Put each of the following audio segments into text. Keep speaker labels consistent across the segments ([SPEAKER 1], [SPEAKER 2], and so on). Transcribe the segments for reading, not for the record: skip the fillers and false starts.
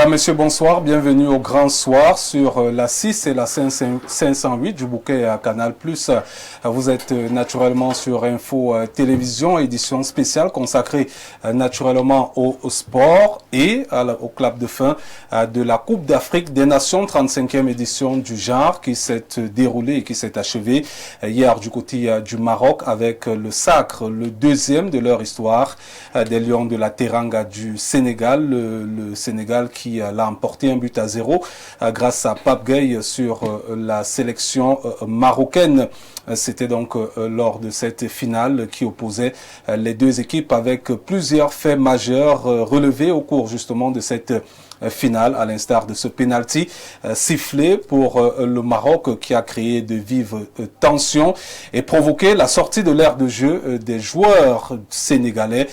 [SPEAKER 1] Monsieur, bonsoir, bienvenue au Grand Soir sur la 6 et la 508 du bouquet à Canal+. Vous êtes naturellement sur Info Télévision, édition spéciale consacrée naturellement au sport et au clap de fin de la Coupe d'Afrique des Nations, 35e édition du genre qui s'est déroulée et qui s'est achevée hier du côté du Maroc avec le sacre, le deuxième de leur histoire des Lions de la Teranga du Sénégal, le Sénégal qui l'a emporté 1-0 grâce à Pape Gueye sur la sélection marocaine. C'était donc lors de cette finale qui opposait les deux équipes avec plusieurs faits majeurs relevés au cours justement de cette finale, à l'instar de ce penalty sifflé pour le Maroc qui a créé de vives tensions et provoqué la sortie de l'aire de jeu des joueurs sénégalais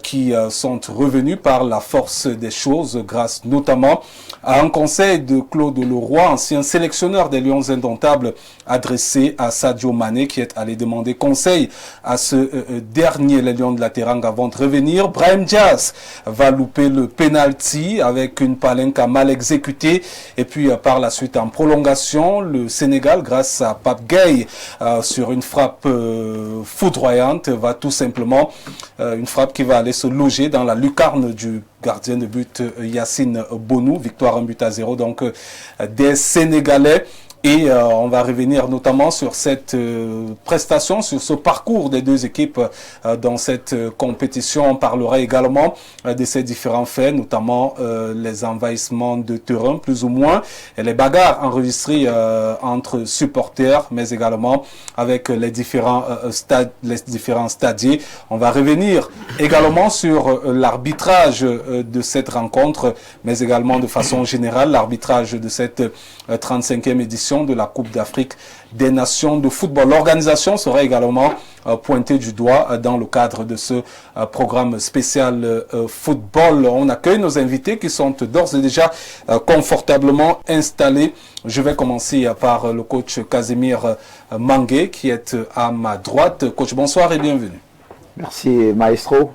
[SPEAKER 1] qui sont revenus par la force des choses grâce notamment à un conseil de Claude Leroy, ancien sélectionneur des Lions indomptables, adressé à Sadio Mané qui est allé demander conseil à ce dernier, les Lions de la Teranga, avant de revenir. Brahim Diaz va louper le penalty avec une palenque mal exécutée et puis par la suite en prolongation, le Sénégal, grâce à Pape Gueye sur une frappe foudroyante, va tout simplement, une frappe qui va aller se loger dans la lucarne du gardien de but Yacine Bonou. Victoire 1-0 donc des Sénégalais. Et on va revenir notamment sur cette prestation, sur ce parcours des deux équipes dans cette compétition. On parlera également de ces différents faits, notamment les envahissements de terrain, plus ou moins, et les bagarres enregistrées entre supporters, mais également avec les différents stadiers. On va revenir également sur l'arbitrage de cette rencontre, mais également de façon générale, l'arbitrage de cette 35e édition de la Coupe d'Afrique des Nations de football. L'organisation sera également pointée du doigt dans le cadre de ce programme spécial football. On accueille nos invités qui sont d'ores et déjà confortablement installés. Je vais commencer par le coach Casimir Mangué qui est à ma droite. Coach, bonsoir et bienvenue.
[SPEAKER 2] Merci maestro,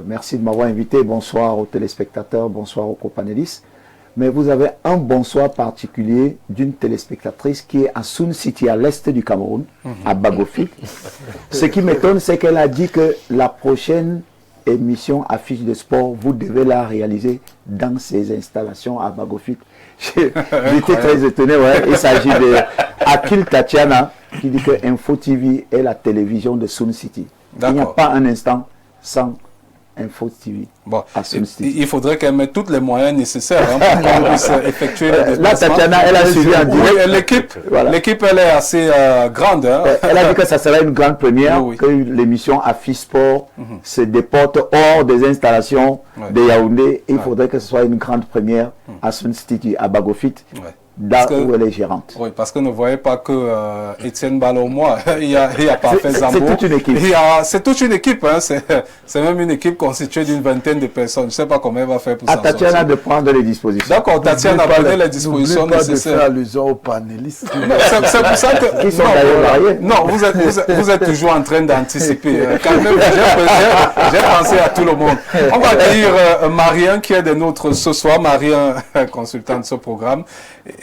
[SPEAKER 2] merci de m'avoir invité. Bonsoir aux téléspectateurs, bonsoir aux copanélistes. Mais vous avez un bonsoir particulier d'une téléspectatrice qui est à Sun City, à l'est du Cameroun, à Bagofik. Ce qui m'étonne, c'est qu'elle a dit que la prochaine émission Affiche de sport, vous devez la réaliser dans ces installations à Bagofik. J'étais très étonné, ouais. Il s'agit de Akil Tatiana qui dit que Info TV est la télévision de Sun City. Il n'y a pas un instant sans Info TV.
[SPEAKER 1] Bon, il faudrait qu'elle mette tous les moyens nécessaires pour qu'on puisse effectuer les déplacements.
[SPEAKER 2] Là, Tatiana, elle a suivi en direct.
[SPEAKER 1] Oui, l'équipe, elle est assez grande. Hein.
[SPEAKER 2] Elle a dit que ça sera une grande première, que l'émission Affiche Sport se déporte hors des installations de Yaoundé. Il faudrait que ce soit une grande première à Sun City, à Bagofit. Où elle est gérante.
[SPEAKER 1] Oui, parce que ne voyez pas que Étienne Balomois, il y a Parfait Zambo.
[SPEAKER 2] C'est toute une équipe.
[SPEAKER 1] C'est toute une équipe, hein. C'est même une équipe constituée d'une vingtaine de personnes. Je ne sais pas comment elle va faire pour ça.
[SPEAKER 2] Tatiana de prendre les dispositions.
[SPEAKER 1] D'accord, Tatiana prenez les dispositions nécessaires.
[SPEAKER 3] De faire allusion aux panélistes.
[SPEAKER 1] C'est pour ça que...
[SPEAKER 2] Qui sont d'ailleurs mariés.
[SPEAKER 1] Non, vous êtes toujours en train d'anticiper. Quand même, j'ai pensé à tout le monde. On va accueillir Marien qui est de nôtres ce soir. Marien, consultant de ce programme.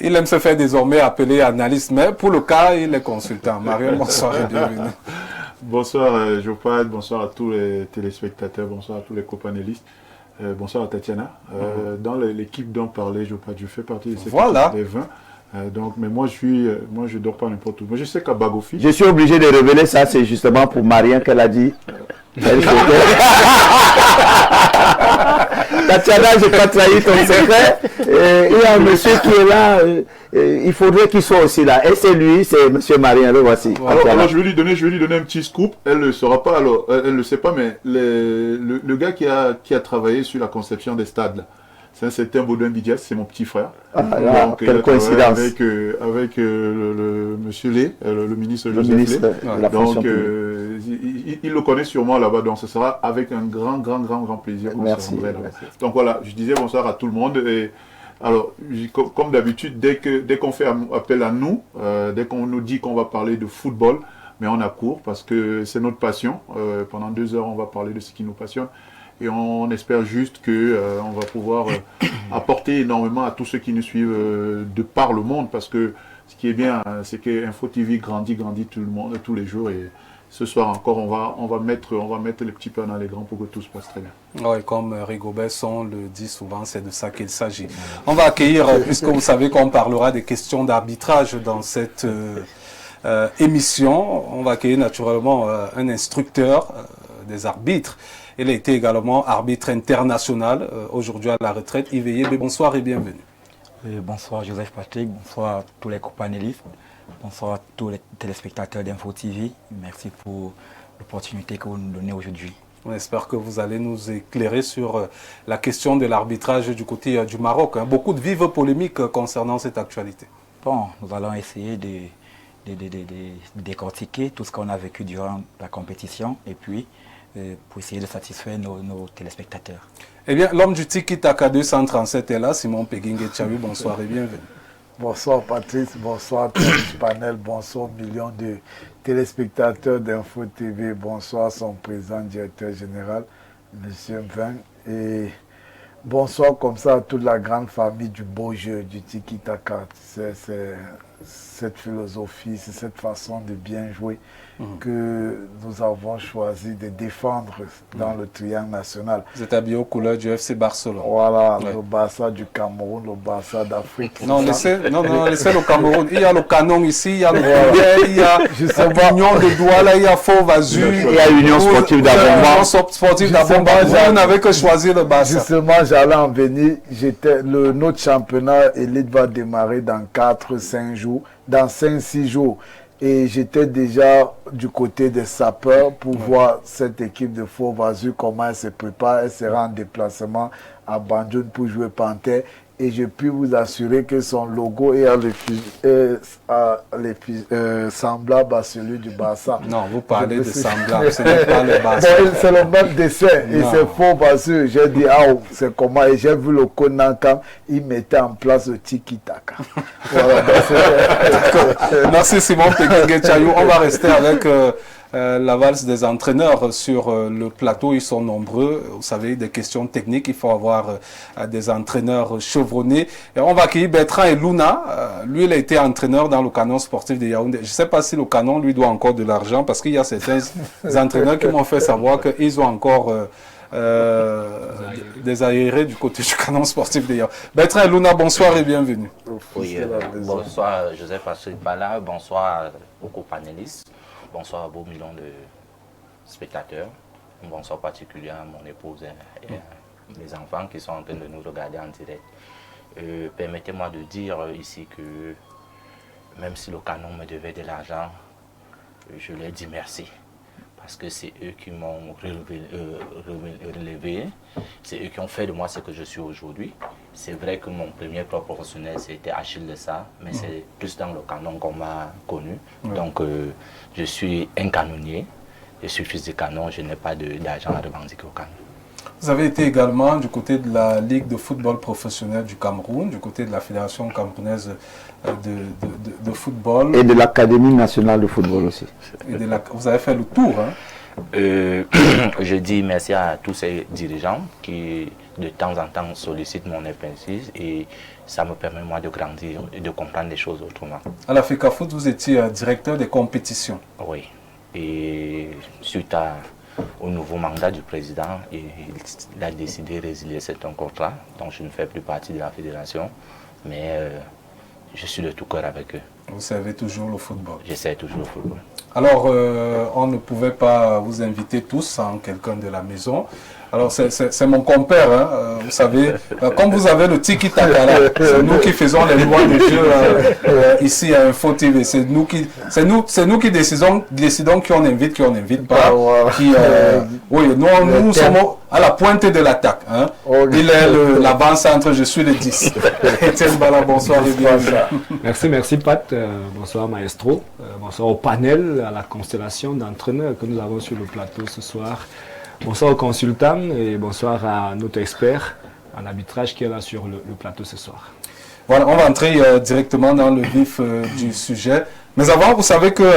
[SPEAKER 1] Il aime se faire désormais appeler analyste, mais pour le cas, il est consultant. Marion, bonsoir et bienvenue.
[SPEAKER 3] Bonsoir Jopad, bonsoir à tous les téléspectateurs, bonsoir à tous les copanélistes. Bonsoir à Tatiana. Dans l'équipe dont parlait Jopad, je fais partie de cette équipe des 20. Donc, mais moi je dors pas n'importe où. Moi je sais qu'à Bagofi.
[SPEAKER 2] Je suis obligé de révéler ça, c'est justement pour Marien qu'elle a dit. Tatiana, je n'ai pas trahi ton secret. Il y a un monsieur qui est là. Il faudrait qu'il soit aussi là. Et c'est lui, c'est monsieur Marien. Le voici.
[SPEAKER 3] Alors je vais lui donner un petit scoop. Elle ne le saura pas, alors elle ne le sait pas, mais le gars qui a travaillé sur la conception des stades, là, c'est un certain Baudouin Bidias, c'est mon petit frère.
[SPEAKER 2] Donc, quelle coïncidence.
[SPEAKER 3] Avec le monsieur Lé, le ministre Joseph Lé. Donc, il le connaît sûrement là-bas. Donc, ce sera avec un grand plaisir qu'on se rendrait là-bas. Donc, voilà, je disais bonsoir à tout le monde. Et, alors, comme d'habitude, dès qu'on fait appel à nous, dès qu'on nous dit qu'on va parler de football, mais on a court parce que c'est notre passion. Pendant 2 heures, on va parler de ce qui nous passionne. Et on espère juste qu'on va pouvoir apporter énormément à tous ceux qui nous suivent de par le monde, parce que ce qui est bien, c'est que Info TV grandit tout le monde, tous les jours. Et ce soir encore, on va mettre les petits pains dans les grands pour que tout se passe très bien.
[SPEAKER 1] Oui, comme Rigobert Song le dit souvent, c'est de ça qu'il s'agit. On va accueillir, puisque vous savez qu'on parlera des questions d'arbitrage dans cette émission, on va accueillir naturellement un instructeur des arbitres. Il a été également arbitre international, aujourd'hui à la retraite. Yves Yebe, bonsoir et bienvenue.
[SPEAKER 4] Bonsoir Joseph Patrick, bonsoir à tous les companélistes, bonsoir à tous les téléspectateurs d'Info TV. Merci pour l'opportunité que vous nous donnez aujourd'hui.
[SPEAKER 1] On espère que vous allez nous éclairer sur la question de l'arbitrage du côté du Maroc. Beaucoup de vives polémiques concernant cette actualité.
[SPEAKER 4] Bon, nous allons essayer de décortiquer tout ce qu'on a vécu durant la compétition et puis pour essayer de satisfaire nos téléspectateurs.
[SPEAKER 1] Eh bien, l'homme du Tiki Taka 237 est là, Simon Peguingue Tchawi, bonsoir et bienvenue.
[SPEAKER 5] Bonsoir Patrice, bonsoir tout le panel, bonsoir millions de téléspectateurs d'Info TV, bonsoir son président directeur général, M. Vin, et bonsoir comme ça à toute la grande famille du beau jeu, du Tiki Taka. C'est cette philosophie, c'est cette façon de bien jouer que nous avons choisi de défendre dans le triangle national.
[SPEAKER 1] Vous êtes habillé aux couleurs du FC Barcelone.
[SPEAKER 5] Voilà, le Barça du Cameroun, le Barça d'Afrique.
[SPEAKER 1] Non, laissez le Cameroun. Il y a le canon ici, il y a le Poulet, il y a l'Union de Douala, il y a Fauve Azur,
[SPEAKER 2] il y a l'Union sportive d'Abomba.
[SPEAKER 1] Vous n'avez que choisir le Barça.
[SPEAKER 5] Justement, j'allais en venir. Notre championnat élite va démarrer dans 4-5 jours, dans 5-6 jours. Et j'étais déjà du côté des sapeurs pour voir cette équipe de Fauve Azur, comment elle se prépare. Elle sera en déplacement à Banjul pour jouer Panthère. Et je puis vous assurer que son logo est semblable à celui du Barça.
[SPEAKER 1] Non, vous parlez de semblable, ce n'est pas le Barça.
[SPEAKER 5] C'est le même dessin et c'est Fauve Azur. J'ai dit, c'est comment. Et j'ai vu le Konankan, il mettait en place le Tiki-Taka. Voilà,
[SPEAKER 1] merci Simon Peguingue Tchayo. On va rester avec la valse des entraîneurs sur le plateau. Ils sont nombreux. Vous savez, des questions techniques. Il faut avoir des entraîneurs chevronnés. Et on va accueillir Bertrand et Luna. Lui, il a été entraîneur dans le canon sportif de Yaoundé. Je ne sais pas si le canon lui doit encore de l'argent parce qu'il y a certains entraîneurs qui m'ont fait savoir qu'ils ont encore des aérés du côté du canon sportif de Yaoundé. Bertrand et Luna, bonsoir et bienvenue.
[SPEAKER 6] Oui, bonsoir Joseph Patrick Pala, bonsoir aux co-panélistes. Bonsoir à beaux millions de spectateurs. Bonsoir particulier à mon épouse et à mes enfants qui sont en train de nous regarder en direct. Permettez-moi de dire ici que même si le canon me devait de l'argent, je leur dis merci. Parce que c'est eux qui m'ont relevé, c'est eux qui ont fait de moi ce que je suis aujourd'hui. C'est vrai que mon premier club professionnel, c'était Achille Lessa, mais c'est plus dans le canon qu'on m'a connu. Donc, je suis un canonnier, je suis fils de canon, je n'ai pas d'argent à revendiquer au canon.
[SPEAKER 1] Vous avez été également du côté de la Ligue de football professionnel du Cameroun, du côté de la Fédération camerounaise de football.
[SPEAKER 2] Et de l'Académie nationale de football aussi.
[SPEAKER 1] Vous avez fait le tour, hein?
[SPEAKER 6] Je dis merci à tous ces dirigeants qui de temps en temps sollicitent mon expertise et ça me permet moi de grandir et de comprendre les choses autrement.
[SPEAKER 1] À la FECAFOOT, vous étiez directeur des compétitions.
[SPEAKER 6] Oui, et suite au nouveau mandat du président, il a décidé de résilier cet contrat, donc je ne fais plus partie de la fédération, mais je suis de tout cœur avec eux.
[SPEAKER 1] Vous servez toujours le football?
[SPEAKER 6] J'essaie toujours le football.
[SPEAKER 1] Alors, on ne pouvait pas vous inviter tous sans quelqu'un de la maison. Alors, c'est mon compère, hein, vous savez, comme vous avez le tiki-taka là, c'est nous qui faisons les lois du jeu ici à Info TV. C'est nous qui décidons qui on invite, qui on n'invite pas. Oui, nous sommes à la pointe de l'attaque. Hein. Il est l'avant-centre, je suis le 10. Etienne Bala, bonsoir et bienvenue.
[SPEAKER 7] Merci Pat, bonsoir Maestro, bonsoir au panel, à la constellation d'entraîneurs que nous avons sur le plateau ce soir. Bonsoir aux consultants et bonsoir à notre expert en arbitrage qui est là sur le plateau ce soir.
[SPEAKER 1] Voilà, on va entrer directement dans le vif du sujet. Mais avant, vous savez que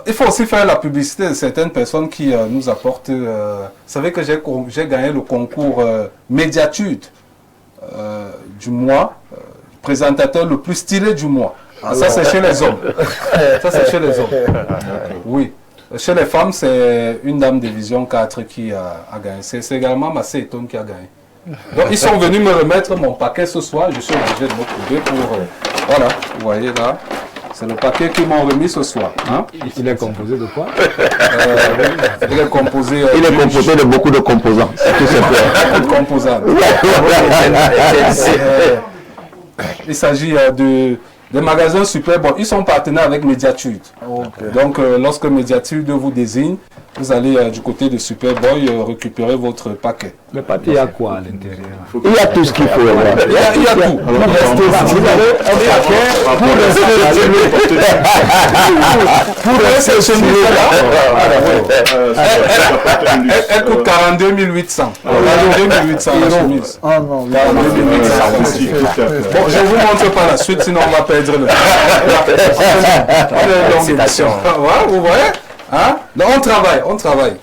[SPEAKER 1] Il faut aussi faire la publicité de certaines personnes qui nous apportent... vous savez que j'ai gagné le concours Médiatude du mois, présentateur le plus stylé du mois. Ça, c'est chez les hommes. Ça, c'est chez les hommes. Oui. Chez les femmes, c'est une dame de Vision 4 qui a gagné. C'est également Massé Eton qui a gagné. Donc, ils sont venus me remettre mon paquet ce soir. Je suis obligé de me trouver pour... voilà, vous voyez là. C'est le paquet qu'ils m'ont remis ce soir. Hein?
[SPEAKER 7] Il est composé de quoi?
[SPEAKER 1] Il est composé
[SPEAKER 2] de beaucoup de composants.
[SPEAKER 1] Beaucoup de composants. Il s'agit des magasins super. Bon, ils sont partenaires avec Médiatude. Okay. Donc, lorsque Médiatude vous désigne, vous allez du côté de Superboy récupérer votre paquet.
[SPEAKER 7] Mais pas il y a quoi à l'intérieur?
[SPEAKER 2] Il y a tout ce qu'il faut.
[SPEAKER 1] Il y a tout.
[SPEAKER 2] Vous avez un paquet
[SPEAKER 1] pour rester chez nous. Elle coûte 42 800. 42 800 la chemise.
[SPEAKER 5] Ah non,
[SPEAKER 1] 42 800. Bon, je vous montre par la suite, sinon on va perdre le temps. Vous voyez? Hein? Donc on travaille.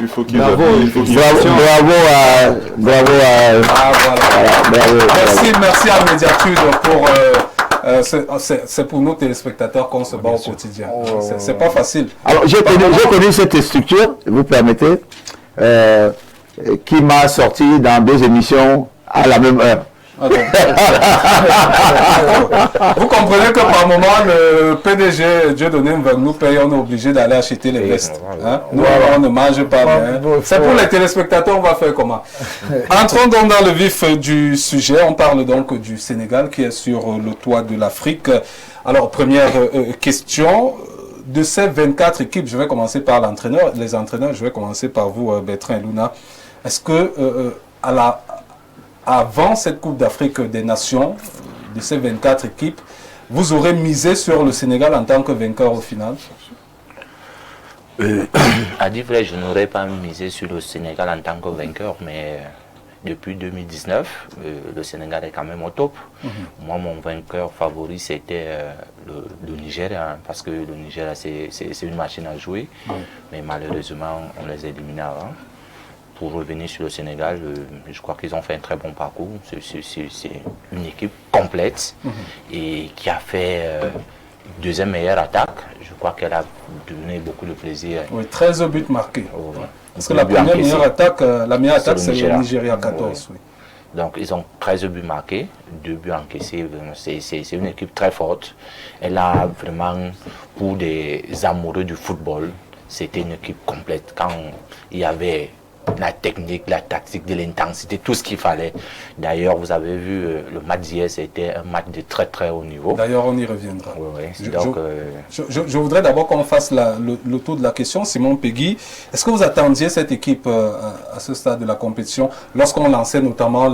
[SPEAKER 3] Il faut qu'il
[SPEAKER 2] bravo à
[SPEAKER 1] Merci à Médiatude pour c'est pour nos téléspectateurs qu'on se bat au quotidien. C'est pas facile.
[SPEAKER 2] Alors j'ai connu cette structure, vous permettez, qui m'a sorti dans 2 émissions à la même heure.
[SPEAKER 1] Vous comprenez que par moment, le PDG, Dieu donné nous paye, on est obligé d'aller acheter les vestes. Hein? Nous, on ne mange pas bien. C'est pour les téléspectateurs, on va faire comment? Entrons donc dans le vif du sujet. On parle donc du Sénégal qui est sur le toit de l'Afrique. Alors, première question. De ces 24 équipes, je vais commencer par l'entraîneur. Les entraîneurs, je vais commencer par vous, Bertrand et Luna. Est-ce que avant cette Coupe d'Afrique des Nations, de ces 24 équipes, vous aurez misé sur le Sénégal en tant que vainqueur au final?
[SPEAKER 6] À dire vrai, je n'aurais pas misé sur le Sénégal en tant que vainqueur, mais depuis 2019, le Sénégal est quand même au top. Moi, mon vainqueur favori, c'était le Nigeria, hein, parce que le Nigeria, c'est une machine à jouer, mais malheureusement, on les élimine avant. Pour revenir sur le Sénégal, je crois qu'ils ont fait un très bon parcours. C'est une équipe complète et qui a fait deuxième meilleure attaque. Je crois qu'elle a donné beaucoup de plaisir.
[SPEAKER 1] Oui, 13 buts marqués. Parce que la meilleure attaque, c'est le Nigeria 14. Oui.
[SPEAKER 6] Donc ils ont 13 buts marqués, 2 buts encaissés. C'est une équipe très forte. Elle a vraiment, pour des amoureux du football, c'était une équipe complète. Quand il y avait la technique, la tactique, de l'intensité, tout ce qu'il fallait. D'ailleurs, vous avez vu, le match d'hier, c'était un match de très très haut niveau.
[SPEAKER 1] D'ailleurs, on y reviendra.
[SPEAKER 6] Oui,
[SPEAKER 1] je voudrais d'abord qu'on fasse le tour de la question. Simon Peggy, est-ce que vous attendiez cette équipe à ce stade de la compétition, lorsqu'on lançait notamment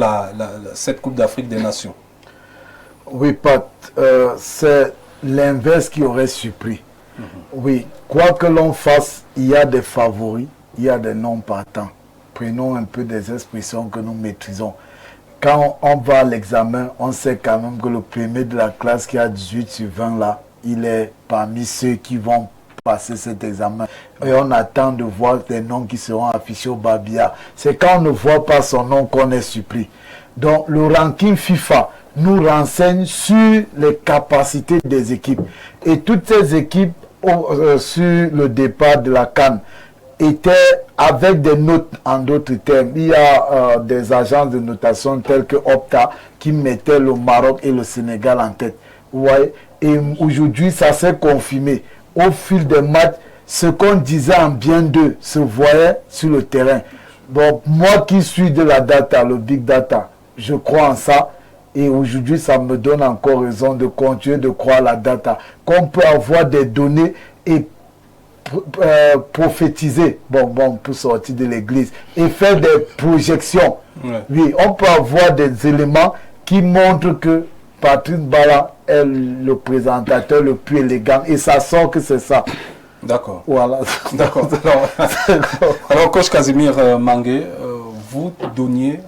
[SPEAKER 1] cette Coupe d'Afrique des Nations?
[SPEAKER 5] Oui, Pat, c'est l'inverse qui aurait surpris. Oui, quoi que l'on fasse, il y a des favoris, il y a des non-partants. Prenons un peu des expressions que nous maîtrisons. Quand on va à l'examen, on sait quand même que le premier de la classe qui a 18 sur 20 là, il est parmi ceux qui vont passer cet examen. Et on attend de voir des noms qui seront affichés au Babia. C'est quand on ne voit pas son nom qu'on est surpris. Donc le ranking FIFA nous renseigne sur les capacités des équipes. Et toutes ces équipes, sur le départ de la CAN, étaient avec des notes en d'autres termes. Il y a des agences de notation telles que Opta qui mettaient le Maroc et le Sénégal en tête. Ouais. Et aujourd'hui, ça s'est confirmé. Au fil des matchs, ce qu'on disait en bien d'eux se voyait sur le terrain. Bon, moi qui suis de la data, le big data, je crois en ça. Et aujourd'hui, ça me donne encore raison de continuer de croire à la data. Qu'on peut avoir des données et prophétiser, bon, pour sortir de l'église, et faire des projections. Ouais. Oui, on peut avoir des éléments qui montrent que Patrice Bala est le présentateur le plus élégant, et ça sort que c'est ça.
[SPEAKER 1] D'accord.
[SPEAKER 5] Voilà.
[SPEAKER 1] D'accord. Alors, coach Casimir Mangué, vous donniez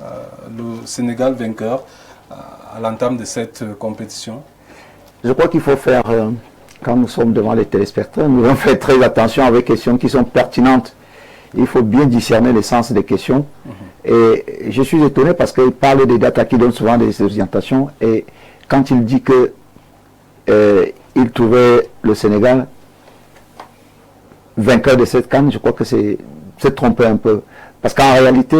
[SPEAKER 1] le Sénégal vainqueur à l'entame de cette compétition?
[SPEAKER 2] Je crois qu'il faut faire quand nous sommes devant les téléspectateurs, nous devons faire très attention avec les questions qui sont pertinentes. Il faut bien discerner le sens des questions. Et je suis étonné parce qu'il parle des dates qui donnent souvent des orientations. Et quand il dit que il trouvait le Sénégal vainqueur de cette CAN, je crois que c'est trompé un peu. Parce qu'en réalité,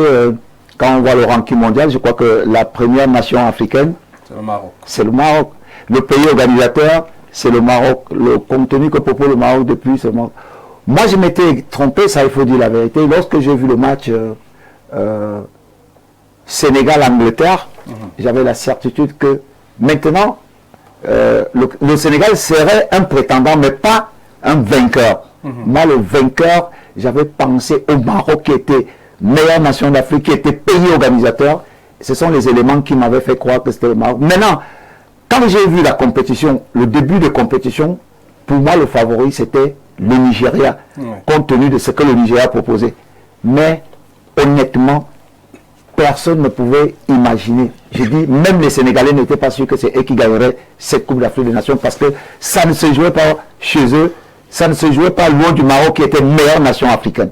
[SPEAKER 2] quand on voit le ranking mondial, je crois que la première nation africaine,
[SPEAKER 1] c'est le Maroc.
[SPEAKER 2] C'est le Maroc. Le pays organisateur, c'est le Maroc. Le contenu que propose le Maroc depuis, c'est le Maroc. Moi, je m'étais trompé, ça il faut dire la vérité. Lorsque j'ai vu le match Sénégal-Angleterre, j'avais la certitude que maintenant, le Sénégal serait un prétendant, mais pas un vainqueur. Moi, le vainqueur, j'avais pensé au Maroc qui était meilleure nation d'Afrique, qui était pays organisateur. Ce sont les éléments qui m'avaient fait croire que c'était le Maroc. Maintenant, quand j'ai vu la compétition, le début de compétition, pour moi, le favori, c'était le Nigeria, compte tenu de ce que le Nigeria proposait. Mais, honnêtement, personne ne pouvait imaginer. J'ai dit, même les Sénégalais n'étaient pas sûrs que c'est eux qui gagneraient cette Coupe d'Afrique des Nations parce que ça ne se jouait pas chez eux, ça ne se jouait pas loin du Maroc qui était meilleure nation africaine.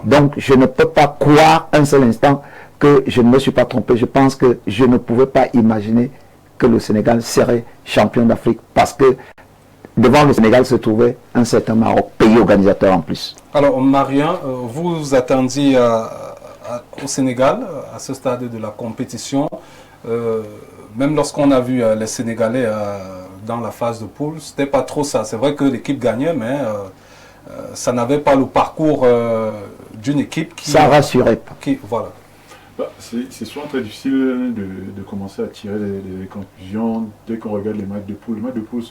[SPEAKER 2] Donc, je ne peux pas croire un seul instant que je ne me suis pas trompé. Je pense que je ne pouvais pas imaginer que le Sénégal serait champion d'Afrique parce que devant le Sénégal se trouvait un certain Maroc, pays organisateur en plus.
[SPEAKER 1] Alors, Marian, vous attendiez au Sénégal, à ce stade de la compétition, même lorsqu'on a vu les Sénégalais dans la phase de poule, c'était pas trop ça. C'est vrai que l'équipe gagnait, mais ça n'avait pas le parcours d'une équipe qui...
[SPEAKER 2] Ça rassurait pas.
[SPEAKER 1] Voilà.
[SPEAKER 3] C'est souvent très difficile de commencer à tirer les conclusions dès qu'on regarde les matchs de poule. Les matchs de poule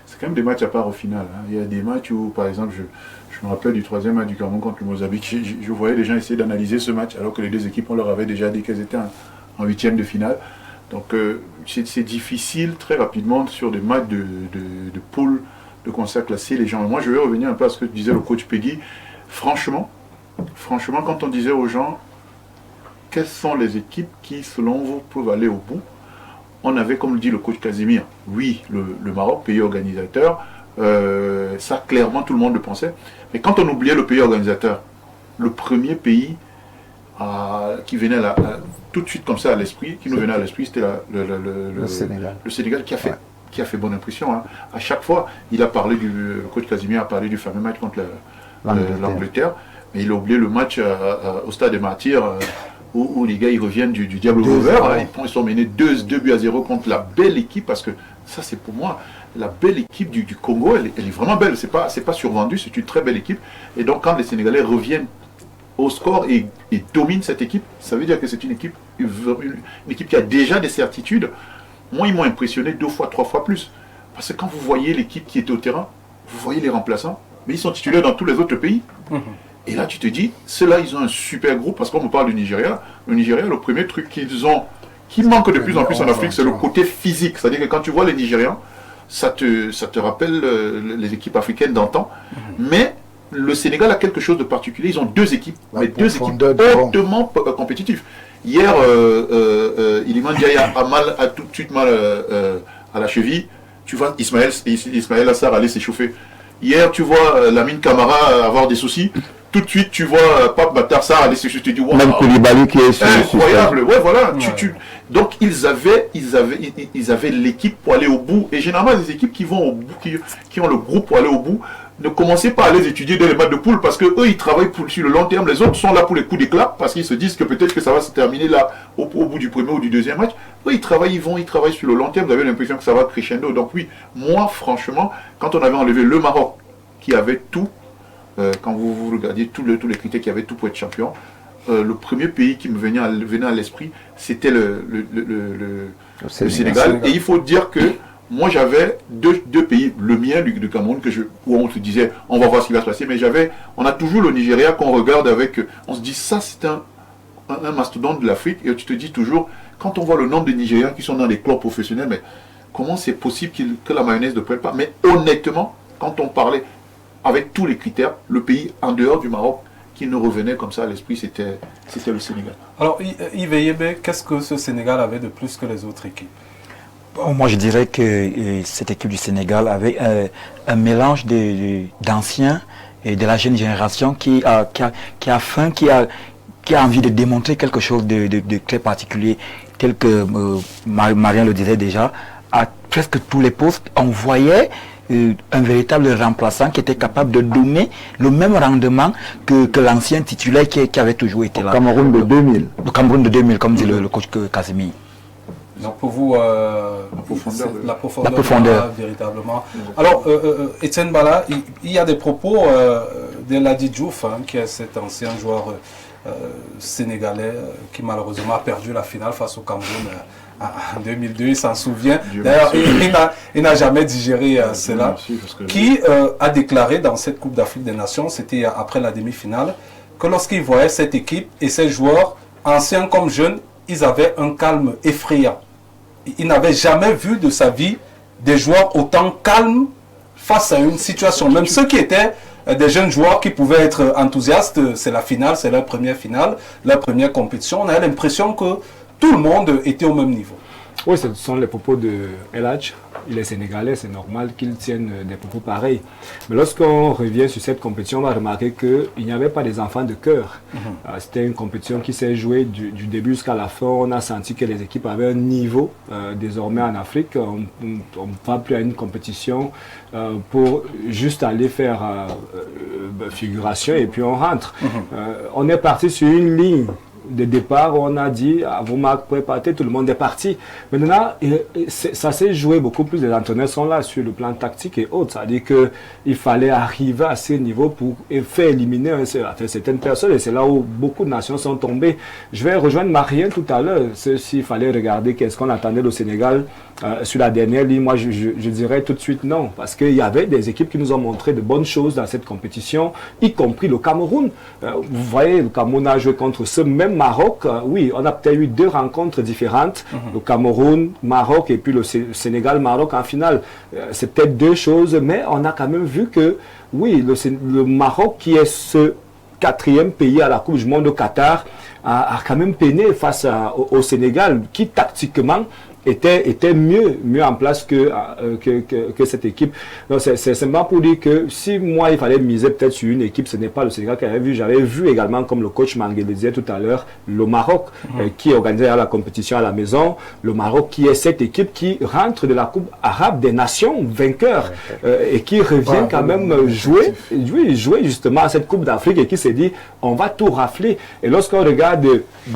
[SPEAKER 3] c'est quand même des matchs à part au final. Hein. Il y a des matchs où, par exemple, je me rappelle du troisième match du Cameroun contre le Mozambique, je voyais les gens essayer d'analyser ce match alors que les deux équipes, on leur avait déjà dit qu'elles étaient en huitième de finale. Donc c'est difficile très rapidement sur des matchs de poule de commencer à classer les gens. Moi, je vais revenir un peu à ce que disait le coach Peggy. Franchement, quand on disait aux gens quelles sont les équipes qui, selon vous, peuvent aller au bout, on avait, comme le dit le coach Casimir, oui, le Maroc, pays organisateur, ça clairement tout le monde le pensait. Mais quand on oubliait le pays organisateur, le premier pays qui venait tout de suite comme ça à l'esprit, qui nous venait à l'esprit, c'était le Sénégal. Le Sénégal qui a fait bonne impression. Hein. À chaque fois, le coach Casimir a parlé du fameux match contre l'Angleterre, mais il a oublié le match au Stade des Martyrs, où les gars ils reviennent du Diable Rover, ils sont menés 2-0 contre la belle équipe, parce que ça c'est pour moi, la belle équipe du Congo, elle est vraiment belle, c'est pas survendu, c'est une très belle équipe. Et donc quand les Sénégalais reviennent au score et dominent cette équipe, ça veut dire que c'est une équipe qui a déjà des certitudes. Moi ils m'ont impressionné 2 fois, 3 fois plus, parce que quand vous voyez l'équipe qui était au terrain, vous voyez les remplaçants, mais ils sont titulaires dans tous les autres pays. Et là, tu te dis, ceux-là, ils ont un super groupe, parce qu'on me parle du Nigeria. Le Nigeria, le premier truc qu'ils ont, qui manque de plus en plus en Afrique, c'est le côté physique. C'est-à-dire que quand tu vois les Nigérians, ça te rappelle les équipes africaines d'antan. Mais le Sénégal a quelque chose de particulier. Ils ont 2 équipes, mais 2 équipes hautement compétitives. Hier, Iliman Diaya a tout de suite mal à la cheville. Tu vois Ismaël Assar aller s'échauffer. Hier, tu vois Lamine Camara avoir des soucis. Tout de suite, tu vois Pape Matar Sarr aller s'échauffer. Tu dis, wow,
[SPEAKER 2] même Koulibaly qui est
[SPEAKER 3] incroyable. Ouais, voilà. Ouais. Donc, ils avaient l'équipe pour aller au bout. Et généralement, les équipes qui vont au bout, qui ont le groupe pour aller au bout, ne commencez pas à les étudier dès les matchs de poule, parce qu'eux, ils travaillent sur le long terme. Les autres sont là pour les coups d'éclat, parce qu'ils se disent que peut-être que ça va se terminer là, au bout du premier ou du deuxième match. Eux, ils travaillent sur le long terme. Vous avez l'impression que ça va crescendo. Donc oui, moi, franchement, quand on avait enlevé le Maroc, qui avait tout, quand vous regardiez tous les critères qui avaient tout pour être champion, le premier pays qui me venait à l'esprit, c'était le Sénégal. Et il faut dire que moi, j'avais deux pays, le mien, du Cameroun, où on se disait, on va voir ce qui va se passer, mais on a toujours le Nigeria qu'on regarde avec, on se dit, ça c'est un mastodonte de l'Afrique, et tu te dis toujours, quand on voit le nombre de Nigériens qui sont dans les clubs professionnels, mais comment c'est possible que la mayonnaise ne prenne pas? Mais honnêtement, quand on parlait avec tous les critères, le pays en dehors du Maroc qui nous revenait comme ça à l'esprit, c'était le Sénégal.
[SPEAKER 1] Alors, Yves Yebe, qu'est-ce que ce Sénégal avait de plus que les autres équipes?
[SPEAKER 4] Moi, je dirais que cette équipe du Sénégal avait un mélange d'anciens et de la jeune génération qui a faim, qui a envie de démontrer quelque chose de très particulier, tel que Marion le disait déjà. À presque tous les postes, on voyait un véritable remplaçant qui était capable de donner le même rendement que l'ancien titulaire qui avait toujours été là.
[SPEAKER 2] Le Cameroun de 2000.
[SPEAKER 4] Le Cameroun de 2000, comme dit le coach Casemiro.
[SPEAKER 1] Donc pour vous, la profondeur véritablement. Alors, Etienne Bala, il y a des propos de Ladi Diouf, qui est cet ancien joueur sénégalais qui malheureusement a perdu la finale face au Cameroun en 2002, il s'en souvient. D'ailleurs, il n'a jamais digéré cela. Qui a déclaré dans cette Coupe d'Afrique des Nations, c'était après la demi-finale, que lorsqu'il voyait cette équipe et ses joueurs, anciens comme jeunes, ils avaient un calme effrayant. Il n'avait jamais vu de sa vie des joueurs autant calmes face à une situation. Même ceux qui étaient des jeunes joueurs qui pouvaient être enthousiastes, c'est la finale, c'est leur première finale, leur première compétition. On a l'impression que tout le monde était au même niveau.
[SPEAKER 7] Oui, ce sont les propos de El Hadj. Il est sénégalais, c'est normal qu'il tienne des propos pareils. Mais lorsqu'on revient sur cette compétition, on va remarquer qu'il n'y avait pas des enfants de cœur. C'était une compétition qui s'est jouée du début jusqu'à la fin. On a senti que les équipes avaient un niveau désormais en Afrique. On ne va plus à une compétition pour juste aller faire figuration et puis on rentre. On est parti sur une ligne de départ, on a dit, vous pouvez partir, tout le monde est parti. Maintenant, ça s'est joué beaucoup plus, les entraîneurs sont là sur le plan tactique et autres. C'est-à-dire qu'il fallait arriver à ce niveau pour faire éliminer certaines personnes. Et c'est là où beaucoup de nations sont tombées. Je vais rejoindre Marien tout à l'heure. S'il fallait regarder qu'est-ce qu'on attendait au Sénégal sur la dernière ligne, moi je dirais tout de suite non. Parce qu'il y avait des équipes qui nous ont montré de bonnes choses dans cette compétition, y compris le Cameroun. Vous voyez, le Cameroun a joué contre ce même Maroc. Oui, on a peut-être eu 2 rencontres différentes. Le Cameroun, Maroc et puis le Sénégal, Maroc en finale. C'est peut-être 2 choses, mais on a quand même vu que, oui, le Maroc qui est ce 4e pays à la Coupe du Monde au Qatar a quand même peiné face au Sénégal qui tactiquement était mieux en place que cette équipe. C'est simplement pour dire que si moi il fallait miser peut-être sur une équipe, ce n'est pas le Sénégal que j'avais vu. J'avais vu également, comme le coach Mangué le disait tout à l'heure, le Maroc qui organisait la compétition à la maison. Le Maroc qui est cette équipe qui rentre de la Coupe arabe des nations vainqueurs et qui revient quand même jouer justement à cette Coupe d'Afrique et qui s'est dit on va tout rafler. Et lorsqu'on regarde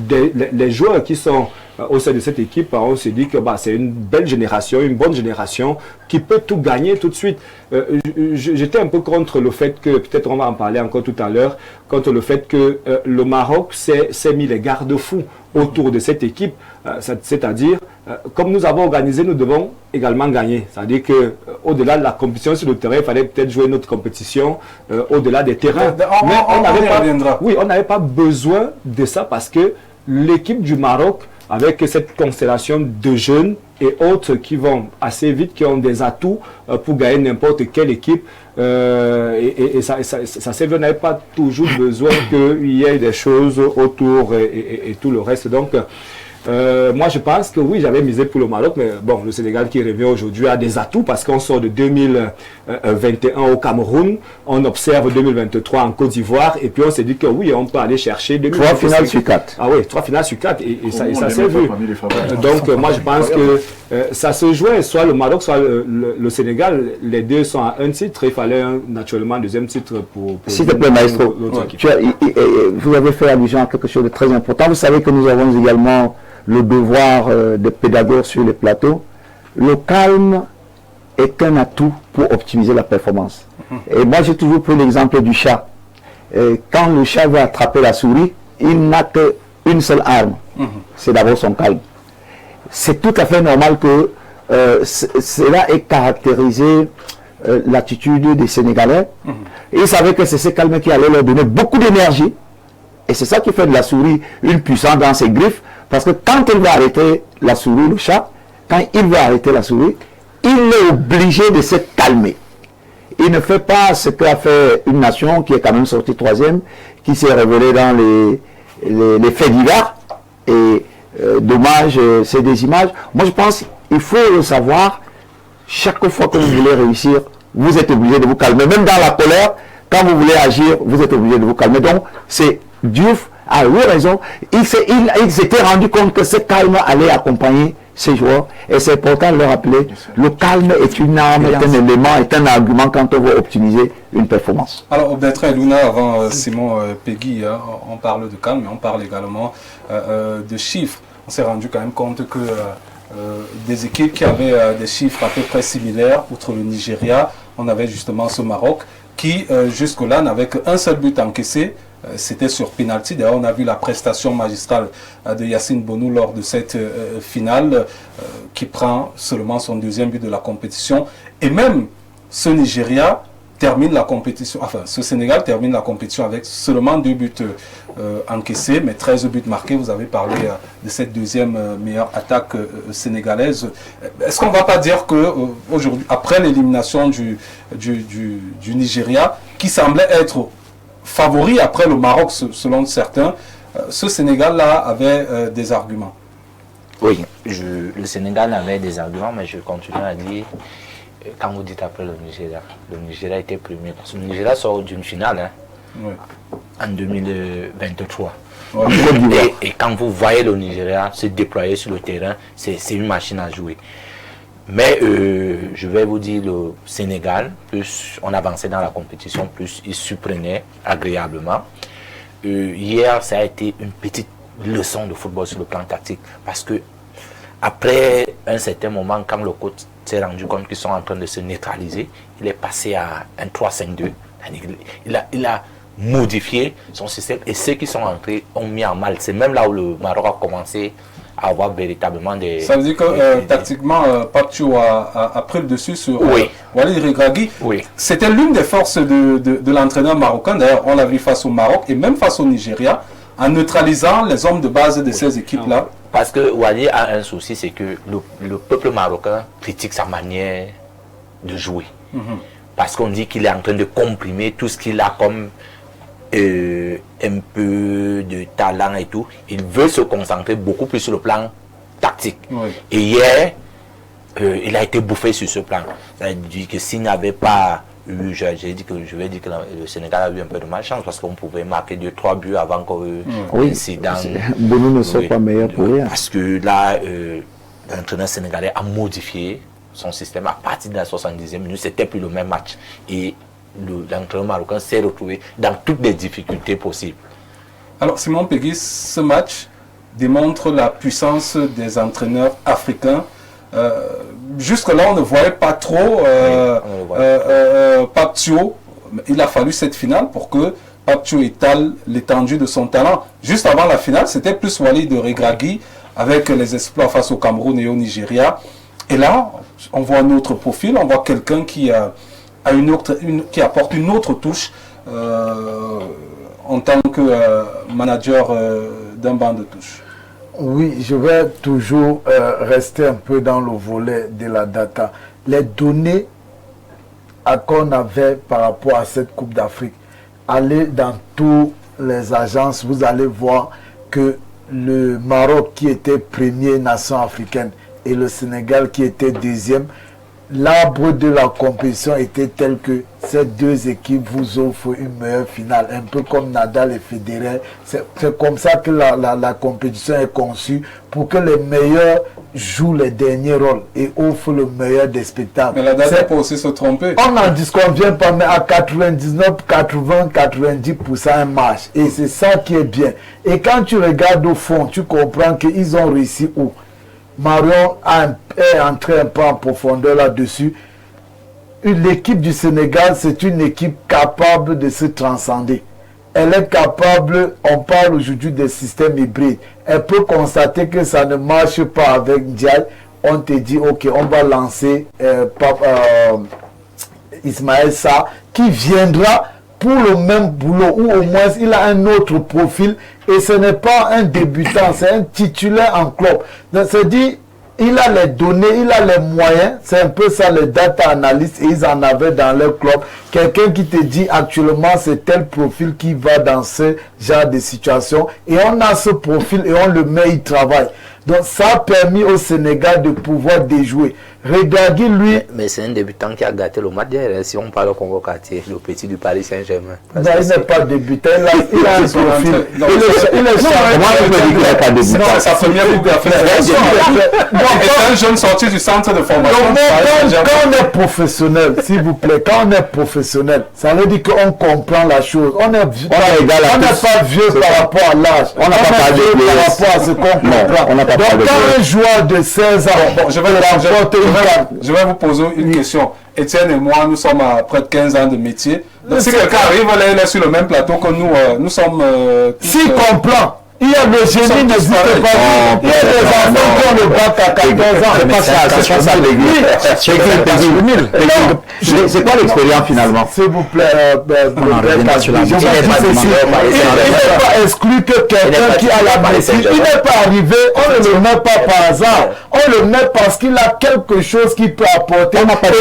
[SPEAKER 7] les joueurs qui sont au sein de cette équipe, on s'est dit que c'est une belle génération, une bonne génération qui peut tout gagner tout de suite. J'étais un peu contre le fait que, peut-être on va en parler encore tout à l'heure, contre le fait que le Maroc s'est mis les garde-fous autour de cette équipe, c'est-à-dire, comme nous avons organisé, nous devons également gagner. C'est-à-dire qu'au-delà de la compétition sur le terrain, il fallait peut-être jouer notre compétition au-delà des terrains. Mais on n'avait pas besoin de ça parce que l'équipe du Maroc, avec cette constellation de jeunes et autres qui vont assez vite, qui ont des atouts pour gagner n'importe quelle équipe. Et ça c'est vrai, on n'avait pas toujours besoin qu'il y ait des choses autour et tout le reste. Donc, moi je pense que oui, j'avais misé pour le Maroc, mais bon, le Sénégal qui revient aujourd'hui a des atouts parce qu'on sort de 2021 au Cameroun, on observe 2023 en Côte d'Ivoire et puis on s'est dit que oui, on peut aller chercher
[SPEAKER 2] 3 finales sur 4.
[SPEAKER 7] Ah oui, 3 finales sur 4 et ça s'est vu. Donc moi je pense que ça se jouait, soit le Maroc, soit le Sénégal, les deux sont à un titre, il fallait naturellement un deuxième titre pour
[SPEAKER 2] s'il te plaît, Maestro, vous avez fait allusion à quelque chose de très important. Vous savez que nous avons également le devoir des pédagogues sur les plateaux. Le calme est un atout pour optimiser la performance. Et moi, j'ai toujours pris l'exemple du chat. Quand le chat veut attraper la souris, il n'a qu'une seule arme. C'est d'abord son calme. C'est tout à fait normal que cela ait caractérisé l'attitude des Sénégalais. Ils savaient que c'est ce calme qui allait leur donner beaucoup d'énergie. Et c'est ça qui fait de la souris une puissance dans ses griffes. Parce que quand il va arrêter la souris, le chat, quand il va arrêter la souris, il est obligé de se calmer. Il ne fait pas ce qu'a fait une nation qui est quand même sortie 3e, qui s'est révélée dans les faits divers. Et dommage, c'est des images. Moi je pense il faut le savoir, chaque fois que vous voulez réussir, vous êtes obligé de vous calmer. Même dans la colère, quand vous voulez agir, vous êtes obligé de vous calmer. Donc, c'est Diouf a eu raison. Il s'était rendu compte que ce calme allait accompagner ces joueurs. Et c'est important de le rappeler. Le calme est une arme, est un élément, est un argument quand on veut optimiser une performance.
[SPEAKER 1] Alors, Bertrand et Luna, avant Simon Peggy, hein, on parle de calme, mais on parle également de chiffres. On s'est rendu quand même compte que des équipes qui avaient des chiffres à peu près similaires, outre le Nigeria, on avait justement ce Maroc qui, jusque-là, n'avait qu'un seul but encaissé. C'était sur penalty. D'ailleurs, on a vu la prestation magistrale de Yacine Bonou lors de cette finale qui prend seulement son deuxième but de la compétition. Et même ce Nigeria termine la compétition, enfin ce Sénégal termine la compétition avec seulement 2 buts encaissés, mais 13 buts marqués. Vous avez parlé de cette deuxième meilleure attaque sénégalaise. Est-ce qu'on ne va pas dire que aujourd'hui, après l'élimination du Nigeria, qui semblait être favori après le Maroc selon certains, ce Sénégal-là avait des arguments?
[SPEAKER 6] Oui, le Sénégal avait des arguments, mais je continue à dire, quand vous dites après le Nigeria était premier, parce que le Nigeria sort d'une finale hein, oui. En 2023. Ouais. Et quand vous voyez le Nigeria se déployer sur le terrain, c'est une machine à jouer. Mais je vais vous dire, le Sénégal, plus on avançait dans la compétition, plus il surprenait agréablement. Hier, ça a été une petite leçon de football sur le plan tactique. Parce que après un certain moment, quand le coach s'est rendu compte qu'ils sont en train de se neutraliser, il est passé à un 3-5-2. Il a modifié son système et ceux qui sont entrés ont mis en mal. C'est même là où le Maroc a commencé à avoir véritablement des...
[SPEAKER 1] Ça veut dire que tactiquement, Pape Thiaw a pris le dessus sur Walid Regragui.
[SPEAKER 6] Oui.
[SPEAKER 1] C'était l'une des forces de l'entraîneur marocain. D'ailleurs, on l'a vu face au Maroc et même face au Nigeria, en neutralisant les hommes de base de ces équipes-là.
[SPEAKER 6] Parce que Walid a un souci, c'est que le peuple marocain critique sa manière de jouer. Parce qu'on dit qu'il est en train de comprimer tout ce qu'il a comme un peu de talent et tout. Il veut se concentrer beaucoup plus sur le plan tactique. Oui. Et hier, il a été bouffé sur ce plan. C'est-à-dire que s'il n'avait pas eu, je vais dire que le Sénégal a eu un peu de malchance parce qu'on pouvait marquer 2-3 buts avant que l'incident...
[SPEAKER 2] Bonou ne soit pas meilleur pour rien.
[SPEAKER 6] Parce que là, l'entraîneur sénégalais a modifié son système à partir de la 70e minute. C'était plus le même match. Et l'entraîneur marocain s'est retrouvé dans toutes les difficultés possibles.
[SPEAKER 1] Alors Simon Peggy, ce match démontre la puissance des entraîneurs africains. Jusque-là, on ne voyait pas trop Pape Thiaw. Il a fallu cette finale pour que Pape Thiaw étale l'étendue de son talent. Juste avant la finale, c'était plus Walid Regragui avec les exploits face au Cameroun et au Nigeria. Et là, on voit un autre profil, on voit quelqu'un qui apporte une autre touche en tant que manager d'un banc de touche.
[SPEAKER 5] Oui, je vais toujours rester un peu dans le volet de la data. Les données qu'on avait par rapport à cette Coupe d'Afrique, allez dans toutes les agences, vous allez voir que le Maroc qui était première nation africaine et le Sénégal qui était deuxième, l'arbre de la compétition était tel que ces deux équipes vous offrent une meilleure finale, un peu comme Nadal et Federer. C'est comme ça que la compétition est conçue, pour que les meilleurs jouent les derniers rôles et offrent le meilleur des spectacles.
[SPEAKER 1] Mais la data peut aussi se tromper.
[SPEAKER 5] On n'en disconvient pas, mais à 99, 80, 90% un match. Et c'est ça qui est bien. Et quand tu regardes au fond, tu comprends qu'ils ont réussi où? Marion est entré un peu en profondeur là-dessus. L'équipe du Sénégal, c'est une équipe capable de se transcender. Elle est capable, on parle aujourd'hui des systèmes hybrides. Elle peut constater que ça ne marche pas avec Ndiaye. On te dit, ok, on va lancer Ismaël Sarr, qui viendra pour le même boulot, ou au moins il a un autre profil, et ce n'est pas un débutant, c'est un titulaire en club. Donc c'est dit, il a les données, il a les moyens, c'est un peu ça les data analystes, et ils en avaient dans leur club. Quelqu'un qui te dit actuellement c'est tel profil qui va dans ce genre de situation, et on a ce profil et on le met, il travaille. Donc ça a permis au Sénégal de pouvoir déjouer. Regragui, lui...
[SPEAKER 6] Mais c'est un débutant qui a gâté le match d'hier, si on parle au Congo quartier, le petit du Paris Saint-Germain.
[SPEAKER 5] Il n'est pas débutant, il a un profil.
[SPEAKER 2] Comment vous pouvez dire qu'il n'est pas débutant?
[SPEAKER 1] Non, sa première coupe d'Afrique. C'est un jeune sorti du centre de formation.
[SPEAKER 5] Quand on est professionnel, s'il vous plaît, quand on est professionnel, ça veut dire qu'on comprend la chose. On n'est pas vieux par rapport à l'âge. On n'a pas vieux par rapport à ce qu'on comprend. Donc quand un joueur de 16 ans,
[SPEAKER 1] je vais vous poser une question. Étienne et moi, nous sommes à près de 15 ans de métier. Donc, si quelqu'un arrive, là, il est sur le même plateau que nous, nous sommes...
[SPEAKER 5] S'il comprend, il y a le génie, n'hésite pas. Il y a des enfants qui ont le bac à 14 ans.
[SPEAKER 2] C'est pas ça l'église. C'est quoi l'expérience finalement?
[SPEAKER 5] S'il vous plaît, il n'est pas exclu que quelqu'un qui a la maîtrise, il n'est pas arrivé, on ne le met pas par hasard. On le met parce qu'il a quelque chose qui peut apporter. On n'a pas de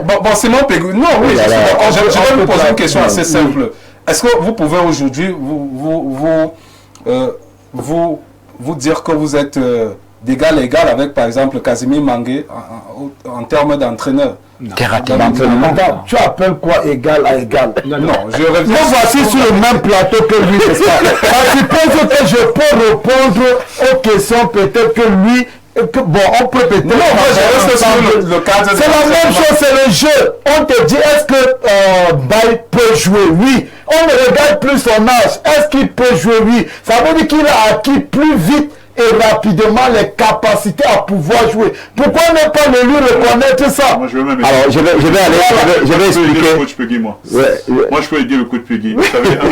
[SPEAKER 1] Bon, Simon Pégou, non, oui, je vais vous poser une question assez simple. Est-ce que vous pouvez aujourd'hui vous dire que vous êtes d'égal à égal avec, par exemple, Casimir Mangué en termes d'entraîneur?
[SPEAKER 5] Tu appelles quoi égal à égal?
[SPEAKER 1] Non, je reviens.
[SPEAKER 5] Nous voici sur le même plateau que lui, n'est-ce pas? Je suppose que je peux répondre aux questions peut-être que lui... Bon, on peut peut-être... Non, moi je reste sur le cadre. C'est la même chose, c'est le jeu. On te dit, est-ce que Baye peut jouer? Oui. On ne regarde plus son âge. Est-ce qu'il peut jouer? Oui. Ça veut dire qu'il a acquis plus vite et rapidement les capacités à pouvoir jouer. Pourquoi ne pas lui reconnaître ça?
[SPEAKER 3] Moi, je vais même...
[SPEAKER 2] Alors, je vais expliquer.
[SPEAKER 3] Coach Peggy, moi. Moi, je peux aider le coach Peggy. Vous savez, à un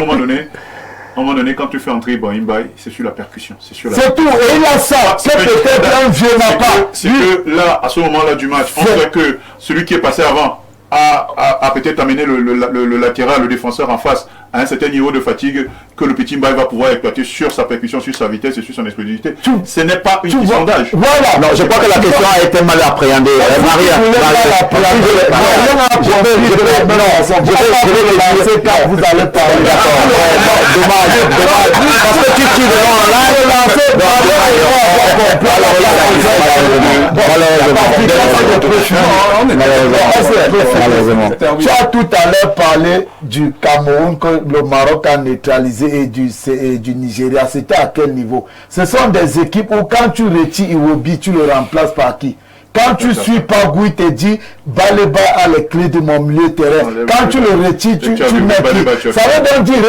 [SPEAKER 3] moment donné, quand tu fais entrer Ibrahim Baye, c'est sur la percussion. C'est
[SPEAKER 5] tout. Et il a ça. C'est peut-être un vieux n'a pas.
[SPEAKER 3] C'est que là, à ce moment-là du match, on sait que celui qui est passé avant a peut-être amené le latéral, le défenseur en face à un certain niveau de fatigue que le petit Mbaye va pouvoir exploiter sur sa percussion, sur sa vitesse et sur son explosivité. Ce n'est pas une question d'âge.
[SPEAKER 2] Voilà. Non, je crois que la question a été mal appréhendée. Maria,
[SPEAKER 5] vous allez parler.
[SPEAKER 2] Dommage. Parce que tu tires en live.
[SPEAKER 5] Tu as tout à l'heure parlé du Cameroun que le Maroc a neutralisé et du Nigeria. C'était à quel niveau? Ce sont des équipes où quand tu retires Iwobi, tu le remplaces par qui? Quand tu suis Pagou, il te dit Baleba a les clés de mon milieu terrain. Quand tu le retires, tu mets qui? Ça veut donc dire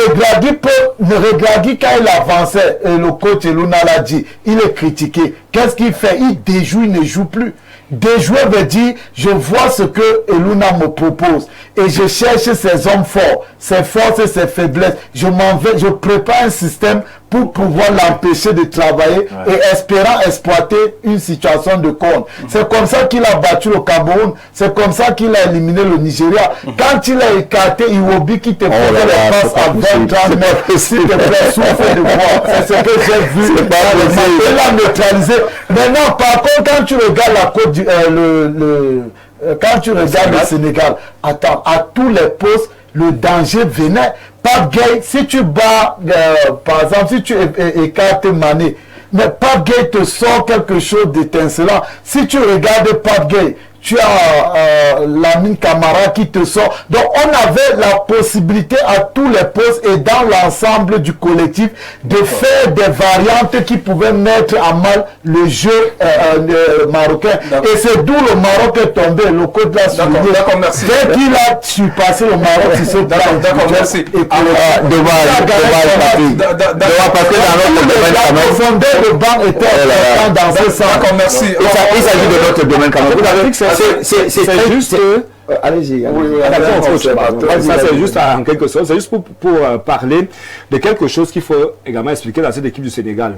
[SPEAKER 5] Regragui quand il avançait, et le coach Eluna l'a dit, il est critiqué. Qu'est-ce qu'il fait? Il déjoue, il ne joue plus. Déjouer veut dire, je vois ce que Eluna me propose et je cherche ses hommes forts, ses forces et ses faiblesses. Je m'en vais, je prépare un système pour pouvoir l'empêcher de travailler et espérant exploiter une situation de compte. C'est comme ça qu'il a battu le Cameroun, c'est comme ça qu'il a éliminé le Nigeria. Quand il a écarté Iwobi qui te faisait les passes à 20-30 mètres, s'il te plaît, souffle de voir. C'est ce que j'ai vu. Il a neutralisé. Maintenant, par contre, quand tu regardes la côte quand tu regardes le Sénégal, attends, à tous les postes, le danger venait. Pape Gueye, si tu bats, par exemple, si tu écartes Mané, mais Pape Gueye te sort quelque chose d'étincelant. Si tu regardes Pape Gueye, tu as Lamine Camara qui te sort. Donc on avait la possibilité à tous les postes et dans l'ensemble du collectif de faire des variantes qui pouvaient mettre à mal le jeu marocain. Et c'est d'où le Maroc est tombé. Le code l'a souligné.
[SPEAKER 1] D'accord, merci.
[SPEAKER 5] Dès qu'il a surpassé le Maroc, c'est ce
[SPEAKER 1] d'accord, merci.
[SPEAKER 2] Parce que dans notre domaine,
[SPEAKER 5] la profondeur de banc était dans ce sens.
[SPEAKER 1] D'accord, merci.
[SPEAKER 2] Il s'agit de notre domaine quand même. Vous avez dit que c'est juste...
[SPEAKER 5] Allez-y.
[SPEAKER 7] Ça, c'est juste en quelque sorte. C'est juste pour parler de quelque chose qu'il faut également expliquer dans cette équipe du Sénégal.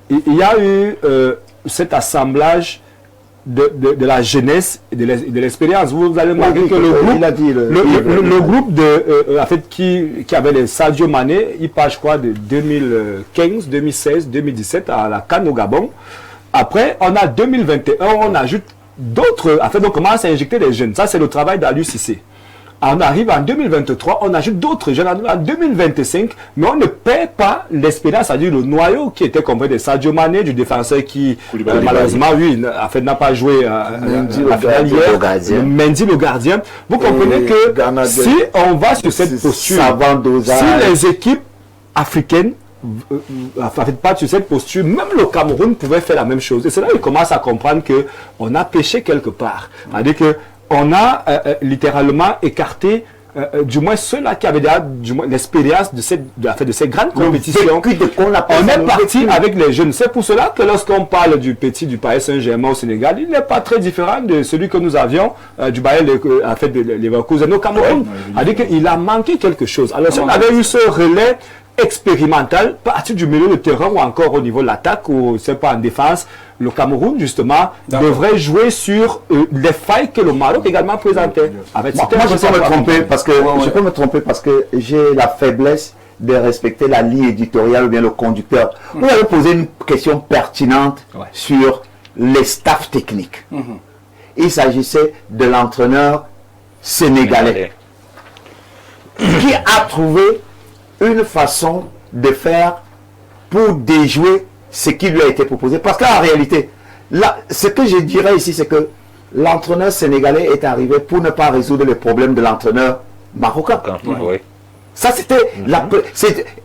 [SPEAKER 7] Il y a eu cet assemblage de la jeunesse et de l'expérience. Vous allez remarquer que le groupe en fait, qui avait les Sadio Mané, il part, je crois, de 2015, 2016, 2017 à la CAN au Gabon. Après, on a 2021, on ajoute d'autres. En fait, on commence à injecter des jeunes. Ça, c'est le travail d'Aliou Cissé. On arrive en 2023, on ajoute d'autres jeunes en 2025, mais on ne perd pas l'espérance, c'est-à-dire le noyau qui était compris de Sadio Mané, du défenseur qui, malheureusement, oui, en fait, n'a pas joué Mendy le gardien. Vous comprenez que si on va sur cette posture, si les équipes africaines pas sur cette posture, même le Cameroun pouvait faire la même chose. Et c'est là qu'il commence à comprendre qu'on a péché quelque part. C'est-à-dire qu'on a littéralement écarté du moins ceux-là qui avaient l'expérience de ces grandes compétitions. On est parti avec les jeunes. C'est pour cela que lorsqu'on parle du petit du Paris Saint-Germain au Sénégal, il n'est pas très différent de celui que nous avions du Bayern de Leverkusen au Cameroun. C'est-à-dire qu'il a manqué quelque chose. Alors si on avait eu ce relais expérimental, à partir du milieu de terrain ou encore au niveau de l'attaque ou c'est pas en défense, le Cameroun justement devrait jouer sur les failles que le Maroc également présentait.
[SPEAKER 2] Moi je peux me tromper parce que j'ai la faiblesse de respecter la ligne éditoriale ou bien le conducteur. Vous avez posé une question pertinente sur les staffs techniques. Il s'agissait de l'entraîneur sénégalais qui a trouvé une façon de faire pour déjouer ce qui lui a été proposé. Parce qu'en réalité, là, ce que je dirais ici, c'est que l'entraîneur sénégalais est arrivé pour ne pas résoudre les problèmes de l'entraîneur marocain. Ça, c'était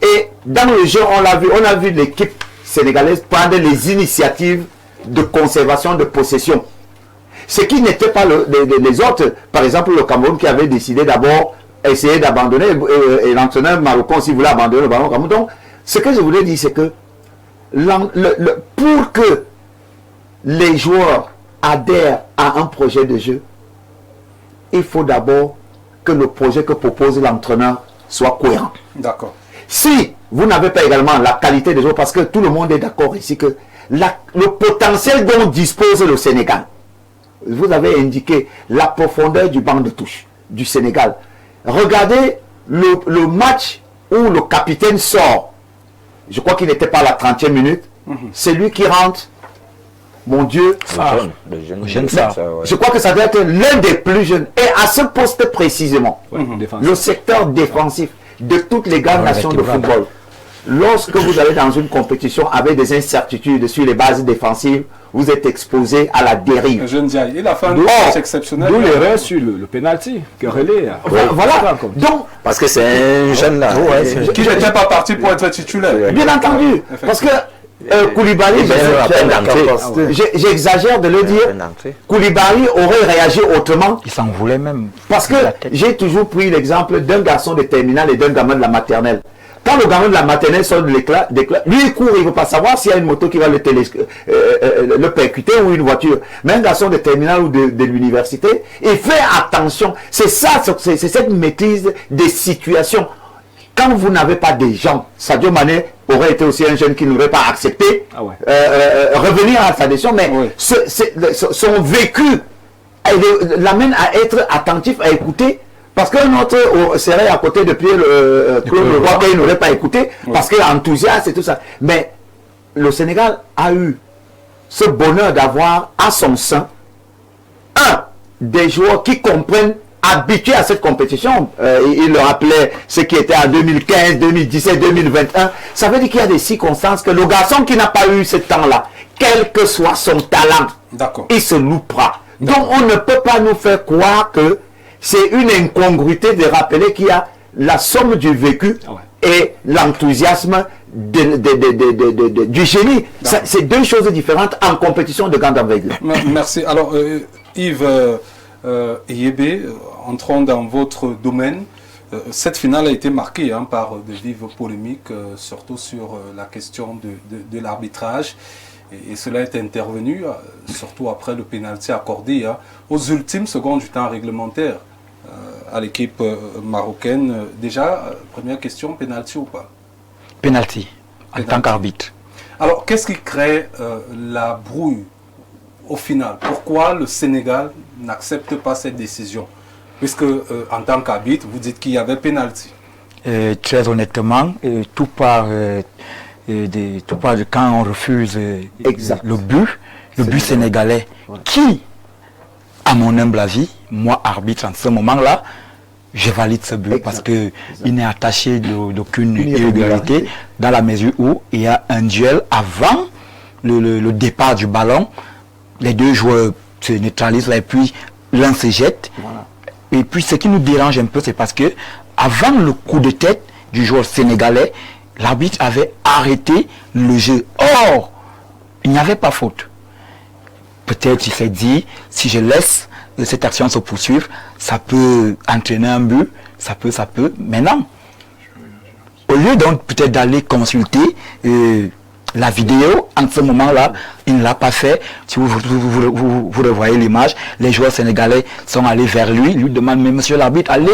[SPEAKER 2] et dans le jeu, on a vu l'équipe sénégalaise prendre les initiatives de conservation de possession. Ce qui n'était pas les autres, par exemple le Cameroun qui avait décidé d'abord essayer d'abandonner et l'entraîneur marocain aussi voulait abandonner le ballon au Cameroun. Donc, ce que je voulais dire, c'est que pour que les joueurs adhèrent à un projet de jeu, il faut d'abord que le projet que propose l'entraîneur soit cohérent.
[SPEAKER 1] D'accord.
[SPEAKER 2] Si vous n'avez pas également la qualité des joueurs, parce que tout le monde est d'accord ici que le potentiel dont dispose le Sénégal, vous avez indiqué la profondeur du banc de touche du Sénégal. Regardez le match où le capitaine sort. Je crois qu'il n'était pas à la 30e minute. C'est lui qui rentre. Mon Dieu. Je crois que ça doit être l'un des plus jeunes. Et à ce poste précisément, le secteur défensif de toutes les grandes nations de football. Lorsque vous allez dans une compétition avec des incertitudes sur les bases défensives, vous êtes exposé à la dérive.
[SPEAKER 1] Il a fait un match exceptionnel.
[SPEAKER 7] D'où l'erreur sur le penalty.
[SPEAKER 2] Voilà. Donc,
[SPEAKER 8] parce que c'est un jeune là.
[SPEAKER 1] Qui n'était pas parti pour être titulaire.
[SPEAKER 2] Bien entendu. Parce que Koulibaly, j'exagère de le dire, Koulibaly aurait réagi autrement.
[SPEAKER 4] Il s'en voulait même.
[SPEAKER 2] Parce que j'ai toujours pris l'exemple d'un garçon de terminale et d'un gamin de la maternelle. Quand le gamin de la maternelle sort de l'éclat, lui il court, il ne veut pas savoir s'il y a une moto qui va le percuter ou une voiture. Mais un garçon de terminale ou de l'université, il fait attention. C'est ça, c'est cette maîtrise des situations. Quand vous n'avez pas des gens, Sadio Mané aurait été aussi un jeune qui n'aurait pas accepté revenir à sa décision, mais son vécu l'amène à être attentif, à écouter. Parce qu'un autre serait à côté de pied Claude Leroy qu'il n'aurait pas écouté, parce qu'il est enthousiaste et tout ça. Mais le Sénégal a eu ce bonheur d'avoir à son sein des joueurs qui comprennent, habitués à cette compétition. Il le rappelait, ce qui était en 2015, 2017, 2021. Ça veut dire qu'il y a des circonstances que le garçon qui n'a pas eu ce temps-là, quel que soit son talent, il se loupera. Donc on ne peut pas nous faire croire que c'est une incongruité de rappeler qu'il y a la somme du vécu et l'enthousiasme du génie. C'est deux choses différentes en compétition de grande envergure.
[SPEAKER 1] Merci. Alors, Yves Yébé, entrons dans votre domaine. Cette finale a été marquée par de vives polémiques, surtout sur la question de l'arbitrage. Et cela est intervenu, surtout après le pénalty accordé aux ultimes secondes du temps réglementaire à l'équipe marocaine. Déjà, première question, pénalty ou pas?
[SPEAKER 4] Pénalty, en tant qu'arbitre.
[SPEAKER 1] Alors, qu'est-ce qui crée la brouille au final? Pourquoi le Sénégal n'accepte pas cette décision? Puisque, en tant qu'arbitre, vous dites qu'il y avait pénalty.
[SPEAKER 4] Très honnêtement, tout part de quand on refuse le but sénégalais, qui, à mon humble avis, moi arbitre en ce moment-là, je valide ce but parce qu'il n'est attaché d'aucune irrégularité dans la mesure où il y a un duel avant le départ du ballon. Les deux joueurs se neutralisent là, et puis l'un se jette. Voilà. Et puis ce qui nous dérange un peu, c'est parce que avant le coup de tête du joueur sénégalais, l'arbitre avait arrêté le jeu. Or, il n'y avait pas faute. Peut-être il s'est dit, si je laisse cette action se poursuivre, ça peut entraîner un but, ça peut. Mais non. Au lieu donc peut-être d'aller consulter la vidéo, en ce moment-là, il ne l'a pas fait. Si vous revoyez l'image, les joueurs sénégalais sont allés vers lui demandent, mais monsieur l'arbitre, allez.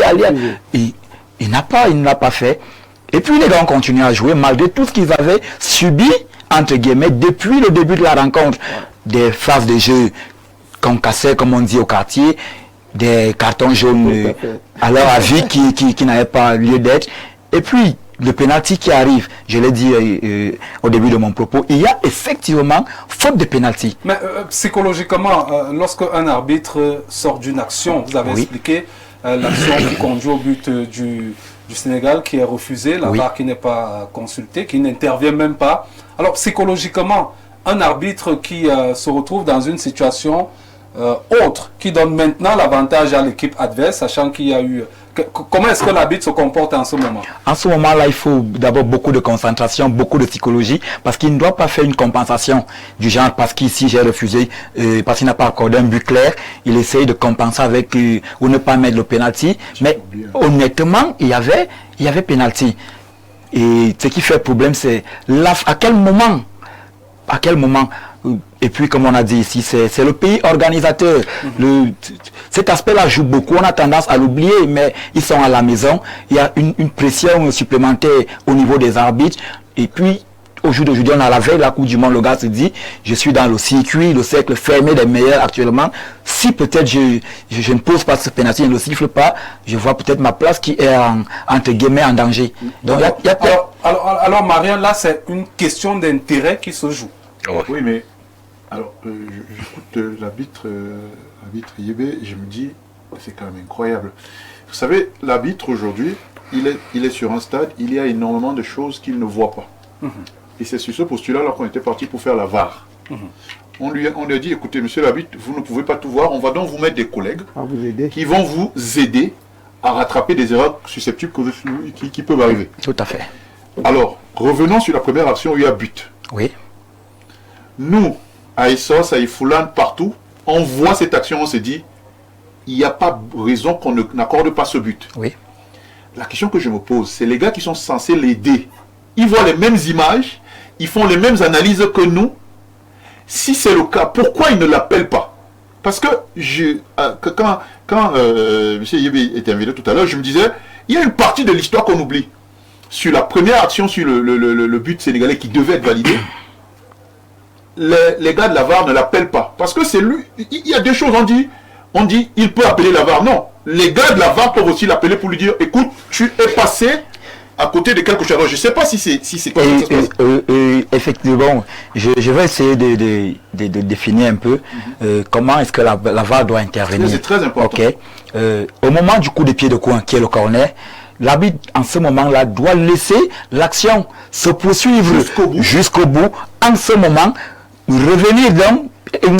[SPEAKER 4] Il ne l'a pas fait. Et puis les gars ont continué à jouer malgré tout ce qu'ils avaient subi, entre guillemets, depuis le début de la rencontre. Des phases de jeu concassées, comme on dit au quartier, des cartons jaunes à leur avis qui n'avaient pas lieu d'être. Et puis, le pénalty qui arrive, je l'ai dit au début de mon propos, il y a effectivement faute de pénalty.
[SPEAKER 1] Mais psychologiquement, lorsque un arbitre sort d'une action, vous avez expliqué l'action qui conduit au but du Sénégal qui est refusée, la VAR qui n'est pas consultée, qui n'intervient même pas. Alors psychologiquement, un arbitre qui se retrouve dans une situation autre, qui donne maintenant l'avantage à l'équipe adverse, sachant qu'il y a eu... Comment est-ce que l'arbitre se comporte en ce moment? En ce moment-là, il faut d'abord beaucoup de concentration, beaucoup de psychologie, parce qu'il ne doit pas faire une compensation du genre, parce qu'ici j'ai refusé, parce qu'il n'a pas accordé un but clair, il essaye de compenser avec, ou ne pas mettre le penalty, mais honnêtement, il y avait penalty. Et ce qui fait problème, c'est à quel moment, et puis comme on a dit ici, c'est le pays organisateur. Cet aspect-là joue beaucoup, on a tendance à l'oublier, mais ils sont à la maison, il y a une pression supplémentaire au niveau des arbitres, et puis au jour d'aujourd'hui, on a la veille de la Coupe du Monde, le gars se dit, je suis dans le circuit, le cercle fermé des meilleurs actuellement, si peut-être je ne pose pas ce pénalty, je ne le siffle pas, je vois peut-être ma place qui est entre guillemets en danger. Donc, alors Marianne, là c'est une question d'intérêt qui se joue.
[SPEAKER 3] Oui, mais alors j'écoute l'arbitre Yébé et je me dis, c'est quand même incroyable. Vous savez, l'arbitre aujourd'hui, il est sur un stade, il y a énormément de choses qu'il ne voit pas. Et c'est sur ce postulat-là qu'on était parti pour faire la VAR. On lui a dit, écoutez, monsieur l'arbitre, vous ne pouvez pas tout voir, on va donc vous mettre des collègues qui vont vous aider à rattraper des erreurs susceptibles qui peuvent arriver.
[SPEAKER 4] Tout à fait.
[SPEAKER 3] Alors, revenons sur la première action où il y a but.
[SPEAKER 4] Oui.
[SPEAKER 3] Nous, à Essos, à Ifoulan, partout, on voit cette action, on se dit, il n'y a pas raison qu'on n'accorde pas ce but.
[SPEAKER 4] Oui.
[SPEAKER 3] La question que je me pose, c'est les gars qui sont censés l'aider. Ils voient les mêmes images, ils font les mêmes analyses que nous. Si c'est le cas, pourquoi ils ne l'appellent pas? Parce que quand M. Yébé était invité tout à l'heure, je me disais, il y a une partie de l'histoire qu'on oublie. Sur la première action, sur le but sénégalais qui devait être validé, les gars de la VAR ne l'appellent pas. Parce que c'est lui, il y a deux choses, on dit, il peut appeler la VAR. Non, les gars de la VAR peuvent aussi l'appeler pour lui dire, écoute, tu es passé à côté de quelque chose. Alors, je ne sais pas si c'est comme ça.
[SPEAKER 4] Effectivement, je vais essayer de définir un peu comment est-ce que la VAR doit intervenir.
[SPEAKER 3] C'est très important.
[SPEAKER 4] Okay. Au moment du coup de pied de coin, qui est le corner, l'arbitre, en ce moment-là, doit laisser l'action se poursuivre jusqu'au bout. En ce moment, revenir donc,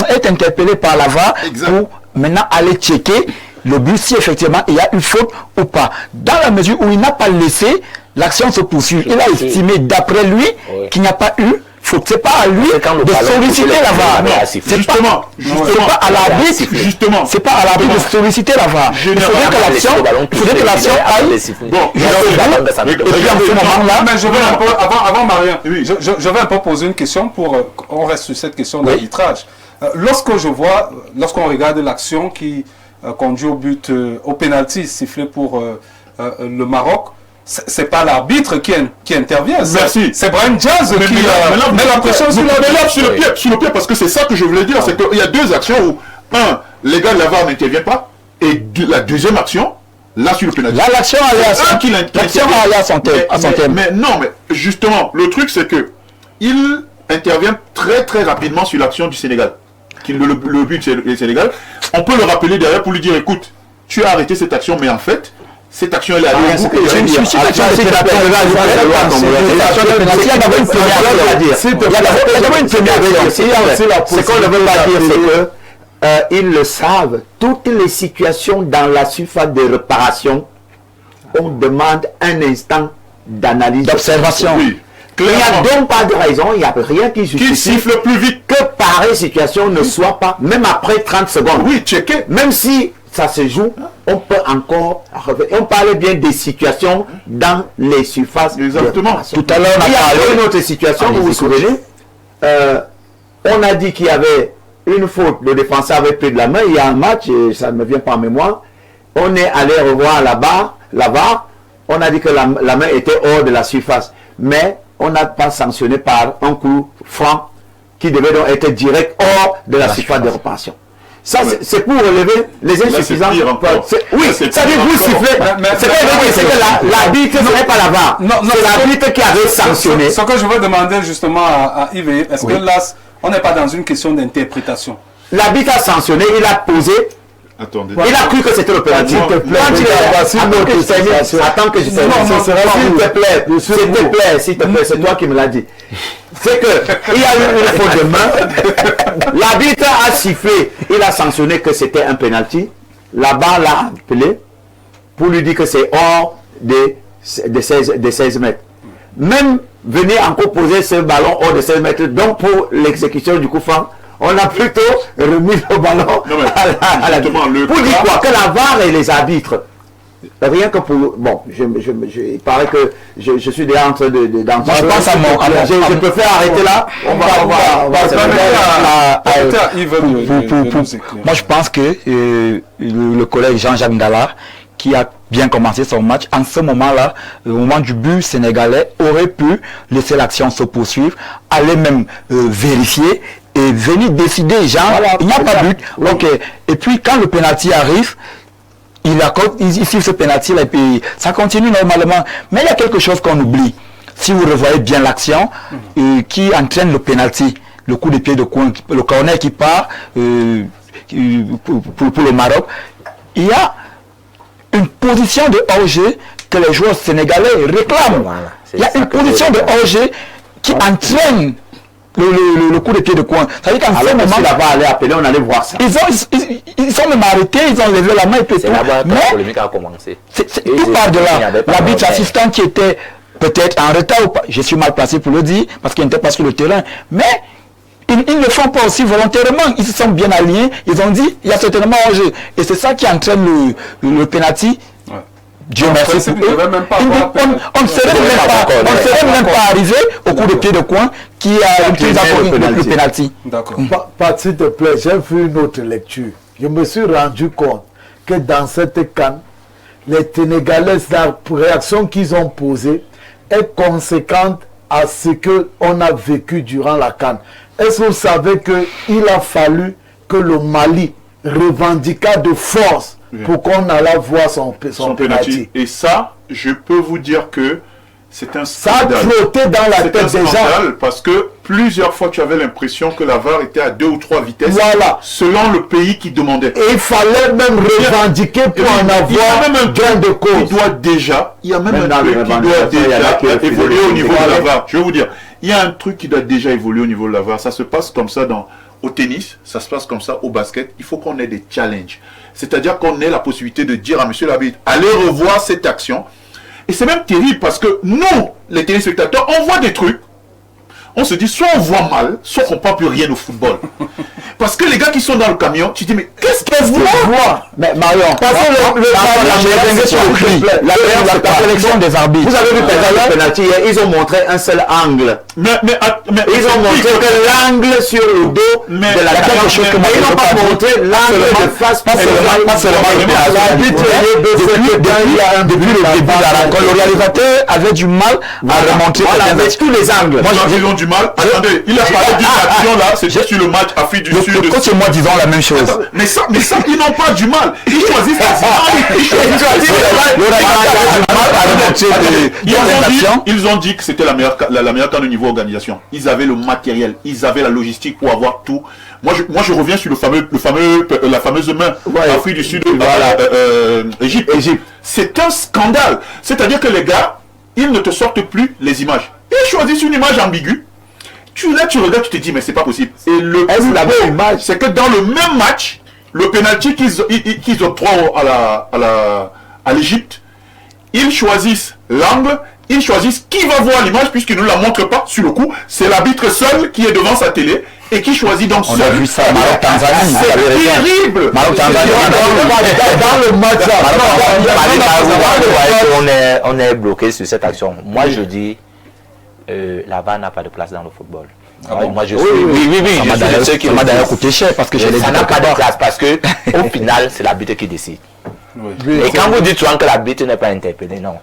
[SPEAKER 4] être interpellé par la VAR pour maintenant aller checker le but si effectivement il y a une faute ou pas. Dans la mesure où il n'a pas laissé l'action se poursuivre, il a estimé d'après lui qu'il n'y a pas eu faute. C'est pas à lui de solliciter la VAR. C'est pas à l'arbitre. Justement. C'est pas à l'arbitre de solliciter la VAR. Il faudrait que l'action aille. Bon, et puis en ce moment-là.
[SPEAKER 1] Mais je vais un peu, avant Marianne, je vais un peu poser une question pour on reste sur cette question d'arbitrage. Lorsqu'on regarde l'action qui conduit au but, au penalty sifflé pour le Maroc, c'est pas l'arbitre qui intervient.
[SPEAKER 3] Merci.
[SPEAKER 1] C'est Brahim Diaz qui met la pression sur
[SPEAKER 3] le pied, parce que c'est ça que je voulais dire, c'est qu'il y a deux actions où, les gars de la VAR n'interviennent pas, et la deuxième action, là sur le penalty.
[SPEAKER 4] Là, l'action allait à son thème.
[SPEAKER 3] Mais non, mais justement, le truc c'est que il intervient très très rapidement sur l'action du Sénégal. Le but c'est le Sénégal. On peut le rappeler derrière pour lui dire, écoute, tu as arrêté cette action, mais en fait, cette action elle est allée.
[SPEAKER 2] Ce qu'on ne veut pas dire, c'est qu'ils le savent. Toutes les situations dans la surface de réparation, on demande un instant d'analyse,
[SPEAKER 4] d'observation.
[SPEAKER 3] Oui.
[SPEAKER 2] Il n'y a donc pas de raison, il n'y a rien qui justifie
[SPEAKER 3] qu'il siffle plus vite.
[SPEAKER 2] Que pareille situation ne soit pas, même après 30 secondes.
[SPEAKER 3] Oui, checker.
[SPEAKER 2] Même si ça se joue, on peut encore revenir. On parlait bien des situations dans les surfaces.
[SPEAKER 3] Exactement.
[SPEAKER 2] Tout à l'heure, il y a une autre situation, vous vous souvenez, on a dit qu'il y avait une faute, le défenseur avait pris de la main, il y a un match, et ça ne me vient pas en mémoire, on est allé revoir là-bas, on a dit que la main était hors de la surface, mais on n'a pas sanctionné par un coup franc qui devait donc être direct hors de la surface de réparation. Ça, c'est pour relever les insuffisances. Oui, ça dit vous sifflez. C'est que l'arbitre ne serait pas la VAR. C'est l'arbitre qui avait sanctionné.
[SPEAKER 1] Ce que je veux demander justement à Yves, est-ce que là, on n'est pas dans une question d'interprétation?
[SPEAKER 2] L'arbitre a sanctionné, il a posé.
[SPEAKER 3] Attendez.
[SPEAKER 2] Il a cru que c'était le penalty. S'il te plaît, attends que je termine. S'il te plaît, c'est toi qui me l'as dit. C'est que il y a eu une faute de main. L'arbitre a sifflé. Il a sanctionné que c'était un penalty. La barre l'a appelé pour lui dire que c'est hors des 16 mètres. Même venir encore poser ce ballon hors de 16 mètres. Donc pour l'exécution du coup franc, on a plutôt remis le ballon à la pour dire quoi? Que la VAR et les arbitres, rien que pour... Bon, il paraît que je suis déjà en train de
[SPEAKER 4] je pense à mon...
[SPEAKER 2] Je préfère arrêter là.
[SPEAKER 4] Moi, je pense que le collègue Jean-Jacques Ndala, qui a bien commencé son match, en ce moment-là, au moment du but sénégalais, aurait pu laisser l'action se poursuivre, aller même vérifier et venir décider, genre, voilà, il n'y a pas de but. Oui. Ok. Et puis, quand le penalty arrive, il siffle ce penalty là, et puis ça continue normalement. Mais il y a quelque chose qu'on oublie. Si vous revoyez bien l'action qui entraîne le penalty, le coup de pied de coin, le corner qui part pour le Maroc, il y a une position de hors-jeu que les joueurs sénégalais réclament. Voilà, il y a une position de hors-jeu qui entraîne le coup de pied de coin. Ça veut dire qu'en ce moment,
[SPEAKER 2] si là-bas allait appeler, on allait voir ça.
[SPEAKER 4] Ils sont même arrêtés, ils ont levé la main et puis tout.
[SPEAKER 6] Mais la polémique a commencé.
[SPEAKER 4] Tout part de là. L'arbitre assistant qui était peut-être en retard ou pas, je suis mal placé pour le dire, parce qu'il n'était pas sur le terrain, mais ils ne le font pas aussi volontairement. Ils se sont bien alignés, ils ont dit, il y a certainement un jeu. Et c'est ça qui entraîne le penalty. Dieu merci pour eux. On ne serait même pas arrivé au coup de pied de coin qui a utilisé le penalty.
[SPEAKER 1] D'accord.
[SPEAKER 5] S'il te plaît, j'ai vu une autre lecture. Je me suis rendu compte que dans cette CAN, les Sénégalais, la réaction qu'ils ont posée est conséquente à ce qu'on a vécu durant la CAN. Est-ce que vous savez qu'il a fallu que le Mali revendiqua de force pour qu'on allait voir son penalty.
[SPEAKER 3] Et ça, je peux vous dire que c'est un scandale.
[SPEAKER 5] Ça a flotté dans la tête des gens.
[SPEAKER 3] Parce que plusieurs fois, tu avais l'impression que la VAR était à 2 ou 3 vitesses.
[SPEAKER 5] Voilà.
[SPEAKER 3] Selon le pays qui demandait.
[SPEAKER 5] Et il fallait même revendiquer pour en avoir un gain de cause.
[SPEAKER 3] Il y a même un truc qui doit déjà évoluer au niveau de la VAR. Je vais vous dire, il y a un truc qui doit déjà évoluer au niveau de la VAR. Ça se passe comme ça au tennis, ça se passe comme ça au basket. Il faut qu'on ait des challenges. C'est-à-dire qu'on ait la possibilité de dire à monsieur l'arbitre, allez revoir cette action. Et c'est même terrible parce que nous, les téléspectateurs, on voit des trucs. On se dit, soit on voit mal, soit on ne comprend plus rien au football. Parce que les gars qui sont dans le camion, tu dis, mais qu'est-ce que vous voyez?
[SPEAKER 2] Mais Marion,
[SPEAKER 4] la sélection des arbitres.
[SPEAKER 2] Vous avez vu le penalty, ils ont montré un seul angle.
[SPEAKER 3] Mais
[SPEAKER 2] ils ont montré que l'angle sur le dos de la quelque chose que ils n'ont pas montré l'angle de face. Pas seulement
[SPEAKER 4] depuis le début de la rencontre, le réalisateur avait du mal à remonter
[SPEAKER 2] avec tous les angles.
[SPEAKER 3] Moi, j'ai du mal. Attendez, il a parlé d'une action là, c'était sur le match Afrique du Sud.
[SPEAKER 4] Le coach et moi disons la même chose.
[SPEAKER 3] Mais ça, ils n'ont pas du mal. Ils choisissent ils ont dit que c'était la meilleure CAN au niveau organisation. Ils avaient le matériel, ils avaient la logistique pour avoir tout. Moi, je reviens sur la fameuse main Afrique du Sud, Égypte. C'est un scandale. C'est-à-dire que les gars, ils ne te sortent plus les images. Ils choisissent une image ambiguë. Tu regardes, tu te dis, mais c'est pas possible. Et le plus beau, c'est que dans le même match, le penalty qu'ils octroient à l'Égypte, ils choisissent l'angle, ils choisissent qui va voir l'image puisqu'ils ne la montrent pas sur le coup. C'est l'arbitre seul qui est devant sa télé et qui choisit donc seul.
[SPEAKER 4] On a vu ça Maroc-Tanzanie.
[SPEAKER 3] C'est terrible.
[SPEAKER 4] Maroc-Tanzanie.
[SPEAKER 2] Dans le match,
[SPEAKER 6] on est bloqué sur cette action. Moi, je dis, la VAR n'a pas de place dans le football. Moi, je suis. Oui.
[SPEAKER 4] Ça m'a d'ailleurs coûté cher parce que
[SPEAKER 6] ça n'a pas de place parce que au final, c'est l'arbitre qui décide.
[SPEAKER 2] Oui,
[SPEAKER 6] et quand vous dites souvent que l'arbitre n'est pas interpellé, non.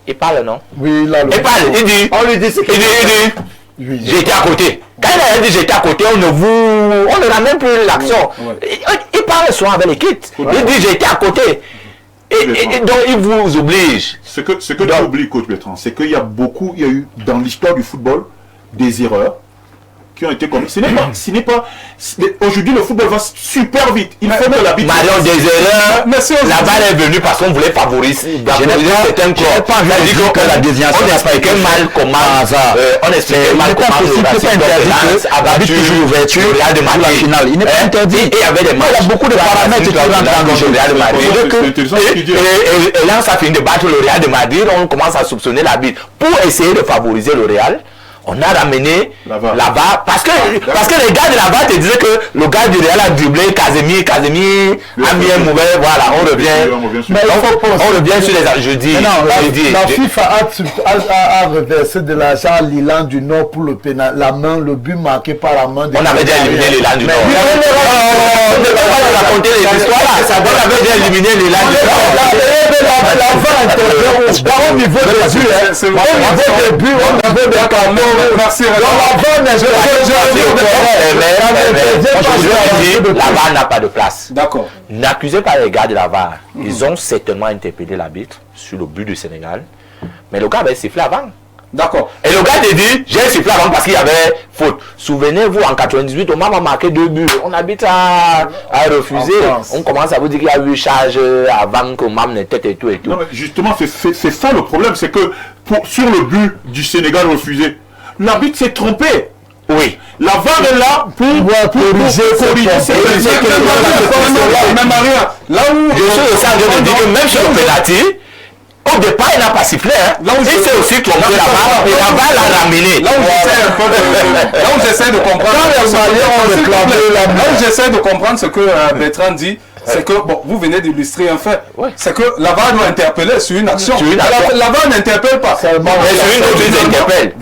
[SPEAKER 6] Il parle, non?
[SPEAKER 2] Oui,
[SPEAKER 6] il parle, il dit.
[SPEAKER 2] On lui dit ce qu'il
[SPEAKER 6] dit. J'étais à côté. Quand il a dit j'étais à côté, on ne ramène plus l'action. Il parle souvent avec l'équipe. Il dit j'étais à côté. Et donc il vous oblige.
[SPEAKER 3] Ce que tu oublies, coach Bertrand, c'est qu'il y a eu dans l'histoire du football des erreurs qui ont été commises. Aujourd'hui, le football va super vite. Il faut que l'arbitre.
[SPEAKER 6] Marion, des erreurs. La balle est venue parce qu'on voulait favoriser certains corps. On que la déviation. On expliquait mal comment. On expliquait mal comment l'arbitre toujours l'ouverture. Le Real de Madrid. Il n'est pas interdit. Et il y avait des matchs. Il y a beaucoup de paramètres qui rentrent dans le Real de Madrid. Et là, ça finit de battre le Real de Madrid. On commence à soupçonner l'arbitre pour essayer de favoriser le Real. On a ramené là-bas parce que les gars de là-bas te disaient que le gars du Real a dribblé Casemiro a mis un mauvais, voilà, on revient sur les jeudi.
[SPEAKER 5] La FIFA a reversé de l'argent à l'Irlan du Nord pour le but marqué par la main de.
[SPEAKER 6] On avait déjà éliminé l'Irlan du Nord. On ne peut pas raconter les histoires là. On avait déjà éliminé l'Irlan du Nord.
[SPEAKER 5] Au niveau des buts, on avait des canons.
[SPEAKER 6] Merci. La VAR n'a pas de place.
[SPEAKER 1] D'accord.
[SPEAKER 6] N'accusez pas les gars de la VAR. Ils ont certainement interpellé l'arbitre sur le but du Sénégal. Mais le gars avait sifflé avant.
[SPEAKER 1] D'accord.
[SPEAKER 6] Et le gars te dit, j'ai sifflé avant parce qu'il y avait faute. Souvenez-vous, en 98, on m'a marqué 2 buts. On habite à refuser. On commence à vous dire qu'il y a eu charge avant que Mam n'était et tout et tout.
[SPEAKER 3] Non, mais justement, c'est ça le problème. C'est que sur le but du Sénégal refusé, l'arbitre s'est trompé.
[SPEAKER 6] Oui.
[SPEAKER 3] La VAR est là pour corriger
[SPEAKER 1] même Maria. Là où
[SPEAKER 6] je suis aussi en train de dire que même sur le penalty, au départ, il n'a pas sifflé. Il s'est aussi trompé là-bas et la VAR l'a ramené.
[SPEAKER 1] Là où j'essaie de comprendre ce que Bertrand dit, c'est que, bon, vous venez d'illustrer un fait. C'est que la VAR doit interpeller sur une action. La VAR n'interpelle pas.
[SPEAKER 6] Mais sur une autre, il interpelle.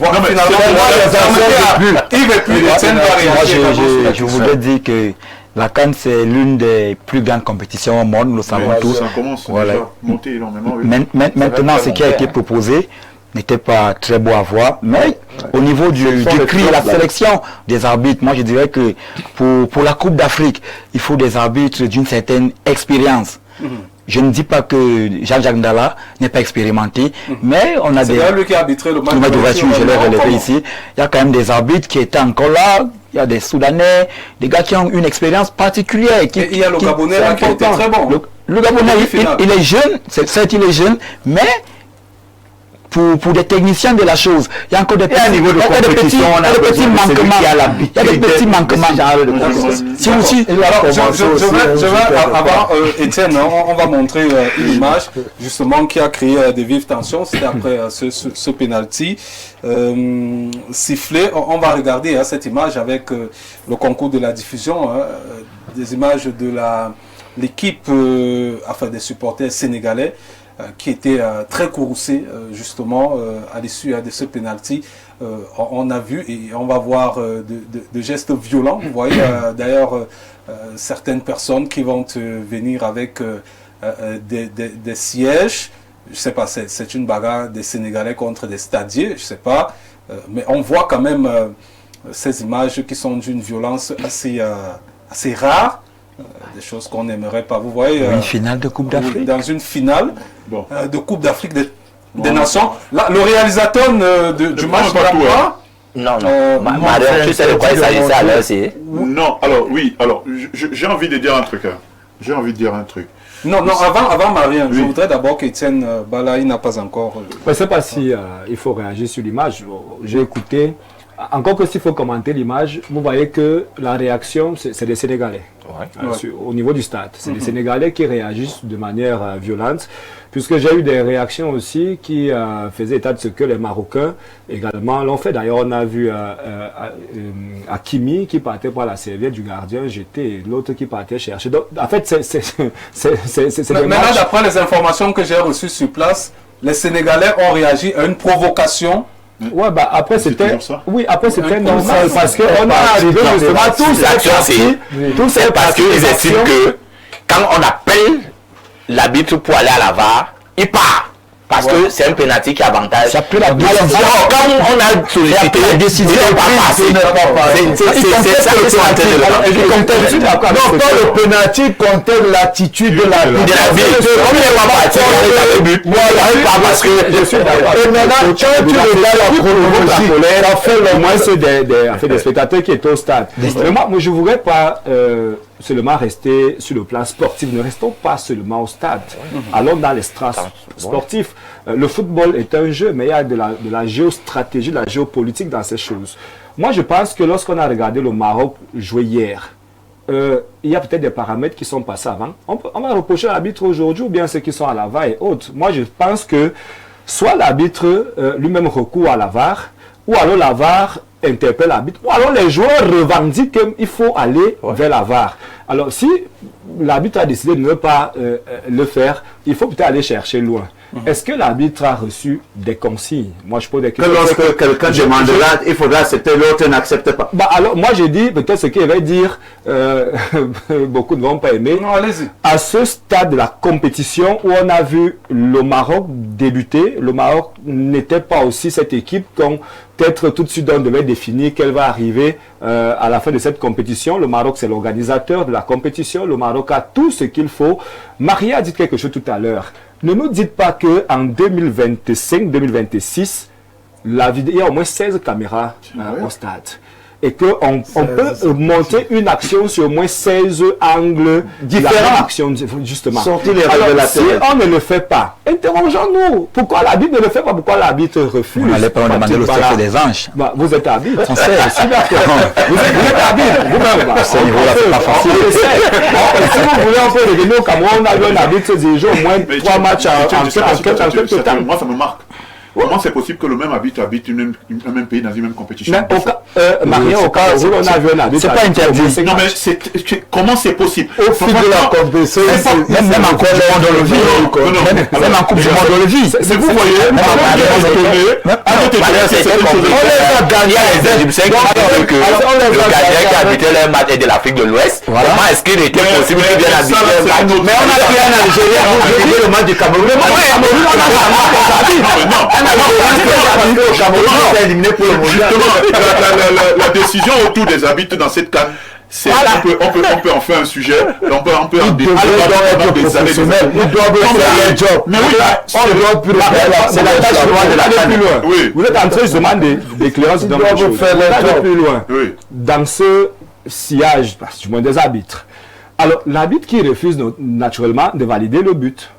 [SPEAKER 4] Je voulais dire que la CAN, c'est l'une des plus grandes compétitions au monde, nous le savons tous.
[SPEAKER 3] Ça commence déjà à monter énormément.
[SPEAKER 4] Maintenant, ce qui a été proposé n'était pas très beau à voir, mais au niveau du cri, la sélection des arbitres, moi je dirais que pour la Coupe d'Afrique, il faut des arbitres d'une certaine expérience. Je ne dis pas que Jean-Jacques Ndala n'est pas expérimenté, mais on a des...
[SPEAKER 1] C'est lui qui a arbitré le match
[SPEAKER 4] d'ouverture, je l'ai relevé ici. Il y a quand même des arbitres qui étaient encore là, il y a des Soudanais, des gars qui ont une expérience particulière.
[SPEAKER 1] Et il y a le Gabonais qui était très bon.
[SPEAKER 4] Le Gabonais, il est jeune, certes il est jeune, mais... Pour des techniciens de la chose, il y a encore des petits manquements.
[SPEAKER 1] Si aussi, avant Étienne, on va montrer une image justement qui a créé des vives tensions. C'était après ce penalty sifflé. On va regarder cette image avec le concours de la diffusion, des images de l'équipe, enfin des supporters sénégalais. Qui était très courroucé justement à l'issue de ce penalty. On a vu et on va voir de gestes violents. Vous voyez d'ailleurs certaines personnes qui vont venir avec des sièges. Je sais pas, c'est une bagarre des Sénégalais contre des stadiers, je sais pas. Mais on voit quand même ces images qui sont d'une violence assez rare. Des choses qu'on n'aimerait pas. Vous voyez,
[SPEAKER 4] une finale de Coupe d'Afrique.
[SPEAKER 1] Dans une finale de Coupe d'Afrique des Nations. Là, le réalisateur du match
[SPEAKER 6] Non, tu sais de quoi il s'agissait à l'heure, c'est...
[SPEAKER 3] Non, alors oui, alors j'ai envie de dire un truc. j'ai envie de dire un truc.
[SPEAKER 1] Non, avant Marien, je voudrais d'abord qu'Étienne Balaï n'a pas encore...
[SPEAKER 7] Je ne sais pas si il faut réagir sur l'image. J'ai écouté. Encore que s'il faut commenter l'image, vous voyez que la réaction, c'est des Sénégalais. Au niveau du stade. C'est des Sénégalais qui réagissent de manière violente. Puisque j'ai eu des réactions aussi qui faisaient état de ce que les Marocains également l'ont fait. D'ailleurs, on a vu Hakimi qui partait par la serviette du gardien jeter, l'autre qui partait chercher. Donc, en fait, c'est
[SPEAKER 1] maintenant, d'après les informations que j'ai reçues sur place, les Sénégalais ont réagi à une provocation.
[SPEAKER 7] Ouais, bah après c'était. Oui, après c'était normal parce qu'on
[SPEAKER 8] est
[SPEAKER 7] arrivé justement tous
[SPEAKER 8] c'est parce qu'ils estiment que quand on appelle l'arbitre pour aller à la VAR, il part. Parce que c'est un pénalty qui avantage. Ça peut la décision. Alors, quand on a sollicité la décision,
[SPEAKER 2] c'est ça que c'est en train de la. Non, pas le pénalty contient l'attitude de l'arbitre.
[SPEAKER 8] Comme il n'est pas parti, il a but.
[SPEAKER 2] Voilà, parce que je suis d'accord. Et maintenant, quand tu regardes la chronologie,
[SPEAKER 7] ça fait au moins des spectateurs qui étaient au stade. Mais moi, je ne voudrais pas seulement rester sur le plan sportif. Ne restons pas seulement au stade. Allons dans les strates sportifs. Le football est un jeu, mais il y a de la géostratégie, de la géopolitique dans ces choses. Moi, je pense que lorsqu'on a regardé le Maroc jouer hier, il y a peut-être des paramètres qui sont passés avant. On va reprocher l'arbitre aujourd'hui ou bien ceux qui sont à la VAR et autres. Moi, je pense que soit l'arbitre lui-même recourt à la VAR, ou alors la VAR interpelle l'arbitre, ou alors les joueurs revendiquent qu'il faut aller vers la VAR. Alors, si l'arbitre a décidé de ne pas le faire, il faut peut-être aller chercher loin. Est-ce que l'arbitre a reçu des consignes? Moi, je pose des questions.
[SPEAKER 2] Que lorsque quelqu'un demandera, il faudra accepter, l'autre n'accepte pas.
[SPEAKER 7] Bah alors, moi, j'ai dit, peut-être ce qu'il va dire, beaucoup ne vont pas aimer.
[SPEAKER 1] Non, allez-y.
[SPEAKER 7] À ce stade de la compétition où on a vu le Maroc débuter, le Maroc n'était pas aussi cette équipe qu'on peut-être tout de suite on devait définir qu'elle va arriver à la fin de cette compétition. Le Maroc, c'est l'organisateur de la compétition. Le Maroc a tout ce qu'il faut. Maria a dit quelque chose tout à l'heure. Ne nous dites pas qu'en 2025-2026, il y a au moins 16 caméras au stade. Et qu'on peut monter une action sur au moins 16 angles différents. Justement. Alors, si on ne le fait pas, interrogeons-nous. Pourquoi l'arbitre ne le fait pas? Pourquoi l'arbitre refuse?
[SPEAKER 4] On n'allait pas demander le secret des anges.
[SPEAKER 7] Bah, vous êtes arbitre. On sait. Vous êtes arbitre. Vous-même.
[SPEAKER 4] À ce niveau-là, c'est pas facile.
[SPEAKER 7] Si vous voulez, on peut revenir au Cameroun. On a vu un arbitre diriger au moins 3 matchs en quelques temps.
[SPEAKER 3] Moi, ça me marque. Comment c'est possible que le même arbitre habite un même pays dans une même compétition?
[SPEAKER 7] Maria, au cas où on a vu un arbitre.
[SPEAKER 8] C'est pas interdit.
[SPEAKER 3] Non, mais comment c'est possible?
[SPEAKER 2] Au fil de la compétition,
[SPEAKER 8] même en Coupe du Monde, on le vit. Même en Coupe du Monde, on le vit.
[SPEAKER 3] Mais vous voyez,
[SPEAKER 8] on les a gagnés les Égyptiens qui ont que le gardien qui habitait leur match est de l'Afrique de l'Ouest. Comment est-ce qu'il était possible qu'il vienne habiter leur match? Mais on a pris un Algérien pour jouer le match du Cameroun.
[SPEAKER 3] La décision autour des arbitres dans cette CAN, on peut en faire un sujet, on peut en débattre des années.
[SPEAKER 2] Ils doivent faire leur job.
[SPEAKER 3] Mais oui,
[SPEAKER 7] c'est la tâche de la plus loin. Vous êtes en train justement d'éclairance dans le chose. D'aller plus loin. Dans ce sillage, du moins des arbitres. Alors, l'arbitre qui refuse naturellement de valider le but.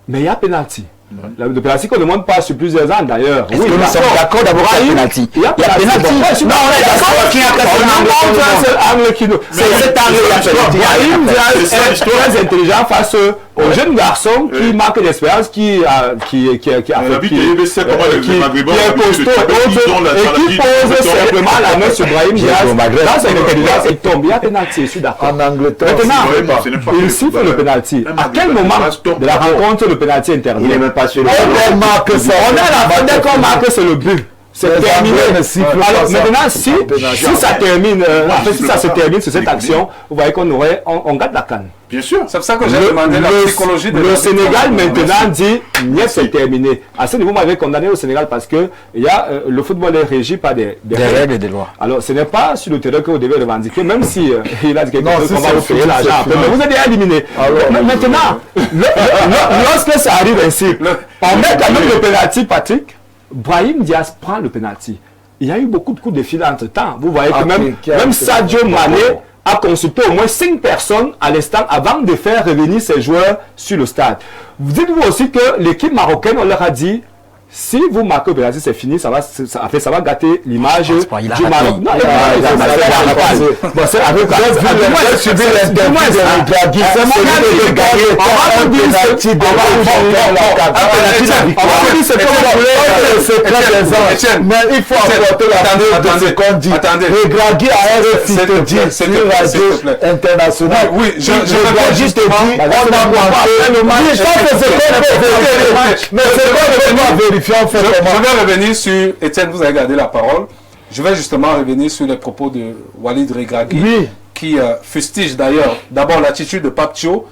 [SPEAKER 7] Mais il y a pénalty. Le pénalty qu'on ne demande pas sur plusieurs ans d'ailleurs.
[SPEAKER 8] Est-ce que nous sommes d'accord d'abord qu'il y a pénalty?
[SPEAKER 7] Il y a pénalty.
[SPEAKER 8] Non, on est d'accord qu'il y a pénalty.
[SPEAKER 7] C'est cet angle. Brahim est très intelligent face au jeune garçon qui manque d'expérience, qui a fait qui est costaud et qui pose simplement la main sur Brahim Diaz. Dans son intelligence, il tombe. Il y a pénalty, je suis d'accord.
[SPEAKER 2] En Angleterre,
[SPEAKER 7] maintenant, il siffle le pénalty. À quel moment de la rencontre le pénalty intervient?
[SPEAKER 2] On marque ça.
[SPEAKER 7] On est à la fin dès qu'on marque, c'est le but. C'est terminé. Alors maintenant, si ça termine, en fait, si ça se termine sur cette action, vous voyez qu'on aurait, on garde la canne.
[SPEAKER 3] Bien sûr.
[SPEAKER 1] C'est pour ça que j'ai demandé la psychologie de
[SPEAKER 7] le Sénégal maintenant dit, niet, c'est terminé. À ce niveau, vous m'avez condamné au Sénégal parce que le football est régi par des
[SPEAKER 4] règles et des lois.
[SPEAKER 7] Alors, ce n'est pas sur le terrain que vous devez revendiquer, même si il a dit quelque chose qu'on va vous payer l'argent. Mais vous êtes déjà éliminé. Maintenant, lorsque ça arrive ainsi, on met quand même le pénalty, Patrick. Brahim Diaz prend le pénalty. Il y a eu beaucoup de coups de fil entre temps. Vous voyez que même Sadio Mané a consulté au moins 5 personnes à l'instant avant de faire revenir ses joueurs sur le stade. Dites-vous aussi que l'équipe marocaine, on leur a dit, si vous marquez au penalty, c'est fini, ça va gâter l'image du Maroc. Non,
[SPEAKER 5] mais il faut apporter la ce qu'on dit. Regragui a un refus sur Radio International.
[SPEAKER 1] Oui, je
[SPEAKER 5] vais juste te dire, on a monté le match. Je pense que c'est quoi mais c'est quoi vérifier?
[SPEAKER 1] Je vais revenir sur... Étienne, vous avez gardé la parole. Je vais justement revenir sur les propos de Walid Regragui, qui fustige d'ailleurs d'abord l'attitude de Pape Thiaw,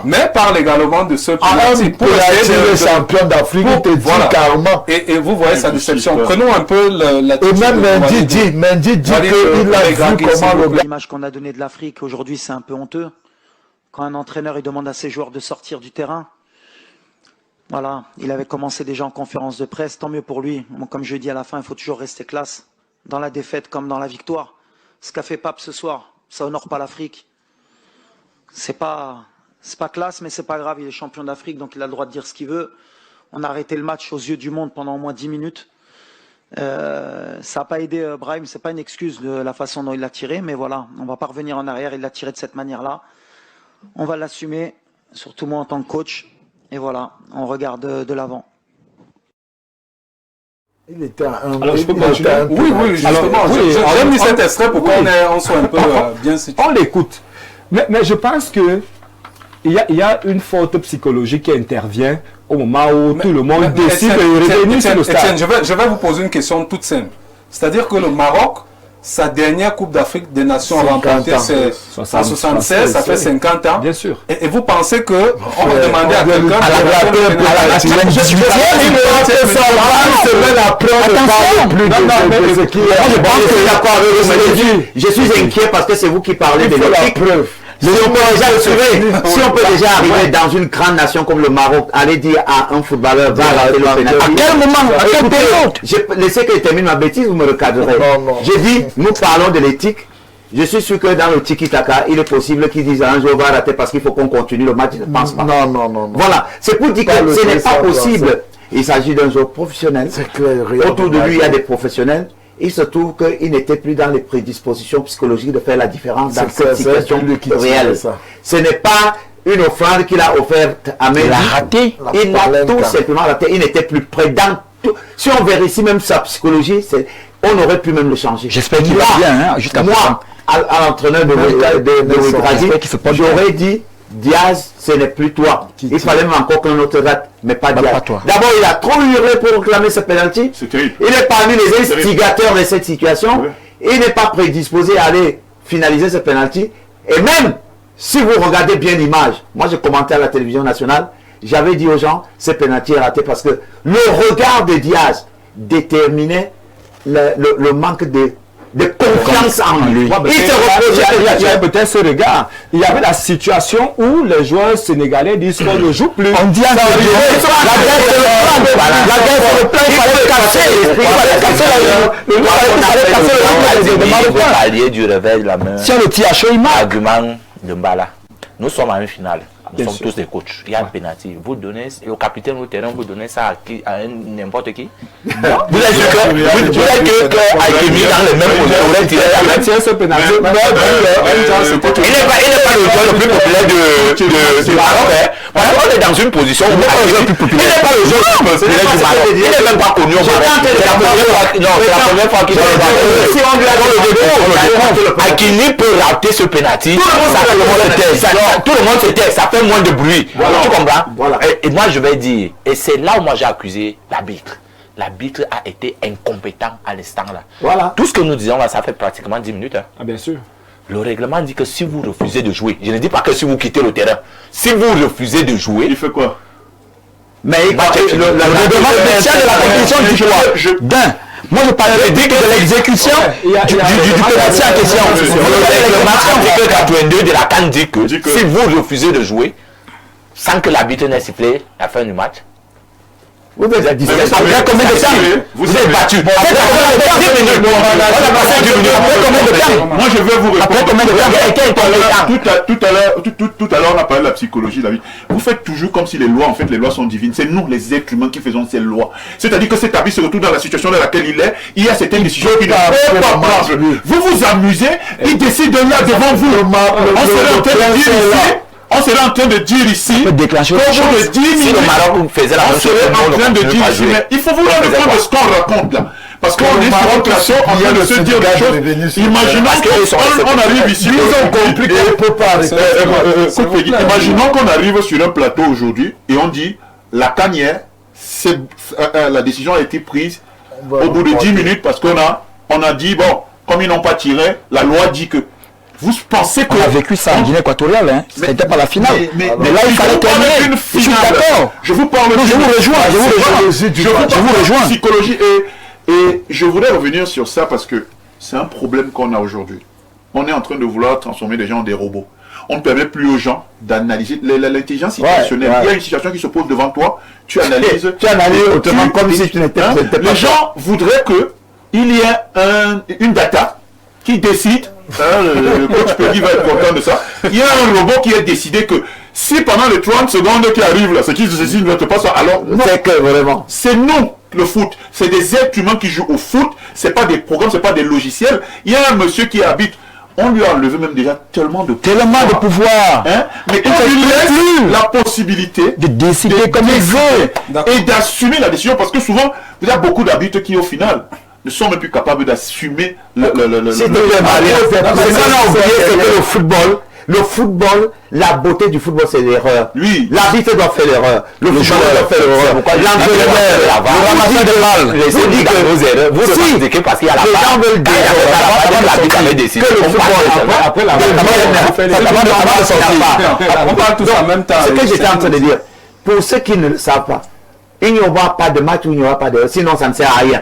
[SPEAKER 1] mais parle également de ce penalty
[SPEAKER 5] pour le champion d'Afrique, voilà. Carrément.
[SPEAKER 1] Et vous voyez sa déception. Prenons un peu l'attitude.
[SPEAKER 5] Et même Mendy dit qu'il a vu comment
[SPEAKER 9] l'image qu'on a donnée de l'Afrique aujourd'hui, c'est un peu honteux. Quand un entraîneur il demande à ses joueurs de sortir du terrain. Voilà, il avait commencé déjà en conférence de presse, tant mieux pour lui. Comme je dis à la fin, il faut toujours rester classe, dans la défaite comme dans la victoire. Ce qu'a fait Pape ce soir, ça honore pas l'Afrique. C'est pas classe, mais c'est pas grave, il est champion d'Afrique, donc il a le droit de dire ce qu'il veut. On a arrêté le match aux yeux du monde pendant au moins 10 minutes. Ça n'a pas aidé Brahim, c'est pas une excuse de la façon dont il l'a tiré, mais voilà, on va pas revenir en arrière, il l'a tiré de cette manière-là. On va l'assumer, surtout moi en tant que coach. Et voilà, on regarde de l'avant.
[SPEAKER 5] Il était un...
[SPEAKER 7] Alors, je peux continuer.
[SPEAKER 1] Oui, justement. J'ai mis cet extrait pour qu'on soit un peu bien situé.
[SPEAKER 7] On l'écoute. Mais je pense que il y a une forte psychologie qui intervient au moment où tout le monde décide de revenir sur le stade.
[SPEAKER 1] Etienne, je vais vous poser une question toute simple. C'est-à-dire que le Maroc, sa dernière Coupe d'Afrique des Nations remportée, c'est en 76, ça fait 50 ans.
[SPEAKER 7] Bien sûr.
[SPEAKER 1] Et vous pensez qu'on va demander à quelqu'un
[SPEAKER 8] je suis inquiet parce que c'est vous qui parlez de l'éthique. Si on peut déjà arriver dans une grande nation comme le Maroc, aller dire à un footballeur, va rater le pénalty. À quel moment? À quel période? Laissez que je termine ma bêtise, vous me recadrerez. J'ai dit, nous parlons de l'éthique. Je suis sûr que dans le tiki-taka, il est possible qu'ils disent un jour va rater parce qu'il faut qu'on continue le match. Je ne pense pas.
[SPEAKER 5] Non.
[SPEAKER 8] Voilà. C'est pour dire que ce n'est pas possible. Il s'agit d'un joueur professionnel. Autour de lui, il y a des professionnels. Il se trouve qu'il n'était plus dans les prédispositions psychologiques de faire la différence dans cette situation réelle. Ce n'est pas une offrande qu'il a offerte à Mendy.
[SPEAKER 4] Il a raté.
[SPEAKER 8] Il a tout simplement raté. Il n'était plus près dans tout. Si on vérifie même sa psychologie, on aurait pu même le changer.
[SPEAKER 4] J'espère qu'il va bien, jusqu'à
[SPEAKER 8] moi, à l'entraîneur de Regragui, j'aurais dit Diaz, ce n'est plus toi. Il fallait même encore qu'un autre rate, mais pas Diaz. D'abord, il a trop hurlé pour réclamer ce penalty. Il est parmi les instigateurs de cette situation. Il n'est pas prédisposé à aller finaliser ce penalty. Et même, si vous regardez bien l'image, moi je commentais à la télévision nationale, j'avais dit aux gens, ce penalty est raté parce que le regard de Diaz déterminait le manque de confiance en lui.
[SPEAKER 7] Il y a peut-être ce regard. Il y avait la situation où les joueurs sénégalais disent qu'on ne joue plus.
[SPEAKER 4] On dit à la guerre sur le plan, il fallait
[SPEAKER 6] casser du réveil, la main.
[SPEAKER 4] Si on le tire à chaud, il marque.
[SPEAKER 6] Argument de Mbala. Nous sommes en une finale. Nous sommes tous des coachs. Il y a un pénalty. Vous donnez, au capitaine au terrain, vous donnez ça à n'importe qui.
[SPEAKER 4] Vous êtes sûr que Hakimi dans le même aurait tiré la main.
[SPEAKER 7] Ce pénalty.
[SPEAKER 4] Il n'est pas le joueur le plus populaire du Maroc. Parce qu'on est dans une position où il n'est pas le joueur le plus populaire du Maroc. Il n'est même pas connu au Maroc. C'est la première fois qu'il est dans le dépôt. Hakimi peut rater ce pénalty. Tout le monde se tait. Ça fait moins de bruit. Tu comprends? Et moi je vais dire, et c'est là où moi j'ai accusé l'arbitre. L'arbitre a été incompétent à l'instant là.
[SPEAKER 8] Voilà.
[SPEAKER 6] Tout ce que nous disons là, ça fait pratiquement 10 minutes. Hein.
[SPEAKER 7] Ah bien sûr.
[SPEAKER 6] Le règlement dit que si vous refusez de jouer, je ne dis pas que si vous quittez le terrain, si vous refusez de jouer,
[SPEAKER 3] il fait quoi?
[SPEAKER 4] Mais le règlement spécial de la compétition dit quoi? D'un. Moi je parlerai de l'exécution du penalty en question.
[SPEAKER 6] Le match article 82 de la CAN dit que si vous refusez de jouer, sans que l'arbitre n'ait sifflé la fin du match,
[SPEAKER 2] Vous êtes à 17.
[SPEAKER 8] Après combien de temps vous êtes battu? Après combien de temps?
[SPEAKER 3] Moi, je vais vous répondre.
[SPEAKER 8] Après combien de temps?
[SPEAKER 3] Tout à l'heure, on a parlé de la psychologie, David. Vous faites toujours comme si les lois, en fait, les lois sont divines. C'est nous, les êtres humains, qui faisons ces lois. C'est-à-dire que cet arbitre se retrouve dans la situation dans laquelle il y a certaines décisions qu'il ne peut pas prendre. Vous vous amusez, il décide de là devant vous. On serait en train de dire ici,
[SPEAKER 8] si le Maroc faisait la même chose,
[SPEAKER 3] il faut vous rendre compte de ce qu'on raconte là. Parce qu'on est sur un plateau en train de se dire des choses. Imaginons qu'on arrive ici. Imaginons qu'on arrive sur un plateau aujourd'hui et on dit la Canière, la décision a été prise au bout de 10 minutes parce qu'on a dit, bon, comme ils n'ont pas tiré, la loi dit que. Vous pensez que...
[SPEAKER 4] On a vécu ça en Guinée équatoriale, hein. C'était pas la finale. Mais là, il fallait terminer. Je suis d'accord.
[SPEAKER 3] Je vous parle...
[SPEAKER 4] Je vous rejoins.
[SPEAKER 3] Je vous rejoins. Psychologie et je voudrais revenir sur ça parce que c'est un problème qu'on a aujourd'hui. On est en train de vouloir transformer les gens en des robots. On ne permet plus aux gens d'analyser l'intelligence situationnelle. Il y a une situation qui se pose devant toi, tu analyses.
[SPEAKER 2] Tu analyses autrement comme si tu n'étais pas...
[SPEAKER 3] Les gens voudraient qu'il y ait une data qui décide, le coach Peggy va être content de ça, il y a un robot qui a décidé que si pendant les 30 secondes qui arrivent là, ce qui se décide ne te passe pas, alors
[SPEAKER 2] c'est que vraiment,
[SPEAKER 3] c'est nous le foot, c'est des êtres humains qui jouent au foot, c'est pas des programmes, c'est pas des logiciels. Il y a un monsieur qui habite, on lui a enlevé même déjà tellement de
[SPEAKER 4] pouvoir,
[SPEAKER 3] hein? Mais on lui laisse la possibilité
[SPEAKER 4] de décider comme il veut
[SPEAKER 3] et d'assumer la décision, parce que souvent il y a beaucoup d'habitants qui au final ne sont même plus capables d'assumer le
[SPEAKER 2] football, la beauté du football, c'est l'erreur.
[SPEAKER 3] Oui.
[SPEAKER 2] L'arbitre doit faire l'erreur. Le joueur doit faire l'erreur.
[SPEAKER 4] L'entraîneur, le ramasseur de balles.
[SPEAKER 8] Vous dites que vos erreurs, vous revendiquez que parce qu'il y a la
[SPEAKER 2] les gens veulent dire
[SPEAKER 8] l'arbitre avait décidé.
[SPEAKER 2] que le football, après la
[SPEAKER 1] on parle tous en même temps.
[SPEAKER 2] Ce que j'étais en train de dire, pour ceux qui ne le savent pas, il n'y aura pas de match où il n'y aura pas d'erreur, sinon ça ne sert à rien.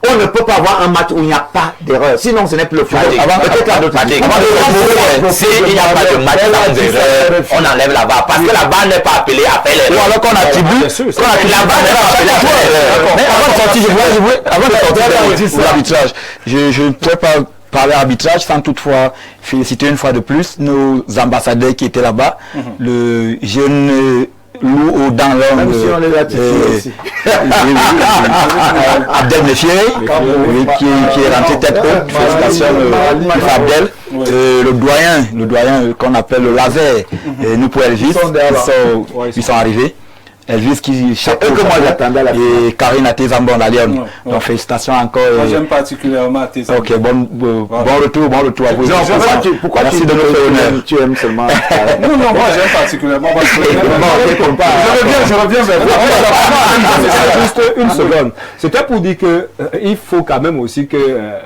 [SPEAKER 2] On ne peut pas avoir un match où il n'y a pas d'erreur, sinon ce n'est plus le football.
[SPEAKER 8] S'il n'y a pas de match sans erreur, on enlève la barre. Parce que la barre n'est pas appelée à faire l'erreur.
[SPEAKER 4] Ou alors qu'on attribue,
[SPEAKER 8] la barre n'est pas appelée à faire l'erreur.
[SPEAKER 4] Mais avant de sortir de l'arbitrage, je ne pourrais pas parler arbitrage sans toutefois féliciter une fois de plus nos ambassadeurs qui étaient là-bas, le jeune Lou dans l'homme Abdel Mefié qui est rentré tête haute, félicitations Abdel, le doyen qu'on appelle le laser, nous pour Elvis, ils sont arrivés. Elvis qui chapeau et Karine Atezambon à Lyon. Donc félicitations encore.
[SPEAKER 1] Moi j'aime particulièrement Atezambon.
[SPEAKER 4] Ok, bon retour à vous.
[SPEAKER 2] Pourquoi merci de notre honneur. Tu aimes seulement.
[SPEAKER 1] Non, moi j'aime particulièrement.
[SPEAKER 7] Je reviens vers vous. Juste une seconde. C'était pour dire que il faut quand même aussi que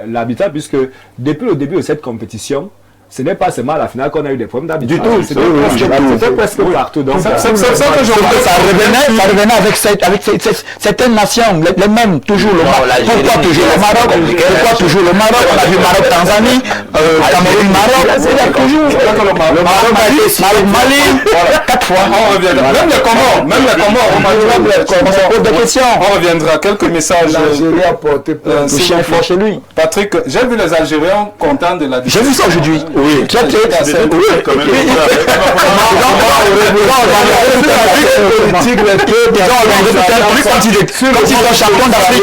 [SPEAKER 7] l'habitat, puisque depuis le début de cette compétition, ce n'est pas seulement à la finale qu'on a eu des problèmes d'arbitrage. Du tout, c'était presque partout. Donc,
[SPEAKER 4] ça revenait avec certaines nations, les mêmes, toujours le Maroc. Pourquoi toujours le Maroc? Pourquoi toujours le Maroc? On a vu Maroc-Tanzanie, Cameroun-Maroc, c'est toujours le Maroc-Mali, 4 fois.
[SPEAKER 1] On reviendra. Même les Comores, on se pose des questions. On reviendra. Quelques messages.
[SPEAKER 2] L'Algérie a porté
[SPEAKER 4] le chien fort chez lui.
[SPEAKER 1] Patrick, j'ai vu les Algériens contents de la décision.
[SPEAKER 4] J'ai vu ça aujourd'hui. Oui, très très.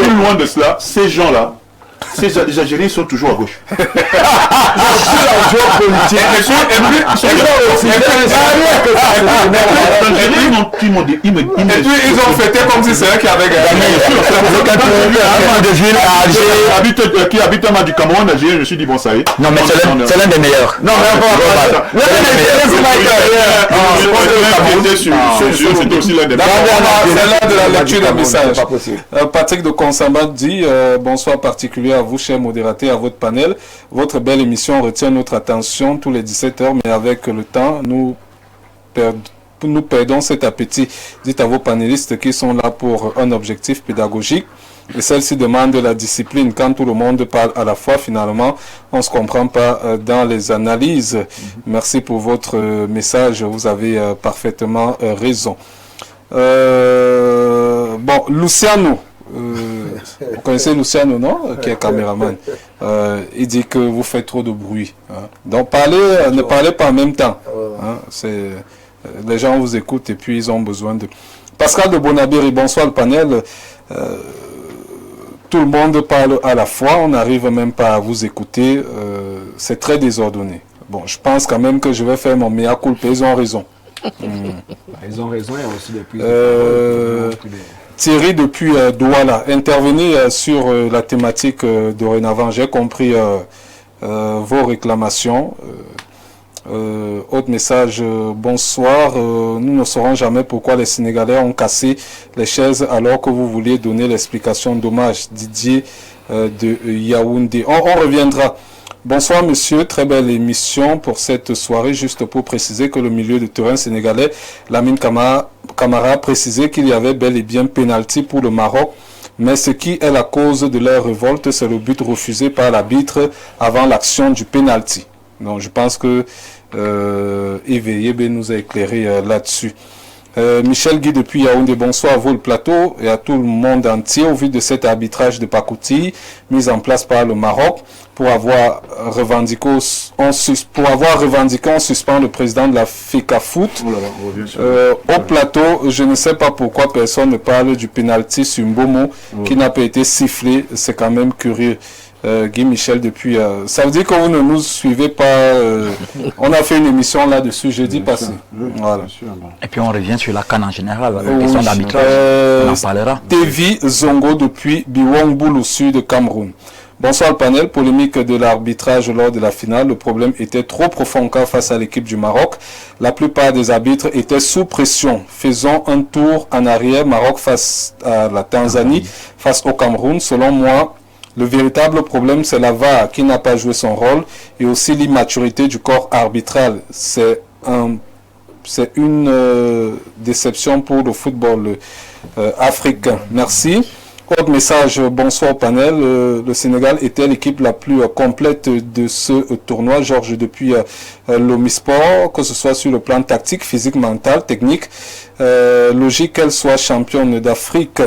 [SPEAKER 3] Loin de cela, ces gens-là, les Algériens sont toujours à gauche.
[SPEAKER 1] Ils ont fêté comme si c'est eux qui avaient gagné.
[SPEAKER 3] Qui habite un match du Cameroun, Algérie, je me suis dit, bon, ça y est.
[SPEAKER 4] Non, mais c'est l'un des meilleurs.
[SPEAKER 3] Non, mais c'était aussi l'un des meilleurs.
[SPEAKER 1] C'est l'un de la lecture d'un message. Patrick de Consamba dit bonsoir particulier à vous, chers modérateurs, à votre panel. Votre belle émission retient notre attention tous les 17h, mais avec le temps, nous perdons cet appétit. Dites à vos panélistes qui sont là pour un objectif pédagogique. Et celle-ci demande la discipline. Quand tout le monde parle à la fois, finalement, on ne se comprend pas dans les analyses. Merci pour votre message. Vous avez parfaitement raison. bon, Luciano, vous connaissez Luciano, non? Qui est caméraman. Il dit que vous faites trop de bruit. Hein. Donc, ne parlez pas en même temps. Hein. Les gens vous écoutent et puis ils ont besoin de... Pascal de Bonabéry, bonsoir le panel. Tout le monde parle à la fois, on n'arrive même pas à vous écouter. C'est très désordonné. Bon, je pense quand même que je vais faire mon mea culpa. Ils ont raison.
[SPEAKER 7] Ils ont raison, il y a aussi des prises
[SPEAKER 1] Thierry depuis Douala, intervenez sur la thématique dorénavant. J'ai compris vos réclamations. Autre message, bonsoir. Nous ne saurons jamais pourquoi les Sénégalais ont cassé les chaises alors que vous vouliez donner l'explication. Dommage. Didier de Yaoundé. On reviendra. Bonsoir monsieur, très belle émission pour cette soirée. Juste pour préciser que le milieu de terrain sénégalais, Lamine Camara a précisé qu'il y avait bel et bien pénalty pour le Maroc. Mais ce qui est la cause de leur révolte, c'est le but refusé par l'arbitre avant l'action du pénalty. Donc je pense que Yves Yebe nous a éclairé là-dessus. Michel Guy depuis Yaoundé, bonsoir à vous le plateau et à tout le monde entier. Au vu de cet arbitrage de Pakouti mis en place par le Maroc pour avoir revendiqué en suspens le président de la FECAFOOT. Au plateau, je ne sais pas pourquoi personne ne parle du pénalty sur Mbomo qui n'a pas été sifflé. C'est quand même curieux. Guy Michel depuis... ça veut dire que vous ne nous suivez pas. On a fait une émission là-dessus jeudi passé. Voilà.
[SPEAKER 4] Et puis on revient sur la CAN en général, la question d'arbitrage. On en parlera.
[SPEAKER 1] Tevi Zongo depuis Biwongboul au sud de Cameroun. Bonsoir le panel. Polémique de l'arbitrage lors de la finale. Le problème était trop profond car face à l'équipe du Maroc, la plupart des arbitres étaient sous pression. Faisons un tour en arrière. Maroc face à la Tanzanie, face au Cameroun. Selon moi, le véritable problème, c'est la VAR qui n'a pas joué son rôle et aussi l'immaturité du corps arbitral. C'est une déception pour le football africain. Merci. Autre message, bonsoir au panel. Le Sénégal était l'équipe la plus complète de ce tournoi. Georges depuis l'Omisport, que ce soit sur le plan tactique, physique, mental, technique. Logique qu'elle soit championne d'Afrique.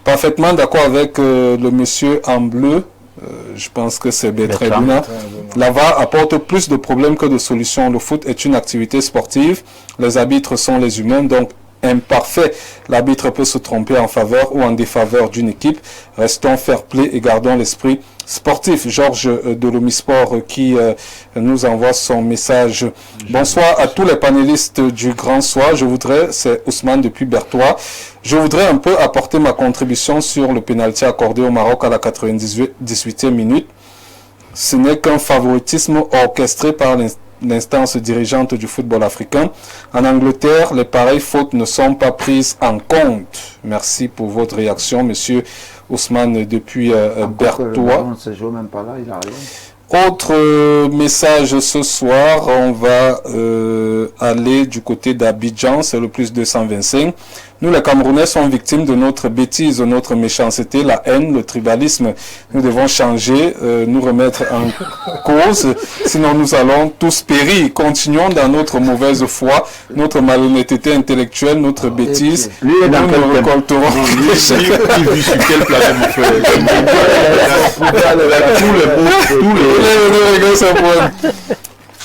[SPEAKER 1] Parfaitement d'accord avec le monsieur en bleu. Je pense que c'est Bétreduna. La VAR apporte plus de problèmes que de solutions. Le foot est une activité sportive. Les arbitres sont les humains, donc imparfait. L'arbitre peut se tromper en faveur ou en défaveur d'une équipe. Restons fair play et gardons l'esprit sportif. Georges de l'Omisport qui nous envoie son message. Bonsoir à tous les panélistes du Grand Soir. C'est Ousmane depuis Berthois. Je voudrais un peu apporter ma contribution sur le pénalty accordé au Maroc à la 98e minute. Ce n'est qu'un favoritisme orchestré par l'instance dirigeante du football africain. En Angleterre, les pareilles fautes ne sont pas prises en compte. Merci pour votre réaction, monsieur Ousmane depuis Berthois.
[SPEAKER 2] On ne se joue même pas là, il a rien.
[SPEAKER 1] Autre message ce soir, on va aller du côté d'Abidjan, c'est le plus 225. Nous, les Camerounais, sommes victimes de notre bêtise, de notre méchanceté, la haine, le tribalisme. Nous devons changer, nous remettre en cause, sinon nous allons tous périr. Continuons dans notre mauvaise foi, notre malhonnêteté intellectuelle, notre bêtise.
[SPEAKER 2] Lui est dans
[SPEAKER 1] nous récolterons.
[SPEAKER 3] Il vit sur quelle planète, mon frère?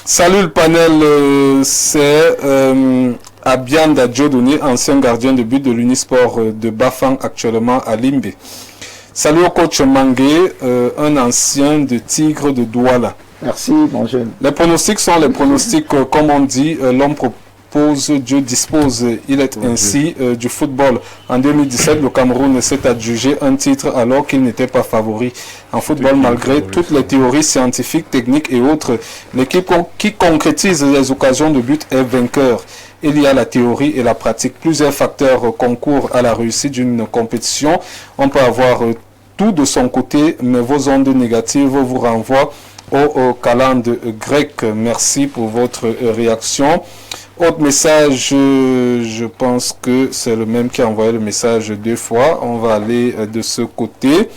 [SPEAKER 1] Salut le panel, c'est Abianda Djodone, ancien gardien de but de l'Unisport de Bafang, actuellement à Limbe. Salut au coach Mangué, un ancien de Tigre de Douala.
[SPEAKER 2] Merci, mon jeune.
[SPEAKER 1] Les pronostics sont les pronostics, comme on dit, l'homme propose, Dieu dispose. Il est ainsi du football. En 2017, le Cameroun s'est adjugé un titre alors qu'il n'était pas favori en football malgré toutes les théories scientifiques, techniques et autres. L'équipe qui concrétise les occasions de but est vainqueur. Il y a la théorie et la pratique. Plusieurs facteurs concourent à la réussite d'une compétition. On peut avoir tout de son côté, mais vos ondes négatives vous renvoient au calende grec. Merci pour votre réaction. Autre message, je pense que c'est le même qui a envoyé le message deux fois. On va aller de ce côté.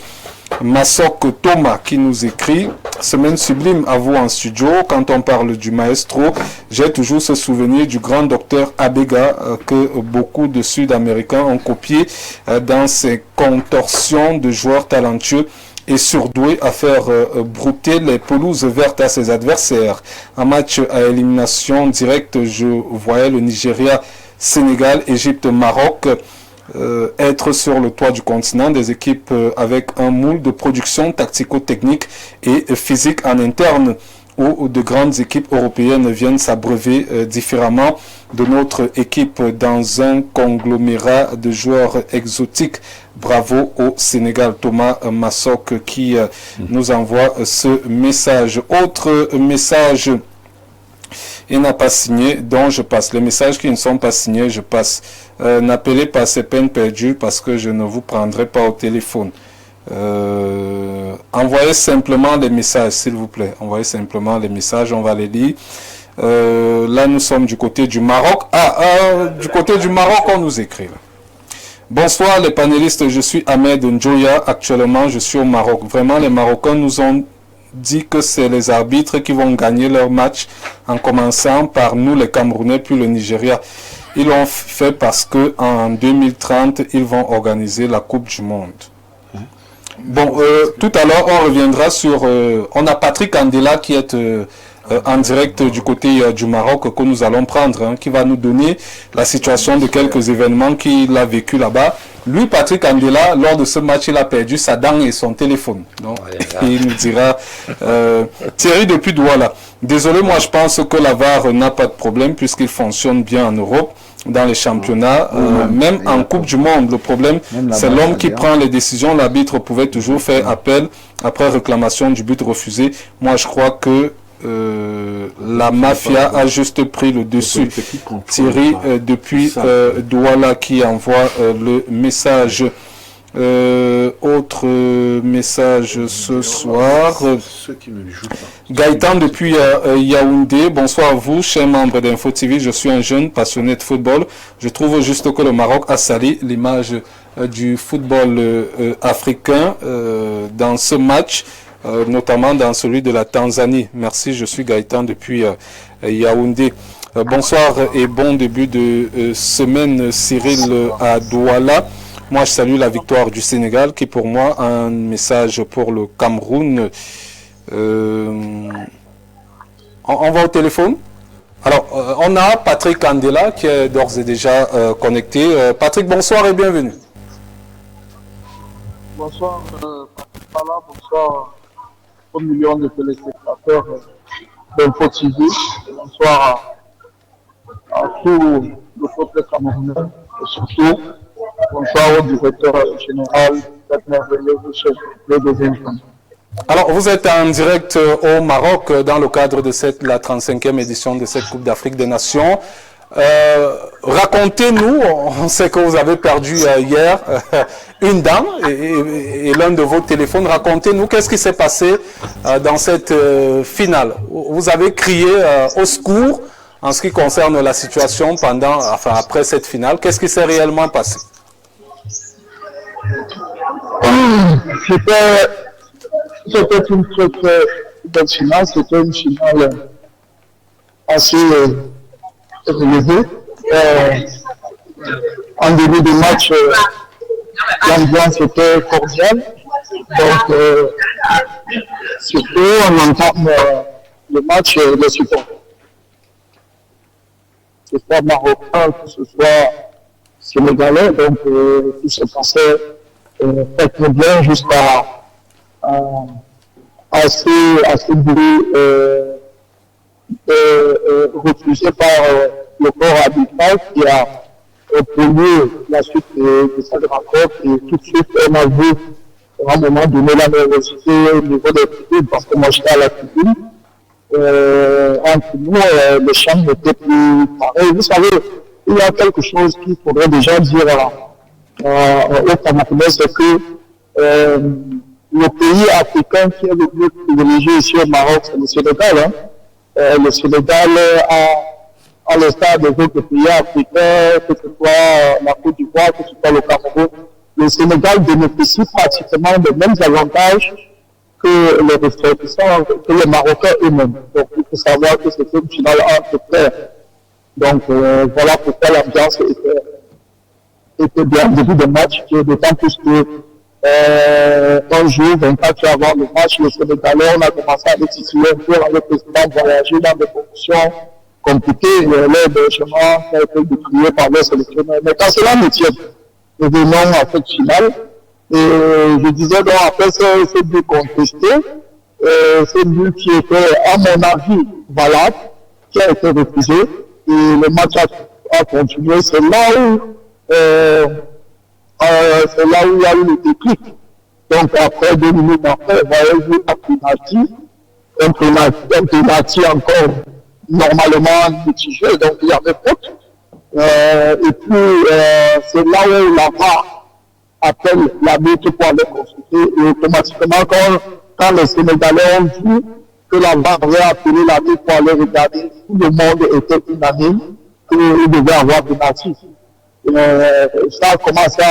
[SPEAKER 1] Massok Thomas qui nous écrit « Semaine sublime à vous en studio. Quand on parle du maestro, j'ai toujours ce souvenir du grand docteur Abega que beaucoup de Sud-Américains ont copié dans ses contorsions de joueurs talentueux et surdoué à faire brouter les pelouses vertes à ses adversaires. En match à élimination directe, je voyais le Nigeria, Sénégal, Égypte, Maroc être sur le toit du continent, des équipes avec un moule de production tactico-technique et physique en interne, où de grandes équipes européennes viennent s'abreuver différemment de notre équipe dans un conglomérat de joueurs exotiques. Bravo au Sénégal. Thomas Massok qui nous envoie ce message. Autre message, il n'a pas signé, donc je passe. Les messages qui ne sont pas signés, je passe. N'appelez pas ces peines perdues parce que je ne vous prendrai pas au téléphone. Envoyez simplement les messages, s'il vous plaît. Envoyez simplement les messages, on va les lire. Là, nous sommes du côté du Maroc. Du côté du Maroc, on nous écrit. Là. Bonsoir les panélistes, je suis Ahmed Njoya. Actuellement, je suis au Maroc. Vraiment, les Marocains nous ont dit que c'est les arbitres qui vont gagner leur match en commençant par nous, les Camerounais, puis le Nigeria. Ils l'ont fait parce que en 2030, ils vont organiser la Coupe du Monde. Bon, tout à l'heure, on reviendra sur... on a Patrick Andela qui est en direct du côté du Maroc que nous allons prendre, qui va nous donner la situation de quelques événements qu'il a vécu là-bas. Lui, Patrick Andela, lors de ce match, il a perdu sa dent et son téléphone. Donc, il nous dira... Thierry depuis Douala. Désolé, moi je pense que la VAR n'a pas de problème puisqu'il fonctionne bien en Europe, dans les championnats, même en Coupe du Monde. Le problème, c'est l'homme qui prend les décisions. L'arbitre pouvait toujours faire appel après réclamation du but refusé. Moi, je crois que la mafia a juste pris le dessus. Thierry depuis Douala qui envoie le message. Autre message ce soir. Gaëtan depuis Yaoundé. Bonsoir à vous, chers membres d'Info TV. Je suis un jeune passionné de football. Je trouve juste que le Maroc a sali l'image du football africain dans ce match, notamment dans celui de la Tanzanie. Merci, je suis Gaëtan depuis Yaoundé. Bonsoir et bon début de semaine, Cyril à Douala. Moi, je salue la victoire du Sénégal, qui pour moi a un message pour le Cameroun. On va au téléphone. Alors, on a Patrick Andela qui est d'ores et déjà connecté. Patrick, bonsoir et bienvenue.
[SPEAKER 10] Bonsoir, Patrick Pala, bonsoir aux millions de téléspectateurs d'Info TV. Bonsoir à tout le peuple camerounais et surtout. Bonsoir au directeur général de cette merveilleuse chef de deuxième.
[SPEAKER 1] Alors, vous êtes en direct au Maroc dans le cadre de la 35e édition de cette Coupe d'Afrique des Nations. Racontez-nous, on sait que vous avez perdu hier une dent et l'un de vos téléphones. Racontez-nous qu'est-ce qui s'est passé dans cette finale. Vous avez crié au secours en ce qui concerne la situation après cette finale. Qu'est-ce qui s'est réellement passé?
[SPEAKER 10] C'était une très très belle finale, c'était une finale assez relevée. En début de match, l'ambiance était cordiale, donc surtout on entame le match des supporters. Que ce soit marocain, que ce soit sénégalais, donc tout se passait très bien jusqu'à assez bruit refusé par le corps arbitral qui a pollué la suite de cette rencontre et tout de suite on a vu à un moment donné la nervosité au niveau des tribunes parce que moi j'étais à la tribune. Entre nous, le champ n'était plus pareil. Vous savez, il y a quelque chose qu'il faudrait déjà dire au Camerounais, c'est que le pays africain qui est le plus privilégié ici au Maroc, c'est le Sénégal. Le Sénégal a l'instar des autres pays africains, que ce soit la Côte d'Ivoire, que ce soit le Cameroun, le Sénégal bénéficie pratiquement des mêmes avantages que les ressortissants, que les Marocains eux-mêmes. Donc, il faut savoir que c'est une finale entre frères. Donc, voilà pourquoi l'ambiance était bien au début de match, d'autant plus que un jour, 24 heures avant le match, le Sénégalais, on a commencé à titiller un peu avec le président, voyager dans des conditions compliquées, l'hébergement qui a été décrié par les sélectionneurs. Mais quand cela me tient, nous venons à cette finale, et je disais donc après ce but contesté, ce but qui était, à mon avis, valable, qui a été refusé, et le match a continué. C'est là où il y a eu le déclic. Donc après 2 minutes après, voyez-vous un penalty encore normalement mitigé, donc il y avait faute. Et puis c'est là où la VAR appelle l'arbitre pour aller consulter, et automatiquement quand les Sénégalais ont vu que la VAR avait appelé l'arbitre pour aller regarder, tout le monde était unanime qu'il devait avoir penalty. Ça a commencé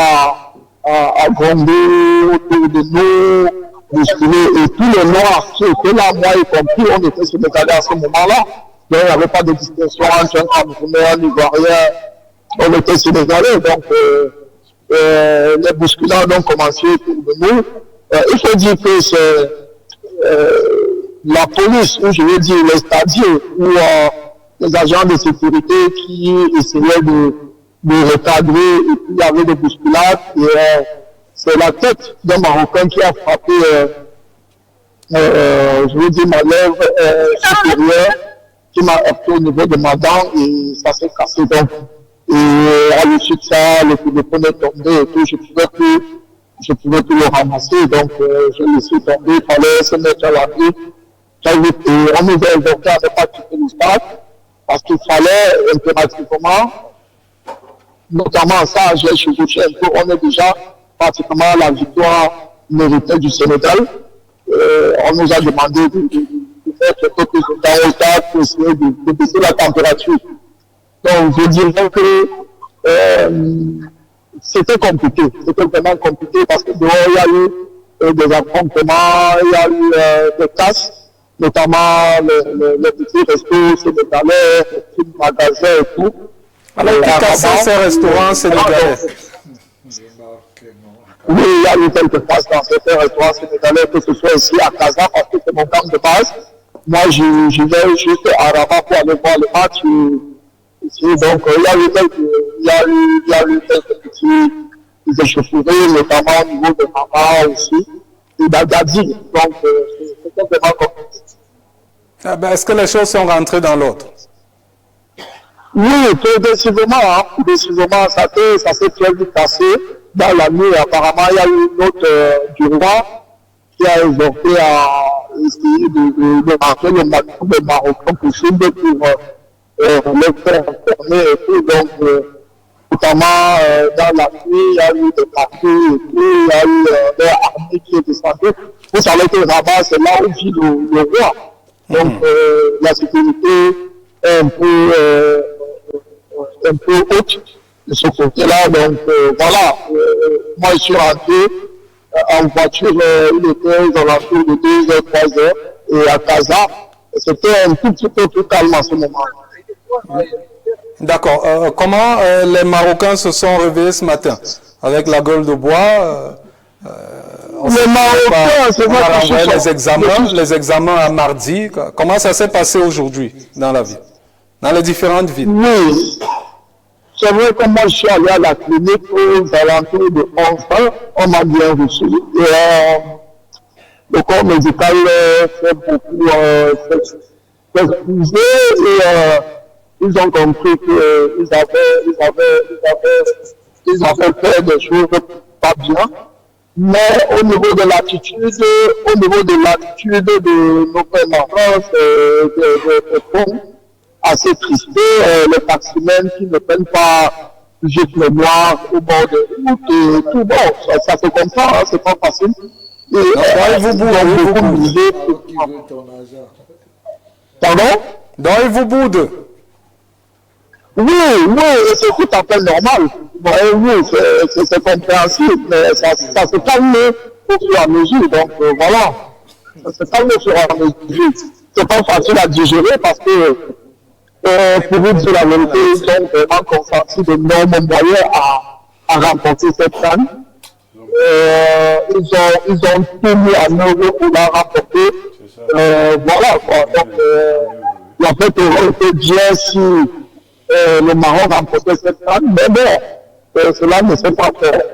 [SPEAKER 10] à gronder autour de nous, bousculer, et tous les Noirs qui étaient là, moi y compris, on était Sénégalais à ce moment-là. Donc il n'y avait pas de distinction entre un Camerounais, un Ivoirien, on était Sénégalais. Donc les bousculades ont commencé autour de nous. Il faut dire que c'est la police, ou je veux dire les stadiers, ou les agents de sécurité qui essayaient de recadrer, et puis il y avait des bousculades, et c'est la tête d'un Marocain qui a frappé, je veux dire, ma lèvre supérieure, qui m'a heurté au niveau de ma dent, et ça s'est cassé. Donc, et à l'issue de ça, le téléphone est tombé et tout, je pouvais plus le ramasser, donc je l'ai laissé tomber, il fallait se mettre à l'abri. Et on nous a invoqué à ne pas quitter le stade, parce qu'il fallait impérativement, notamment ça, j'ai chevauché un peu, on est déjà pratiquement à la victoire méritée du Sénégal. On nous a demandé de faire quelques plus de temps au stade pour essayer de baisser la température. Donc, je dirais que c'était compliqué, c'était vraiment compliqué parce que dehors, il y a eu des affrontements, il y a eu des casses, notamment les petits restos sénégalais, les petits magasins et tout.
[SPEAKER 1] Alors, qui cassaient ces restaurants sénégalais?
[SPEAKER 10] Oui, il y a eu quelques passes dans ces restaurants sénégalais, que ce soit ici à Casa, parce que c'est mon camp de base. Moi, je vais juste à Rabat pour aller voir le match. Ici, donc, il y a eu quelques petits échauffourées, notamment au niveau de Mama aussi, et d'Agadi. Donc, c'était vraiment compliqué.
[SPEAKER 1] Est-ce que les choses sont rentrées dans l'ordre?
[SPEAKER 10] Oui, décisivement, ça s'est très vite passé. Dans la nuit, apparemment, il y a eu une autre du roi qui a exhorté à essayer de marquer le maximum de Marocains possible pour les faire fermer et tout. Donc, notamment dans la nuit, il y a eu des parties et tout, il y a eu des armées qui est descendues. Vous savez que Rabat, c'est là où vit le roi. Donc, la sécurité est un peu haute de ce côté-là. Donc, voilà, moi, je suis rentré en voiture, il était aux alentours de 2h, 3h, et à Casa, c'était un tout petit peu plus calme en ce moment.
[SPEAKER 1] D'accord. Comment les Marocains se sont réveillés ce matin? Avec la gueule de bois
[SPEAKER 10] les Marocains, c'est
[SPEAKER 1] vrai, les examens à mardi. Comment ça s'est passé aujourd'hui dans la ville? Dans les différentes villes?
[SPEAKER 10] Oui. C'est vrai que moi, je suis allé à la clinique aux alentours de 11h, on m'a bien reçu. Et le corps médical fait beaucoup s'excuser et ils ont compris qu'ils avaient fait des choses pas bien. Mais au niveau de l'attitude de nos permanences, des fonds, assez tristé, les taximens qui ne prennent pas juste le noir au bord de route et tout. Bon, ça se comprend, hein, c'est pas facile. Et beaucoup boudé. Pardon?
[SPEAKER 1] Donc ils vous boudent.
[SPEAKER 10] Oui, c'est tout à fait normal. Oui, c'est compréhensible, mais ça se calme au fur et à mesure. Donc voilà, ça se calme au fur et à mesure. C'est pas facile à digérer parce que, pour vous dire la vérité, ils ont vraiment consenti d'énormes moyens à remporter cette canne. Ils ont tout mis en œuvre pour la remporter. Voilà quoi. Donc, la fête aurait été bien si le Maroc remportait cette canne, mais bon, cela ne s'est pas fait.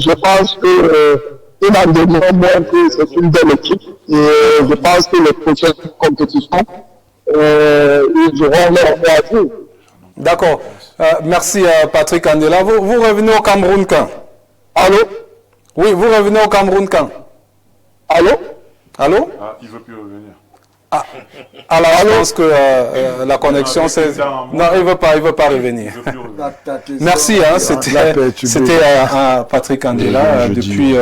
[SPEAKER 10] Je pense qu'il en demeure moins que c'est une belle équipe et je pense que les prochaines compétitions, ils auront leur mot à dire.
[SPEAKER 1] D'accord. Merci Patrick Andela. Vous revenez au Cameroun quand?
[SPEAKER 10] Allô?
[SPEAKER 1] Oui, vous revenez au Cameroun quand?
[SPEAKER 10] Allô?
[SPEAKER 3] Ah, il ne veut plus revenir.
[SPEAKER 1] Ah, alors je pense que la connexion c'est... Non, il ne veut pas revenir. Merci, hein, c'était Patrick Andela depuis...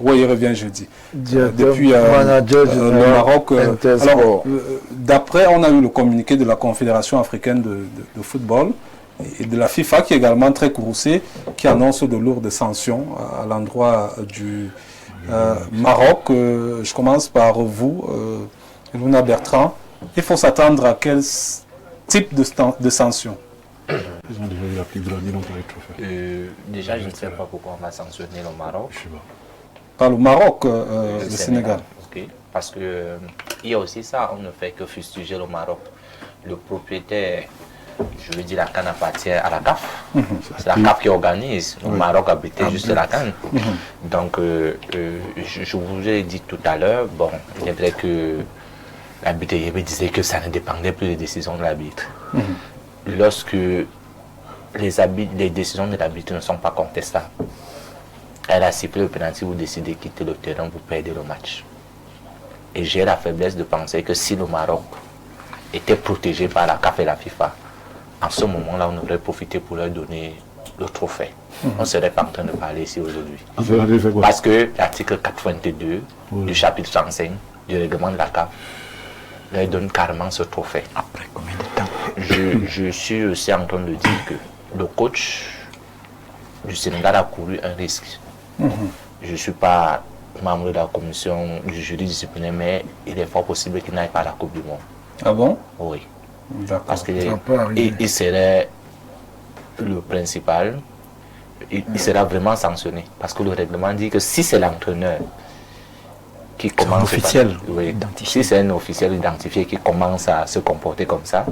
[SPEAKER 1] oui, il revient jeudi. Depuis le Maroc. Alors, d'après, on a eu le communiqué de la Confédération africaine de football et de la FIFA qui est également très courroucée, qui annonce de lourdes sanctions à l'endroit du Maroc. Je commence par vous. Luna Bertrand, il faut s'attendre à quel type de sanctions?
[SPEAKER 3] Ils ont déjà eu la plus grande, ils n'ont pas eu trop
[SPEAKER 6] déjà, je ne sais pas pourquoi on va sanctionner le Maroc.
[SPEAKER 1] Pas le Maroc, le Sénégal.
[SPEAKER 6] Okay. Parce qu'il y a aussi ça, on ne fait que fustiger le Maroc. Le propriétaire, je veux dire, la CAN appartient à la CAF. C'est la CAF qui organise. Le Maroc habitait juste la CAN. Donc, je vous ai dit tout à l'heure, bon, il est vrai que l'arbitre disait que ça ne dépendait plus des décisions de l'arbitre. Lorsque les décisions de l'arbitre ne sont pas contestables, elle a sifflé le penalty, vous décidez de quitter le terrain, vous perdez le match. Et j'ai la faiblesse de penser que si le Maroc était protégé par la CAF et la FIFA, en ce moment-là, on aurait profité pour leur donner le trophée. On ne serait pas en train de parler ici aujourd'hui. Parce que l'article 82 du chapitre 35 du règlement de la CAF leur donne carrément ce trophée.
[SPEAKER 4] Après combien de temps?
[SPEAKER 6] Je suis aussi en train de dire que le coach du Sénégal a couru un risque. Je ne suis pas membre de la commission du jury disciplinaire, mais il est fort possible qu'il n'aille pas à la Coupe du Monde.
[SPEAKER 1] Ah bon?
[SPEAKER 6] Oui. Parce qu'il serait le principal, il sera vraiment sanctionné. Parce que le règlement dit que si c'est l'entraîneur qui commence...
[SPEAKER 4] officiel.
[SPEAKER 6] Si c'est un officiel identifié qui commence à se comporter comme ça,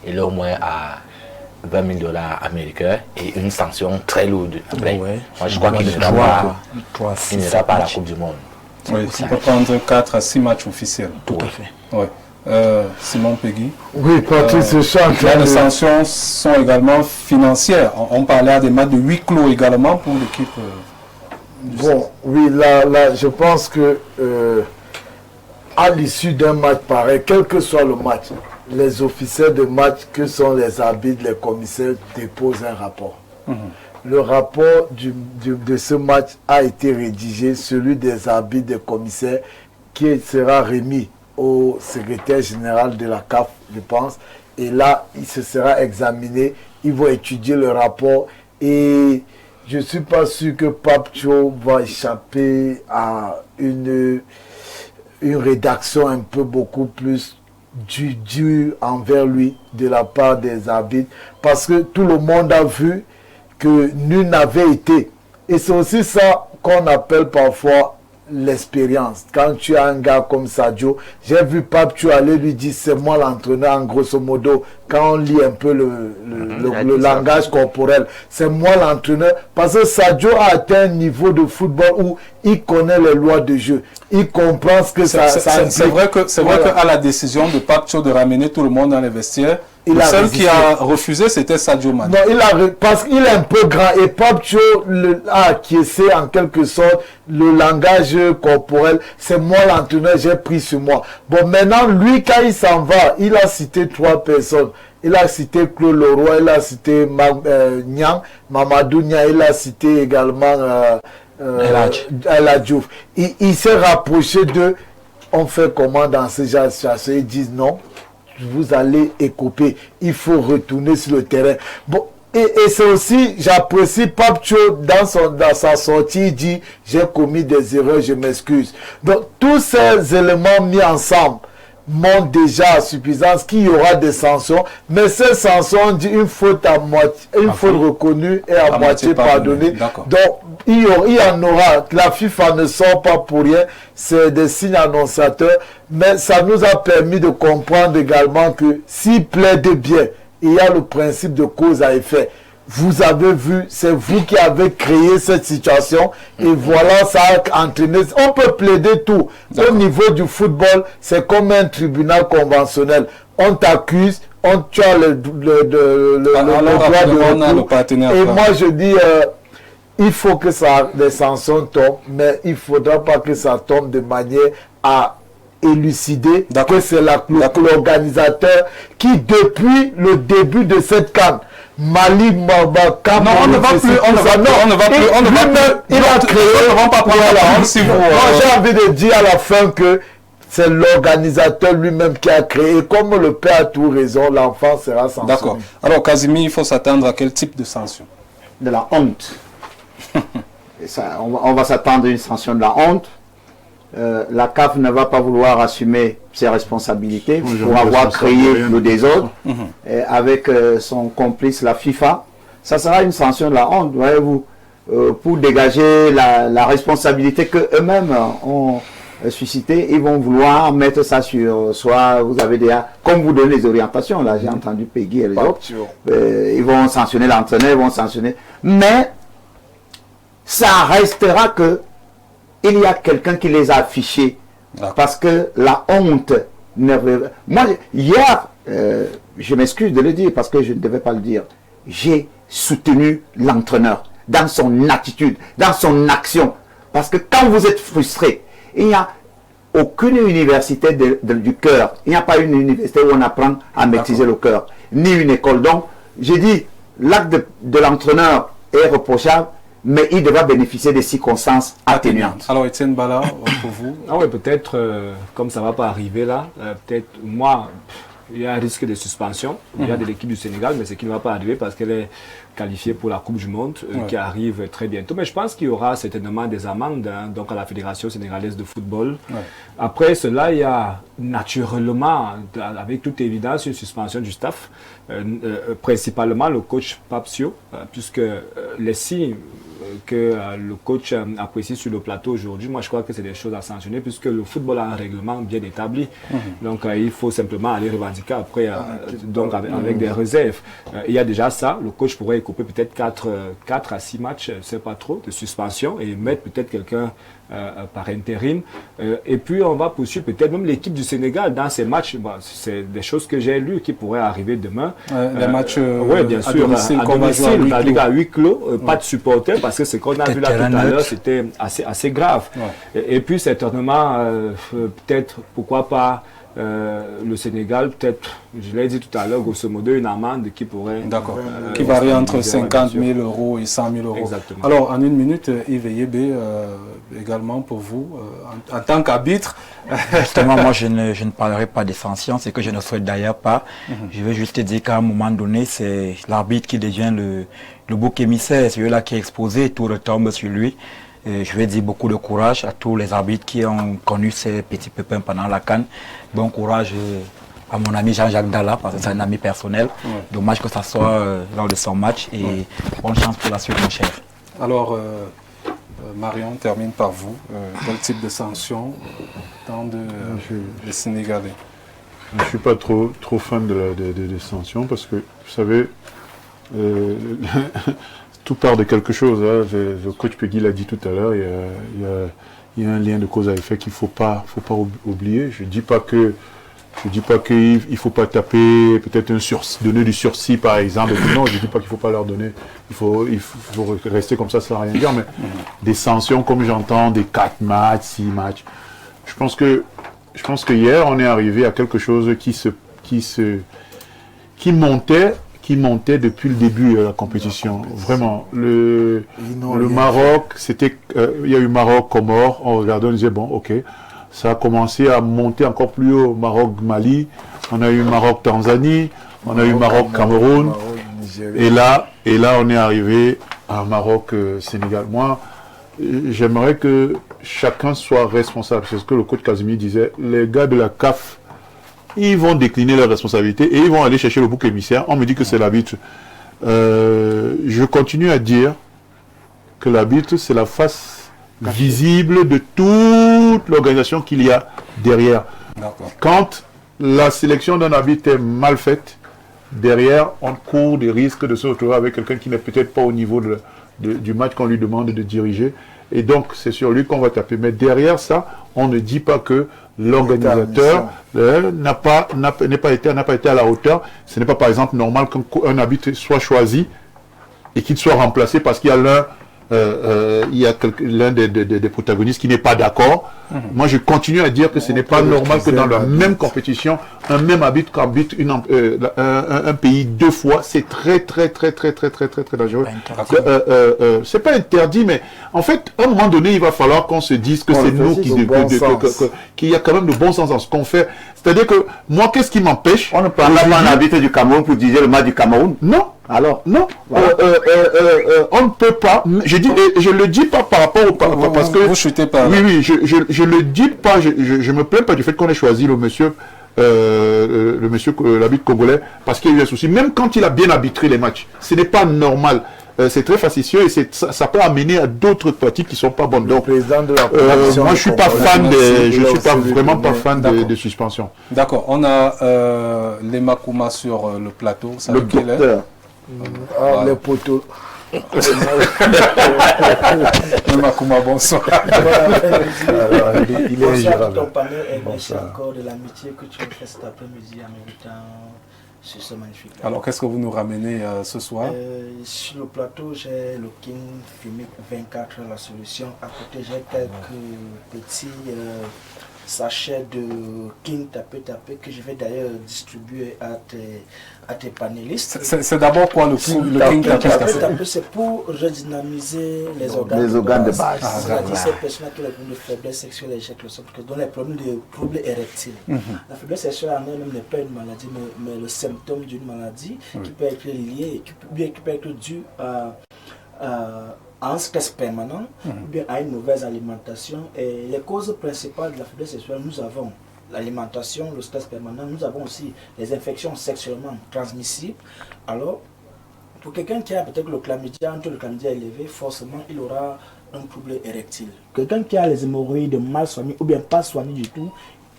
[SPEAKER 6] il est au moins à $20 000 américains et une sanction très lourde. Après, moi je crois qu'il n'ira pas à la Coupe du Monde.
[SPEAKER 1] Oui, il peut prendre 4 à 6 matchs officiels.
[SPEAKER 4] Tout à fait.
[SPEAKER 1] Oui. Simon Peggy.
[SPEAKER 5] Oui, Patrice,
[SPEAKER 1] les sanctions sont également financières. On parlait des matchs de huis clos également pour l'équipe.
[SPEAKER 5] Bon, oui, là, je pense que à l'issue d'un match pareil, quel que soit le match, les officiels de match, que sont les arbitres, les commissaires, déposent un rapport. Le rapport de ce match a été rédigé, celui des arbitres, des commissaires, qui sera remis au secrétaire général de la CAF, je pense. Et là, il se sera examiné, ils vont étudier le rapport et je ne suis pas sûr que Pape Thio va échapper à une rédaction un peu beaucoup plus dure envers lui de la part des arbitres, parce que tout le monde a vu que nul n'avait été. Et c'est aussi ça qu'on appelle parfois l'expérience. Quand tu as un gars comme Sadio, j'ai vu Pape Thio aller lui dire c'est moi l'entraîneur, en grosso modo, quand on lit un peu le langage corporel, c'est moi l'entraîneur, parce que Sadio a atteint un niveau de football où il connaît les lois de jeu, il comprend ce que ça
[SPEAKER 1] c'est vrai qu'à la décision de Pape Thio de ramener tout le monde dans les vestiaires, le seul qui a refusé, c'était Sadio Mané.
[SPEAKER 5] Non, parce qu'il est un peu grand et Pape Thio a acquiescé en quelque sorte le langage corporel. C'est moi l'entraîneur, j'ai pris sur moi. Bon, maintenant, lui, quand il s'en va, il a cité 3 personnes. Il a cité Claude Leroy, il a cité Mamadou Niang, il a cité également El Hadjouf. Il s'est rapproché d'eux. On fait comment dans ce genre de situation? Ils disent non. vous allez écoper. Il faut retourner sur le terrain. Bon, et c'est aussi, j'apprécie Pape Thio dans sa sortie, il dit j'ai commis des erreurs, je m'excuse. Donc tous ces éléments mis ensemble montrent déjà à suffisance qu'il y aura des sanctions, mais ces sanctions, on dit une faute à moitié, une faute reconnue et à moitié pardonnée. Donc il y en aura. La FIFA ne sort pas pour rien, c'est des signes annonciateurs, mais ça nous a permis de comprendre également que s'il plaide bien, il y a le principe de cause à effet. Vous avez vu, c'est vous qui avez créé cette situation et voilà, ça a entraîné. On peut plaider tout. Au niveau du football, c'est comme un tribunal conventionnel. On t'accuse, tu as le droit de recours. Et moi, je dis, il faut que les sanctions tombent, mais il ne faudra pas que ça tombe de manière à élucider que c'est l'organisateur qui, depuis le début de cette CAN, Mali, Maba, Cap,
[SPEAKER 1] non, on ne va plus,
[SPEAKER 5] il a créé, j'ai envie de dire à la fin que c'est l'organisateur lui-même qui a créé. Et comme le père a tout raison, l'enfant sera sanctionné.
[SPEAKER 1] D'accord. Alors, Casimir, il faut s'attendre à quel type de sanction?
[SPEAKER 2] De la honte. On va s'attendre à une sanction de la honte. La CAF ne va pas vouloir assumer ses responsabilités pour avoir créé le désordre avec son complice la FIFA. Ça sera une sanction de la honte, voyez-vous, pour dégager la responsabilité qu'eux-mêmes ont suscité. Ils vont vouloir mettre ça sur soit vous avez déjà, comme vous donnez les orientations, là j'ai entendu Peggy et les autres, ils vont sanctionner l'entraîneur, ils vont sanctionner, mais ça restera que il y a quelqu'un qui les a affichés. Parce que la honte... Moi, hier, je m'excuse de le dire parce que je ne devais pas le dire. J'ai soutenu l'entraîneur dans son attitude, dans son action. Parce que quand vous êtes frustré, il n'y a aucune université du cœur. Il n'y a pas une université où on apprend à maîtriser le cœur. Ni une école. Donc, j'ai dit, l'acte de l'entraîneur est reprochable, mais il devra bénéficier des circonstances atténuantes.
[SPEAKER 1] Alors, Étienne Bala, pour vous?
[SPEAKER 7] Ah oui, peut-être, comme ça ne va pas arriver là, peut-être, moi, il y a un risque de suspension. Il y a de l'équipe du Sénégal, mais ce qui ne va pas arriver parce qu'elle est qualifiée pour la Coupe du Monde qui arrive très bientôt. Mais je pense qu'il y aura certainement des amendes donc à la Fédération sénégalaise de football. Après cela, il y a naturellement, avec toute évidence, une suspension du staff, principalement le coach Pape Thio, puisque les signes que le coach apprécie sur le plateau aujourd'hui, moi je crois que c'est des choses à sanctionner puisque le football a un règlement bien établi. Donc il faut simplement aller revendiquer après donc avec des réserves. Il y a déjà ça, le coach pourrait couper peut-être 4 à 6 matchs, c'est pas trop, de suspension et mettre peut-être quelqu'un par intérim. Et puis on va poursuivre peut-être même l'équipe du Sénégal dans ces matchs. Bon, c'est des choses que j'ai lues qui pourraient arriver demain.
[SPEAKER 1] Les matchs
[SPEAKER 7] bien sûr, à domicile, à huis clos, pas de supporters parce que ce qu'on a vu là tout à l'heure c'était assez grave. Et puis certainement, peut-être, pourquoi pas le Sénégal, peut-être, je l'ai dit tout à l'heure, grosso modo, une amende qui pourrait...
[SPEAKER 1] D'accord, qui varie entre 50 000 € et 100 000 €.
[SPEAKER 7] Exactement.
[SPEAKER 1] Alors, en une minute, Yves Yébé, également pour vous, en tant qu'arbitre...
[SPEAKER 4] Justement, moi, je ne parlerai pas des sanctions, c'est que je ne souhaite d'ailleurs pas. Je vais juste dire qu'à un moment donné, c'est l'arbitre qui devient le bouc émissaire, celui-là qui est exposé, tout retombe sur lui. Et je vais dire beaucoup de courage à tous les arbitres qui ont connu ces petits pépins pendant la CAN. Bon courage à mon ami Jean-Jacques Dalla, parce que c'est un ami personnel. Dommage que ça soit lors de son match et bonne chance pour la suite, mon cher.
[SPEAKER 1] Alors, Marion, termine par vous. Quel type de sanctions dans les Sénégalais?
[SPEAKER 3] Je ne suis pas trop fan des sanctions parce que, vous savez, tout part de quelque chose. Hein. Le coach Peggy l'a dit tout à l'heure, il y a un lien de cause à effet qu'il ne faut pas oublier. Je ne dis pas qu'il ne faut pas taper, peut-être donner du sursis par exemple. Non, je ne dis pas qu'il ne faut pas leur donner. Il faut rester comme ça sans rien dire. Mais des sanctions comme j'entends, des 4 matchs, 6 matchs. Je pense que hier on est arrivé à quelque chose qui montait depuis le début de la compétition. Vraiment, le Maroc, il y a eu Maroc, Comores, on regardait, on disait bon, ok, ça a commencé à monter encore plus haut. Maroc-Mali, on a eu Maroc-Tanzanie, on a eu Maroc-Cameroun. Et là, on est arrivé à Maroc-Sénégal. Moi, j'aimerais que chacun soit responsable. C'est ce que le coach Casimir disait. Les gars de la CAF, ils vont décliner leurs responsabilités et ils vont aller chercher le bouc émissaire. On me dit que c'est l'arbitre. Je continue à dire que l'arbitre, c'est la face visible de toute l'organisation qu'il y a derrière. Quand la sélection d'un arbitre est mal faite, derrière, on court des risques de se retrouver avec quelqu'un qui n'est peut-être pas au niveau du match qu'on lui demande de diriger. Et donc, c'est sur lui qu'on va taper. Mais derrière ça, on ne dit pas que l'organisateur n'a pas été à la hauteur. Ce n'est pas, par exemple, normal qu'un arbitre soit choisi et qu'il soit remplacé parce qu'il y a l'un des protagonistes qui n'est pas d'accord. Moi, je continue à dire que ce n'est pas normal que dans la même compétition, un même arbitre arbitre un pays deux fois. C'est très dangereux. C'est pas interdit, mais en fait, à un moment donné, il va falloir qu'on se dise que c'est nous qu'il y a quand même de bon sens dans ce qu'on fait. C'est-à-dire que moi, qu'est-ce qui m'empêche?
[SPEAKER 2] On ne parle pas d'un arbitre du Cameroun pour diriger le match du Cameroun.
[SPEAKER 3] Non.
[SPEAKER 2] Alors,
[SPEAKER 3] non, voilà. On ne peut pas. Je le dis pas par rapport au parce que
[SPEAKER 1] vous chutez pas.
[SPEAKER 3] Oui, je le dis pas. Je me plains pas du fait qu'on ait choisi le monsieur, l'arbitre congolais, parce qu'il y a eu un souci. Même quand il a bien arbitré les matchs, ce n'est pas normal. C'est très facetieux et ça peut amener à d'autres pratiques qui sont pas bonnes. Donc, moi, je suis pas fan vraiment pas fan de suspension.
[SPEAKER 1] D'accord. On a les Makouma sur le plateau. Ça
[SPEAKER 2] le docteur.
[SPEAKER 5] Les poteaux.
[SPEAKER 1] Makouma, bonsoir.
[SPEAKER 11] Il est ingérable. Ton panel et merci encore de l'amitié que tu as fait cet après-midi en méditant sur ce magnifique.
[SPEAKER 1] Alors, qu'est-ce que vous nous ramenez ce soir?
[SPEAKER 11] Sur le plateau, j'ai le King Fimic 24, la solution. À côté, j'ai quelques petits sachets de King Tapé que je vais d'ailleurs distribuer à tes panélistes.
[SPEAKER 1] C'est d'abord quoi le King Tapé?
[SPEAKER 11] C'est pour redynamiser les
[SPEAKER 2] organes de base.
[SPEAKER 11] C'est-à-dire ces personnes qui ont des problèmes de faiblesse sexuelle et qui ont des problèmes de troubles érectiles. La faiblesse sexuelle en elle-même n'est pas une maladie, mais le symptôme d'une maladie qui peut être lié, qui peut être dû à un stress permanent, ou bien à une mauvaise alimentation. Et les causes principales de la faiblesse sexuelle, nous avons l'alimentation, le stress permanent, nous avons aussi les infections sexuellement transmissibles. Alors, pour quelqu'un qui a peut-être le chlamydia, entre le chlamydia élevé, forcément il aura un trouble érectile. Quelqu'un qui a les hémorroïdes mal soignées ou bien pas soignées du tout,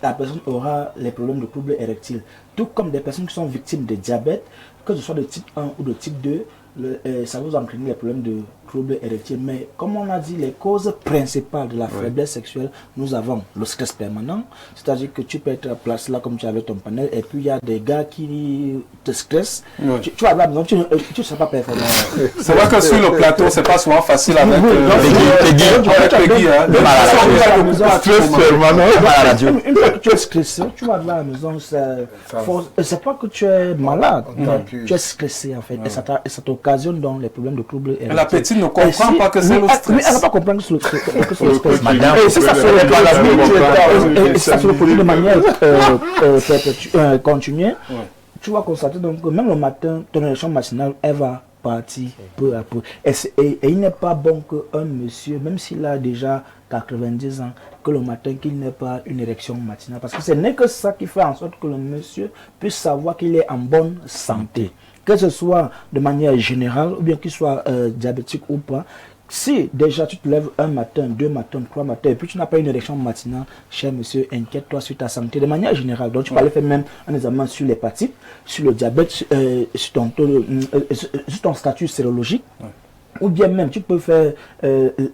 [SPEAKER 11] la personne aura les problèmes de trouble érectile. Tout comme des personnes qui sont victimes de diabète, que ce soit de type 1 ou de type 2, ça vous entraîne les problèmes de troubles érectiles. Mais comme on a dit, les causes principales de la faiblesse sexuelle, nous avons le stress permanent, c'est-à-dire que tu peux être placé là comme tu avais ton panel, et puis il y a des gars qui te stressent. Tu vas à la maison, tu ne sais pas performer.
[SPEAKER 1] C'est vrai que sur le plateau, c'est pas souvent facile avec Peggy.
[SPEAKER 11] Une fois que tu es stressé, tu vas à la maison, c'est pas que tu es malade, tu es stressé en fait, et ça t'occasionne donc les problèmes de troubles érectiles.
[SPEAKER 1] La petite ne comprend pas que c'est le stress.
[SPEAKER 11] Mais elle ne va pas comprendre que c'est le stress. Et si ça se reproduit de manière continue, tu vas constater donc que même le matin, ton érection matinale, elle va partir peu à peu. Et il n'est pas bon qu'un monsieur, même s'il a déjà 90 ans, que le matin qu'il n'ait pas une érection matinale. Parce que ce n'est que ça qui fait en sorte que le monsieur puisse savoir qu'il est en bonne santé. Que ce soit de manière générale ou bien qu'il soit diabétique ou pas. Si déjà tu te lèves un matin, 2 matins, 3 matins et puis tu n'as pas une érection matinale, cher monsieur, inquiète-toi sur ta santé de manière générale. Donc tu peux aller faire même un examen sur l'hépatite, sur le diabète, sur ton statut sérologique. Ou bien même, tu peux faire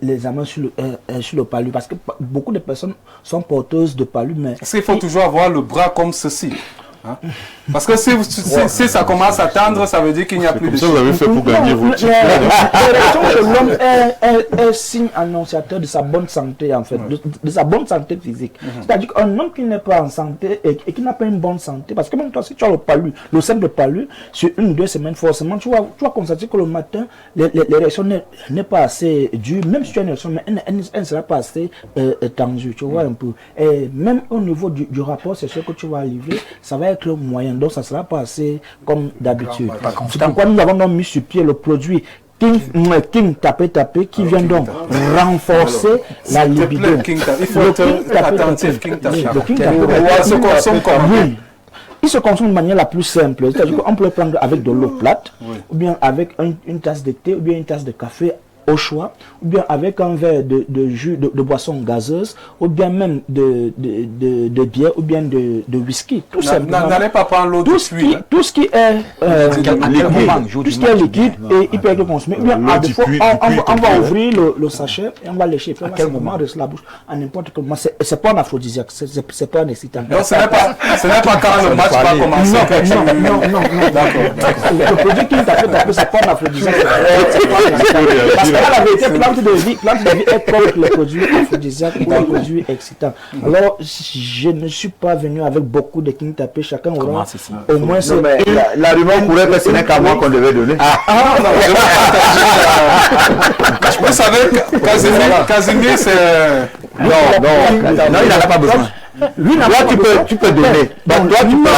[SPEAKER 11] l'examen sur le palu, parce que beaucoup de personnes sont porteuses de palu. Mais
[SPEAKER 1] est-ce qu'il faut toujours avoir le bras comme ceci? Hein? Parce que si ça commence à tendre, ça veut dire qu'il n'y a plus de
[SPEAKER 3] chiffres. Vous avez fait pour gagner vos titres.
[SPEAKER 11] L'homme est signe annonciateur de sa bonne santé, en fait, de sa bonne santé physique. C'est-à-dire qu'un homme qui n'est pas en santé et qui n'a pas une bonne santé, parce que même toi, si tu as le palu, le simple palu, sur 1 ou 2 semaines, forcément, tu vas constater que le matin, l'érection n'est pas assez dure, même si tu as une érection, mais elle ne sera pas assez tendue, tu vois un peu. Et même au niveau du rapport, c'est ce que tu vas livrer, ça va être moyen, donc ça ne sera pas assez comme d'habitude. C'est pourquoi nous avons donc mis sur pied le produit King Tapé qui vient donc renforcer la libido.
[SPEAKER 1] Il faut être attentif. King Tapé.
[SPEAKER 11] Se consomme il se consomme de manière la plus simple, c'est-à-dire qu'on peut le prendre avec de l'eau plate, ou bien avec une tasse de thé, ou bien une tasse de café au choix, ou bien avec un verre de jus, de boisson gazeuse, ou bien même de bière, ou bien de whisky. Tout simplement.
[SPEAKER 1] N'allez pas prendre l'eau de pluie.
[SPEAKER 11] Tout ce qui est liquide, et il peut être consommé. Bien, à des fois, on va ouvrir le sachet et on va lécher. Puis on va simplement rester la bouche à n'importe quel moment. C'est pas un aphrodisiaque, c'est pas un excitant.
[SPEAKER 1] Non, ce n'est pas quand le match va commencer.
[SPEAKER 11] Non. D'accord. Le produit qui t'a fait, c'est pas un aphrodisiaque. La vérité, plante de vie est comme le produit aphrodisiaque ou le produit excitant. Alors, je ne suis pas venu avec beaucoup de King Tapé, chacun aura au moins...
[SPEAKER 2] La rumeur courait que ce n'est qu'à moi qu'on devait donner.
[SPEAKER 1] Vous savez, Casimir, c'est...
[SPEAKER 2] Non, il n'en a pas besoin. Lui, tu peux donner. Donc, toi, tu peux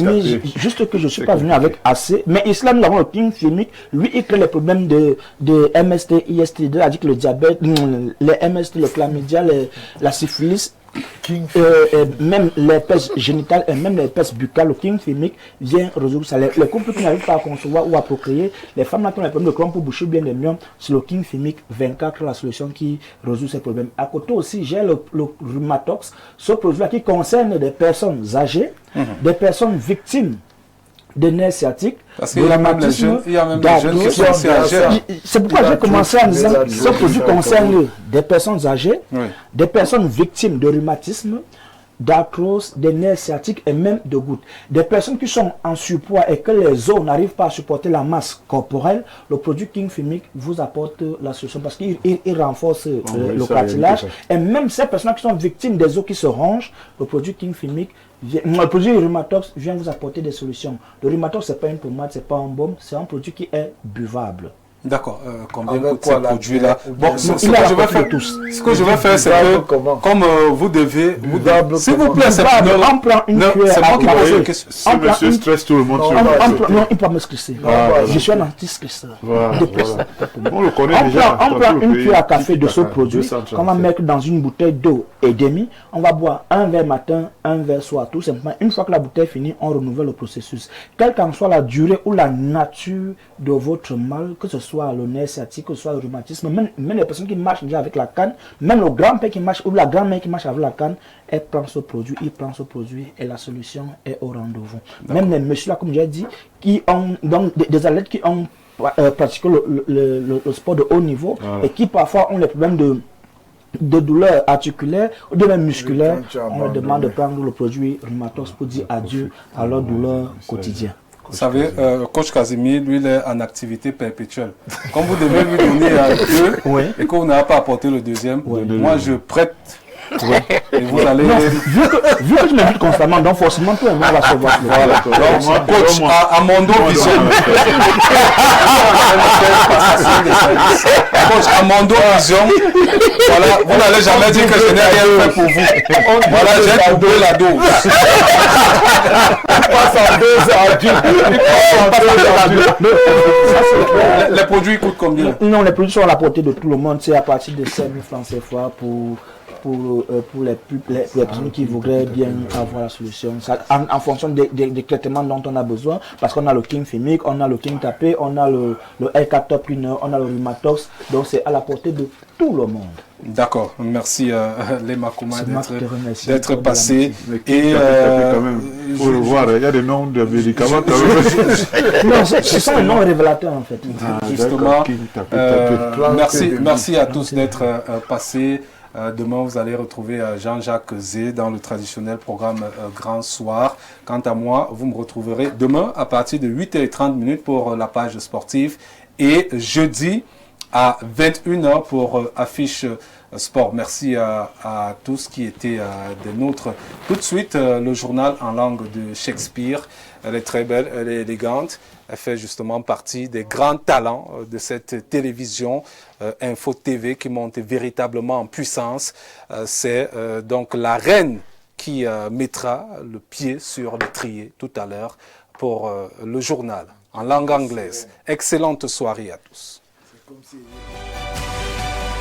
[SPEAKER 11] donner. Juste que je ne suis pas venu avec assez. Mais Islam, nous avons le King chimique. Lui, il crée les problèmes de MST, IST, c'est-à-dire que le diabète, les MST, le chlamydia, la syphilis. Même l'herpès génital et même l'herpès buccal, le King chimique vient résoudre ça. Les couples qui n'arrivent pas à concevoir ou à procréer, les femmes qui ont les problèmes de colon pour boucher bien les miens, c'est le King chimique 24, la solution qui résout ces problèmes. À côté aussi, j'ai le Rhumatox, ce produit-là qui concerne des personnes âgées, des personnes victimes de nerfs sciatiques.
[SPEAKER 1] Parce qu'il y a même des jeunes qui sont assez âgés.
[SPEAKER 11] C'est pourquoi j'ai commencé en disant que ce produit concerne des personnes âgées, des personnes victimes de rhumatisme, d'arthrose, des nerfs sciatiques et même de gouttes. Des personnes qui sont en surpoids et que les os n'arrivent pas à supporter la masse corporelle, le produit King Chimique vous apporte la solution parce qu'il renforce le cartilage. Et même ces personnes qui sont victimes des os qui se rongent, le produit King Chimique, le produit Rhumatox vient vous apporter des solutions. Le Rhumatox, ce n'est pas une pommade, ce n'est pas un baume, c'est un produit qui est buvable.
[SPEAKER 1] D'accord. Combien coûte ce produit-là? Bon, ce que je vais faire, c'est que, comme vous devez... S'il vous plaît, c'est
[SPEAKER 11] on prend une cuillère.
[SPEAKER 3] C'est moi qui pose la question. Si monsieur stresse tout le monde sur
[SPEAKER 11] non, il peut me stresser. Je suis un anti-stresseur.
[SPEAKER 3] On le connaît déjà.
[SPEAKER 11] On prend une cuillère à café de ce produit qu'on va mettre dans une bouteille d'eau et demi. On va boire un verre matin, un verre soir. Tout simplement, une fois que la bouteille est finie, on renouvelle le processus. Quelle qu'en soit la durée ou la nature de votre mal, que ce soit le nerf sciatique, que ce soit le rhumatisme, même les personnes qui marchent déjà avec la canne, même le grand-père qui marche ou la grand-mère qui marche avec la canne, elle prend ce produit, il prend ce produit et la solution est au rendez-vous. Même les messieurs là, comme j'ai dit, qui ont donc des athlètes qui ont pratiqué le sport de haut niveau et qui parfois ont les problèmes de douleurs articulaires ou de même musculaires, on leur demande de prendre le produit Rhumatox pour dire adieu à leur douleur quotidienne.
[SPEAKER 1] Vous savez, coach Casimir, lui, il est en activité perpétuelle. Quand vous devez lui donner deux et qu'on n'a pas apporté le deuxième, moi je prête. Et vous allez...
[SPEAKER 11] Non, vu que je m'invite constamment, donc forcément tout le monde va se voir.
[SPEAKER 1] Voilà. Donc, coach, à Mondo Vision. Coach, à Mondo Vision, voilà, vous n'allez jamais dire que je n'ai rien fait pour vous. Voilà, j'ai doublé la dose. Les produits coûtent combien?
[SPEAKER 11] Non, les produits sont à la portée de tout le monde. C'est à partir de 5 000 francs CFA pour les personnes qui voudraient bien avoir la solution. Ça, en fonction des traitements dont on a besoin, parce qu'on a le King Chimique, on a le King Tapé, on a le L4 Top Winner, on a le Rhumatox, donc c'est à la portée de tout le monde.
[SPEAKER 1] D'accord, merci Lema Kouma d'être passé. Et
[SPEAKER 3] pour le voir, il y a des noms de médicaments.
[SPEAKER 11] Non, ce sont les noms révélateurs en fait.
[SPEAKER 1] Justement, merci à tous d'être passés. Demain, vous allez retrouver Jean-Jacques Zé dans le traditionnel programme Grand Soir. Quant à moi, vous me retrouverez demain à partir de 8h30 pour la page sportive et jeudi à 21h pour Affiche Sport. Merci à tous qui étaient des nôtres. Tout de suite, le journal en langue de Shakespeare. Elle est très belle, elle est élégante. Elle fait justement partie des grands talents de cette télévision Info TV qui monte véritablement en puissance. C'est donc la reine qui mettra le pied sur l'étrier tout à l'heure pour le journal en langue anglaise. Excellente soirée à tous. C'est comme si...